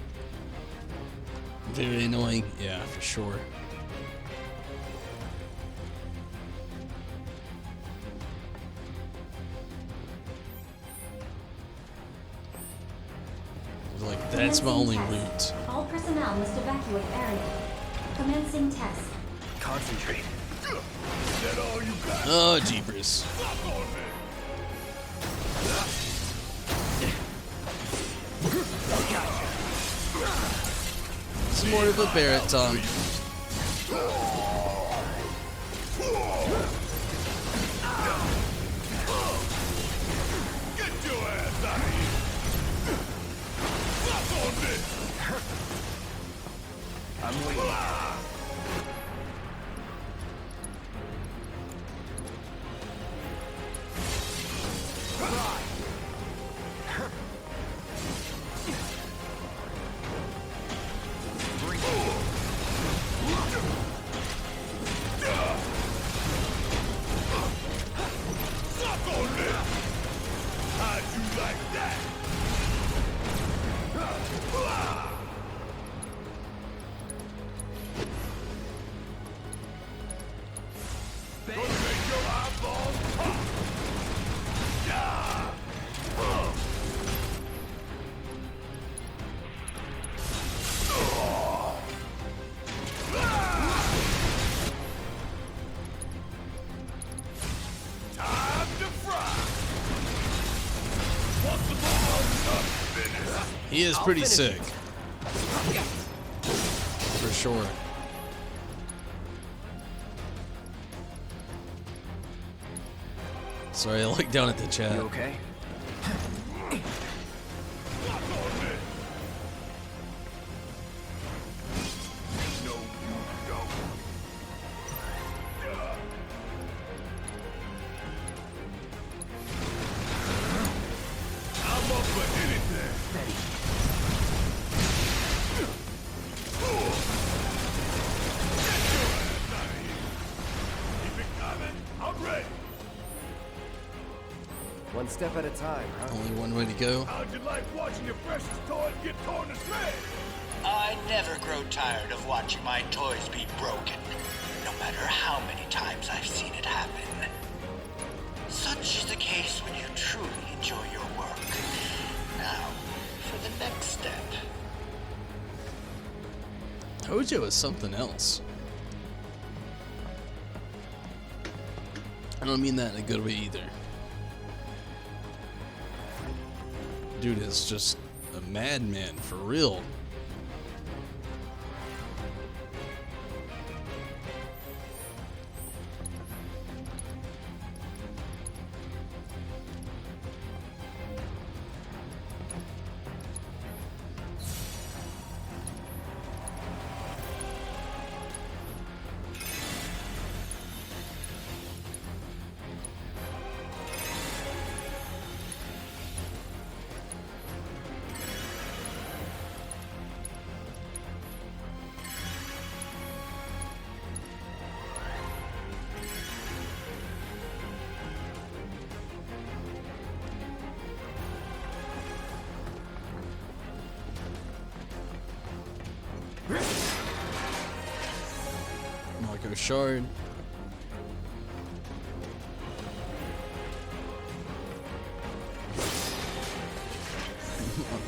Very annoying. Yeah, for sure. Like, that's my only loot. All personnel must evacuate area. Commencing test. Concentrate. Is that all you got? Oh, jeepers. Some more of a Barrett tongue. Get your ass out of here. Stop on this. I'm waiting. Stop on this. How'd you like that? Gonna make your eyeballs pop. Yeah. Time to fry. What's the ball? He is pretty sick. For sure. Sorry, I looked down at the chat. You okay? I'm up for anything. Keep it coming. I'm ready. One step at a time, huh? Only one way to go. How'd you like watching your precious toy get torn to shreds? I never grow tired of watching my toys be broken, no matter how many times I've seen it happen. Such is the case when you truly enjoy your work. Now, for the next step. Hojo is something else. I don't mean that in a good way either. Dude is just a madman for real. shard.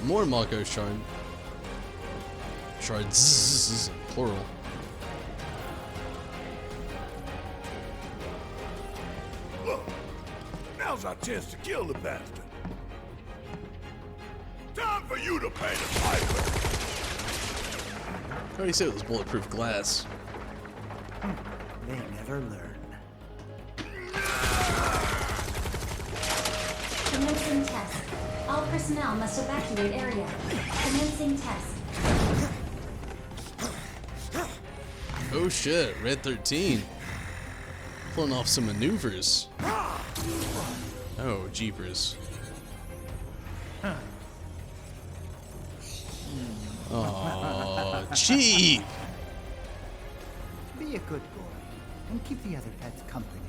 More Mako shard. Shards, plural. Look, now's our chance to kill the bastard. Time for you to pay the piper. I already said it was bulletproof glass. They never learn. Commencing test. All personnel must evacuate area. Commencing test. Oh shit, Red 13. Pulling off some maneuvers. Oh, jeepers. Oh, cheap! Be a good boy and keep the other pets company.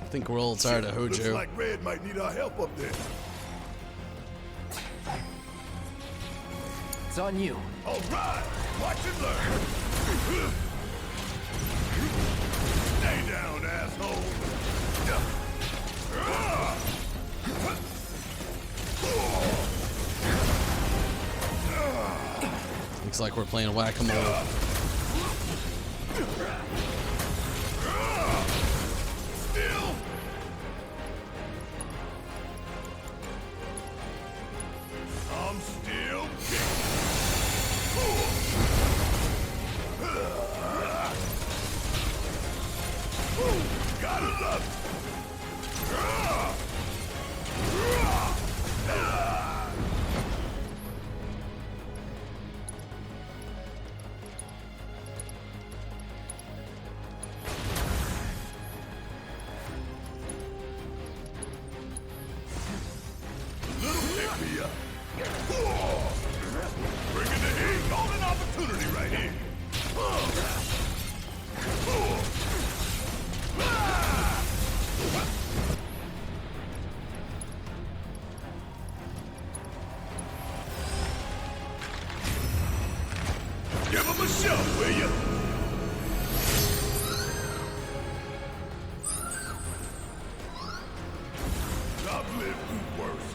I think we're all tired of Hojo. Looks like Red might need our help up there. It's on you. All right, watch and learn. Stay down, asshole. Looks like we're playing whack-a-mole. Still. I'm still kicking. Gotta love it. Little pick me up. Bringing the heat. Golden opportunity right here. Give him a shove, will you? I've lived through worse.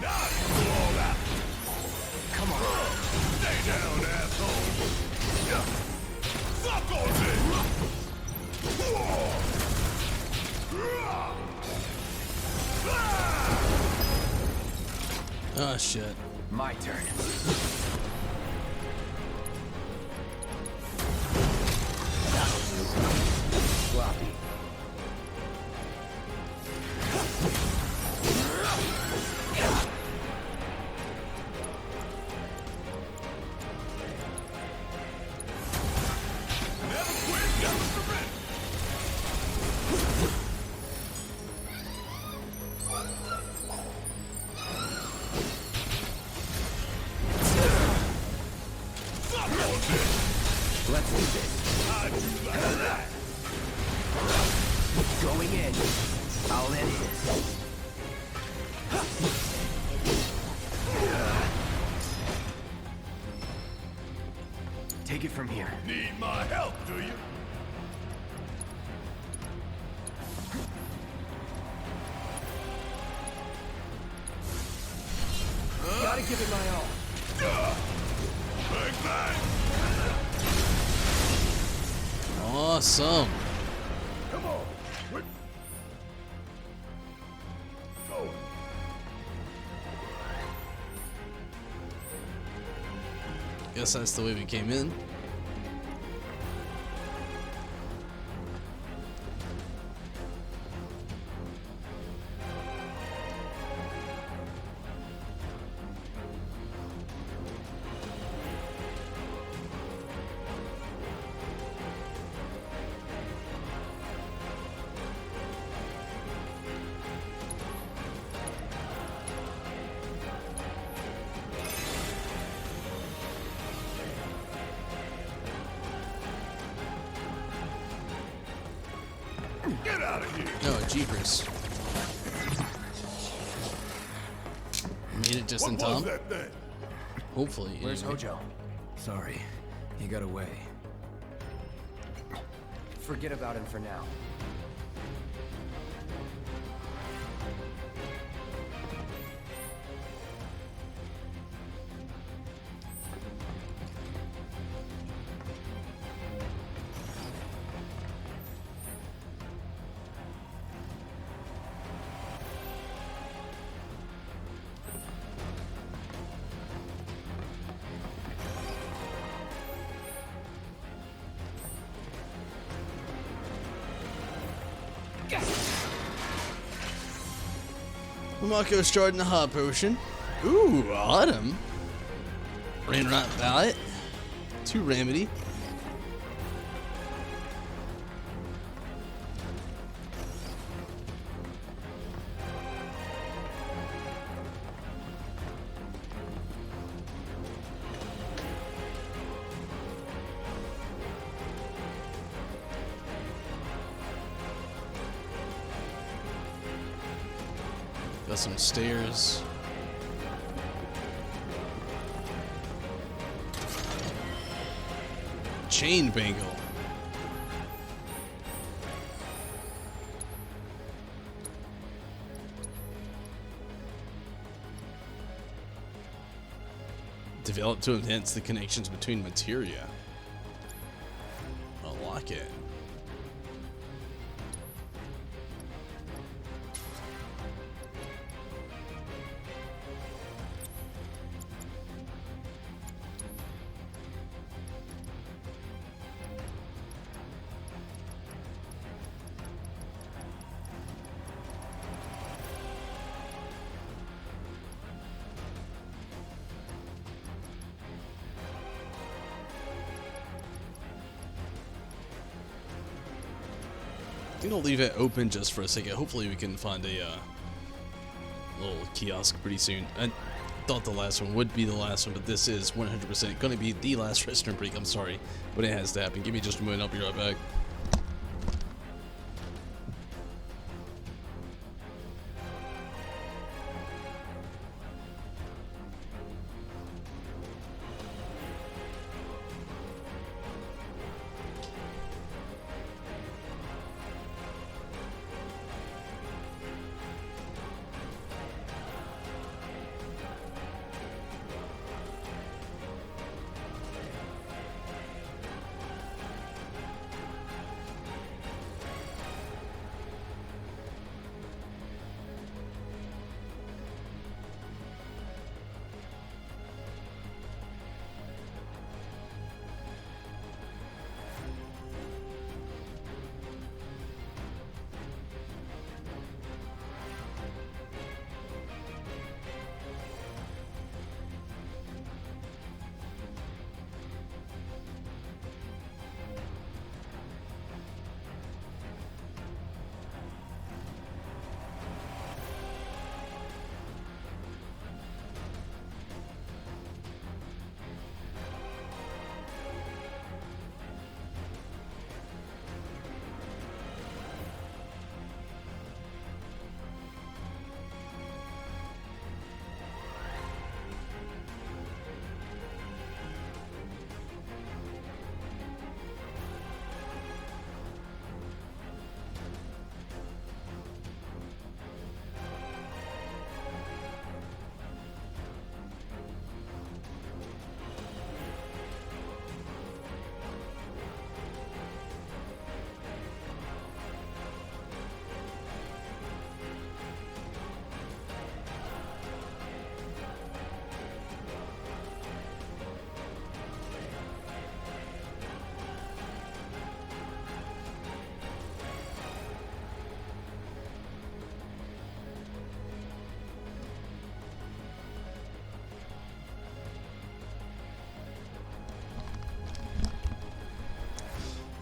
Now you go all out. Come on. Stay down, asshole. Suck on Oh shit. My turn. Sloppy. Never quit, never surrender. Suck on this. Let's do this. How'd you like that? Going in. I'll end this. Take it from here. Need my help, do you? Gotta give it my all. Bang, bang. Awesome. Come on. Quick. Go. Guess that's the way we came in. Get out of here. Oh, jeepers. made it just What in was time. that thing? Hopefully. Where's anyway. Hojo? Sorry, he got away. Forget about him for now. Mako's charging the hot potion. Ooh, Autumn. Ran right by it. 2 remedy. Got some stairs. Chain bangle. Develop to enhance the connections between materia. I like it. I think I'll leave it open just for a second. Hopefully we can find a little kiosk pretty soon. I thought the last one would be the last one, but this is 100% going to be the last restaurant break. I'm sorry, but it has to happen. Give me just a moment. I'll be right back.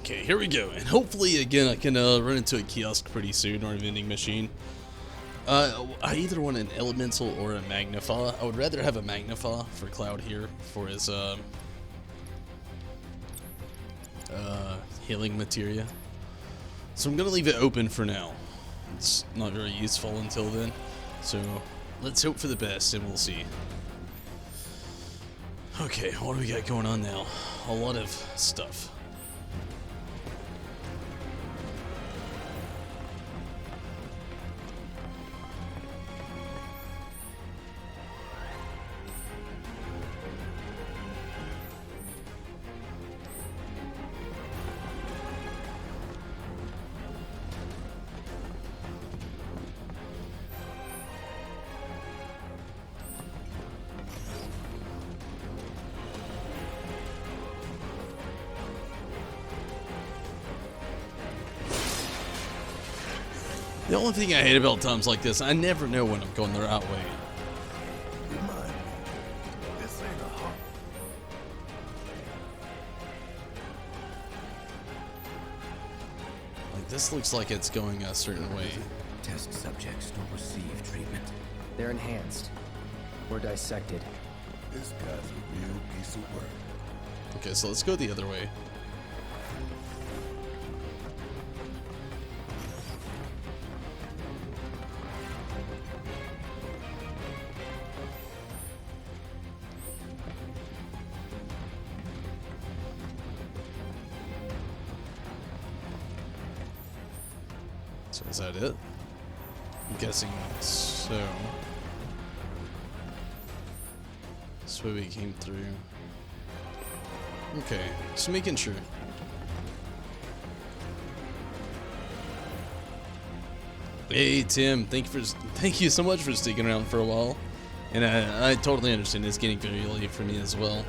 Okay, here we go. And hopefully, again, I can run into a kiosk pretty soon, or a vending machine. I either want an elemental or a magnify. I would rather have a magnify for Cloud here for his healing materia. So I'm gonna leave it open for now. It's not very useful until then. So Let's hope for the best, and we'll see. Okay, what do we got going on now? A lot of stuff. The only thing I hate about times like this, I never know when I'm going the right way. Remind me, this ain't a hop. Like, this looks like it's going a certain way. Test subjects don't receive treatment. They're enhanced. Or dissected. This guy's a real piece of work. Okay, so let's go the other way. So is that it? I'm guessing so. This way we came through. Okay, just making sure. Hey Tim, thank you so much for sticking around for a while, and I totally understand it's getting very late for me as well.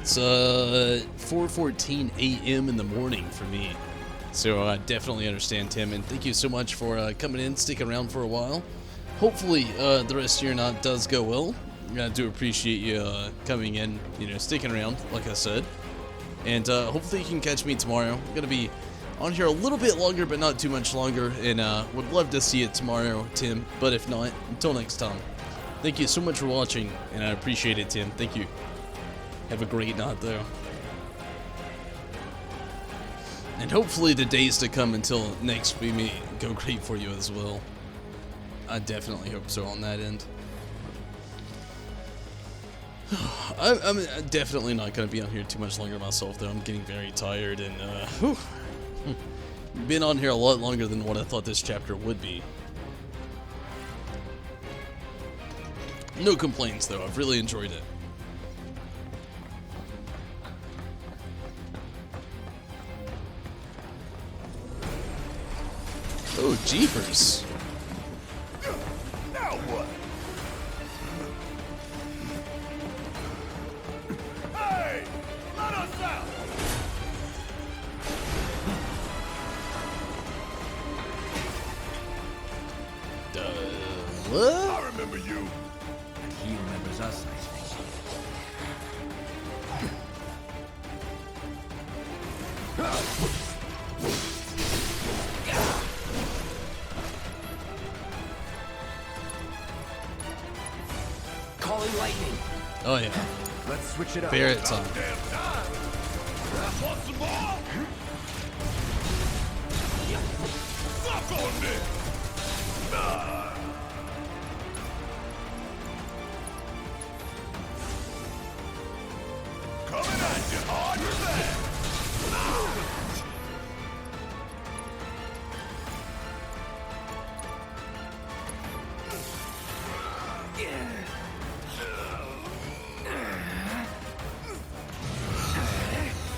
It's 4:14 a.m. in the morning for me, so I definitely understand, Tim, and thank you so much for coming in, sticking around for a while. Hopefully the rest of your night does go well. I do appreciate you coming in, sticking around, like I said. And hopefully you can catch me tomorrow. I'm going to be on here a little bit longer, but not too much longer. And would love to see you tomorrow, Tim. But if not, until next time. Thank you so much for watching, and I appreciate it, Tim. Thank you. Have a great night, though. And hopefully the days to come until next week may go great for you as well. I definitely hope so on that end. I'm definitely not going to be on here too much longer myself, though. I'm getting very tired, and been on here a lot longer than what I thought this chapter would be. No complaints, though. I've really enjoyed it. Oh, jeepers. Now what? Hey! Let us out! What? I remember you. And he remembers us, I think. Calling lightning. Oh, yeah. Let's switch it up. Barrett time. Want some more? Suck on this! Nah. Coming at you hard and fast!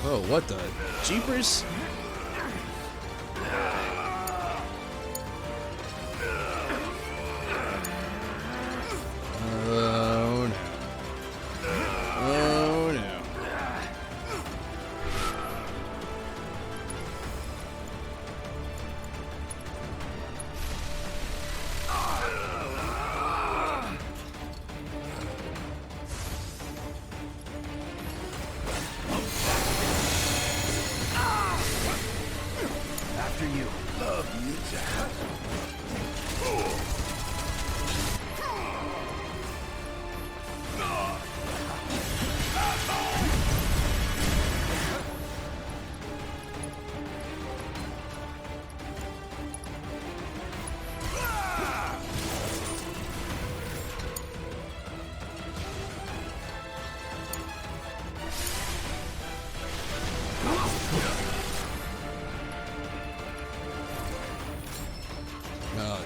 Oh, what the jeepers? Oh no. Oh no. After you. Love you, Jack.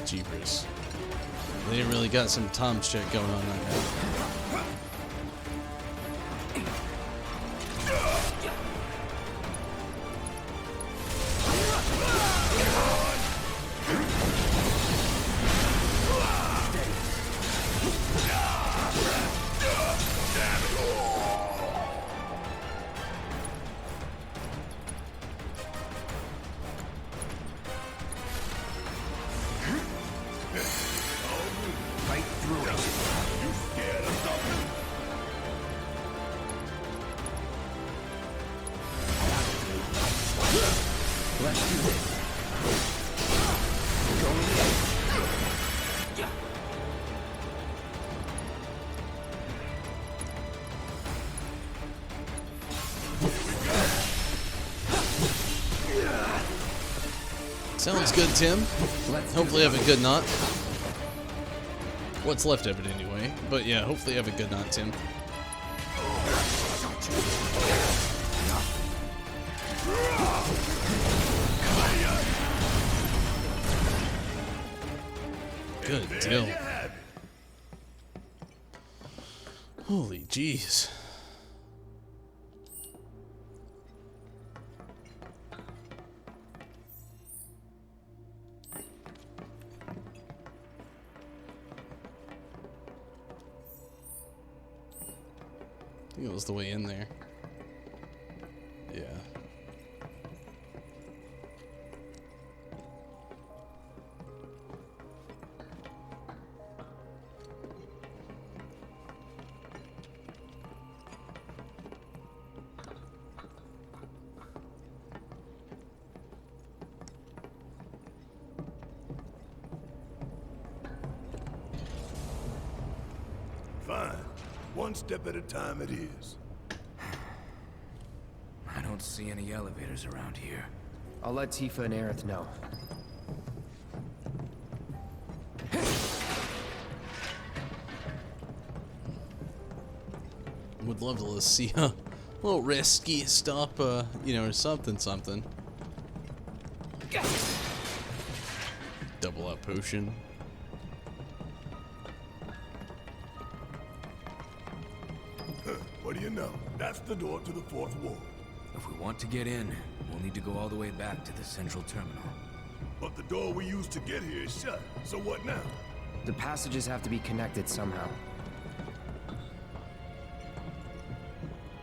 Jeepers. They really got some Tom shit going on right now. Right through it. You scared of something? Let's do this. Going in. Sounds good, Tim. Hopefully have a good knot. What's left of it anyway. But yeah, hopefully have a good knot, Tim. Good deal. Holy jeez. I think it was the way in there. Yeah. Fine. One step at a time it is. I don't see any elevators around here. I'll let Tifa and Aerith know. Would love to see a little risky stop, you know, or something. Double up potion. What do you know? That's the door to the fourth ward. If we want to get in, we'll need to go all the way back to the central terminal. But the door we used to get here is shut. So what now? The passages have to be connected somehow.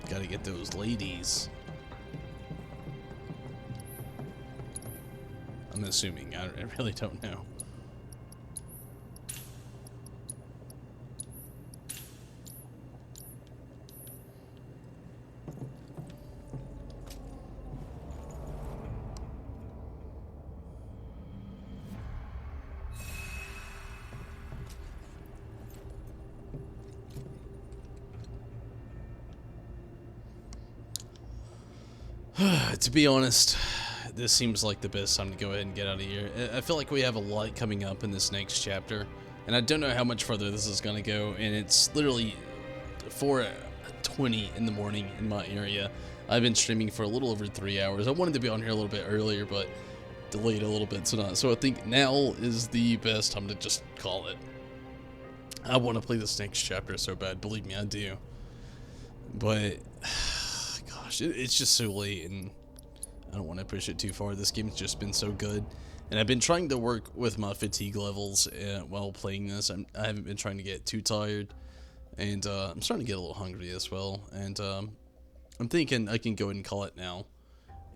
Gotta get those ladies. I'm assuming. I really don't know. To be honest, this seems like the best time to go ahead and get out of here. I feel like we have a lot coming up in this next chapter, and I don't know how much further this is going to go, and it's literally 4:20 in the morning in my area. I've been streaming for a little over 3 hours. I wanted to be on here a little bit earlier, but delayed a little bit, so I think now is the best time to just call it. I want to play this next chapter so bad, believe me, I do. But gosh, it's just so late, and I don't want to push it too far. This game's just been so good, and I've been trying to work with my fatigue levels while playing this. I haven't been trying to get too tired, and I'm starting to get a little hungry as well, and I'm thinking I can go ahead and call it now,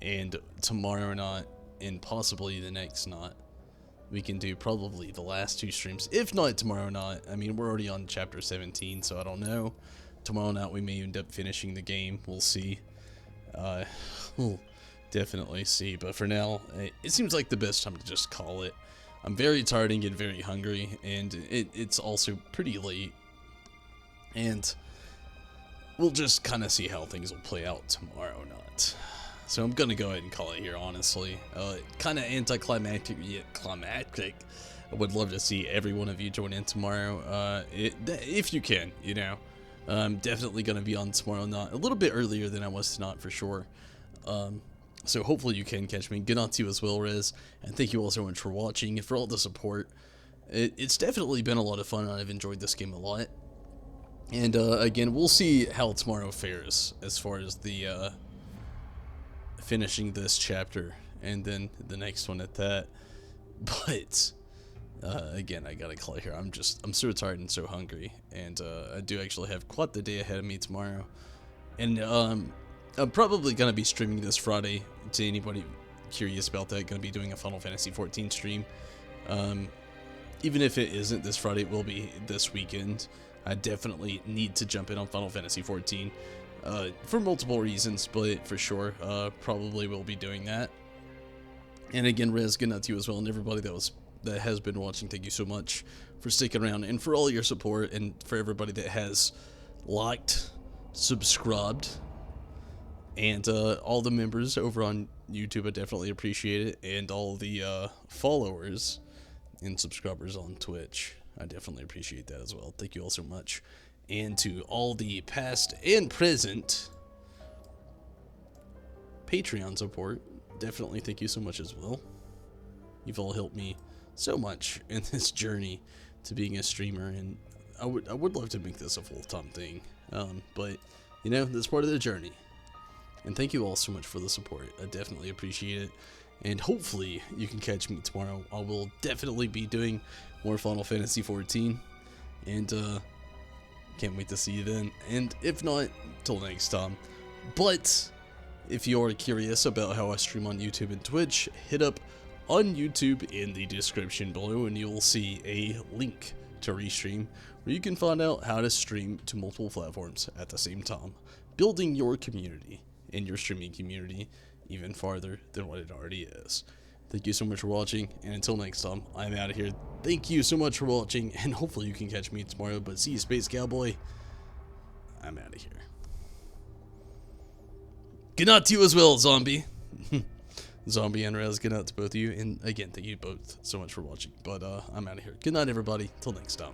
and tomorrow night, and possibly the next night, we can do probably the last 2 streams, if not tomorrow night. I mean, we're already on chapter 17, so I don't know. Tomorrow night we may end up finishing the game. We'll see. We'll definitely see. But for now, it seems like the best time to just call it. I'm very tired and get very hungry, and it's also pretty late. And we'll just kind of see how things will play out tomorrow night. So I'm gonna go ahead and call it here, honestly. Kind of anticlimactic yet climactic. I would love to see every one of you join in tomorrow, if you can, you know. I'm definitely going to be on tomorrow night, a little bit earlier than I was tonight for sure. So hopefully you can catch me. Good night to you as well, Riz. And thank you all so much for watching and for all the support. It's definitely been a lot of fun, and I've enjoyed this game a lot. And again, we'll see how tomorrow fares as far as the finishing this chapter and then the next one at that. But again, I gotta call here. I'm so tired and so hungry, and I do actually have quite the day ahead of me tomorrow. And I'm probably gonna be streaming this Friday. To anybody curious about that, gonna be doing a Final Fantasy XIV stream. Even if it isn't this Friday, it will be this weekend. I definitely need to jump in on Final Fantasy XIV for multiple reasons, but for sure, probably will be doing that. And again, Rez, good night to you as well, and everybody that has been watching. Thank you so much for sticking around and for all your support, and for everybody that has liked, subscribed, and all the members over on YouTube. I definitely appreciate it, and all the followers and subscribers on Twitch. I definitely appreciate that as well. Thank you all so much. And to all the past and present Patreon support, definitely thank you so much as well. You've all helped me so much in this journey to being a streamer, and I would love to make this a full-time thing. But you know, that's part of the journey. And thank you all so much for the support. I definitely appreciate it. And hopefully you can catch me tomorrow. I will definitely be doing more Final Fantasy XIV. And can't wait to see you then. And if not, till next time. But if you are curious about how I stream on YouTube and Twitch, hit up on YouTube in the description below, and you'll see a link to Restream, where you can find out how to stream to multiple platforms at the same time, building your community and your streaming community even farther than what it already is. Thank you so much for watching, and until next time, I'm out of here. Thank you so much for watching, and hopefully you can catch me tomorrow. But see you, Space Cowboy. I'm out of here. Good night to you as well, Zombie. Zombie and Rez, good night to both of you. And again, thank you both so much for watching. But I'm out of here. Good night, everybody. Till next time.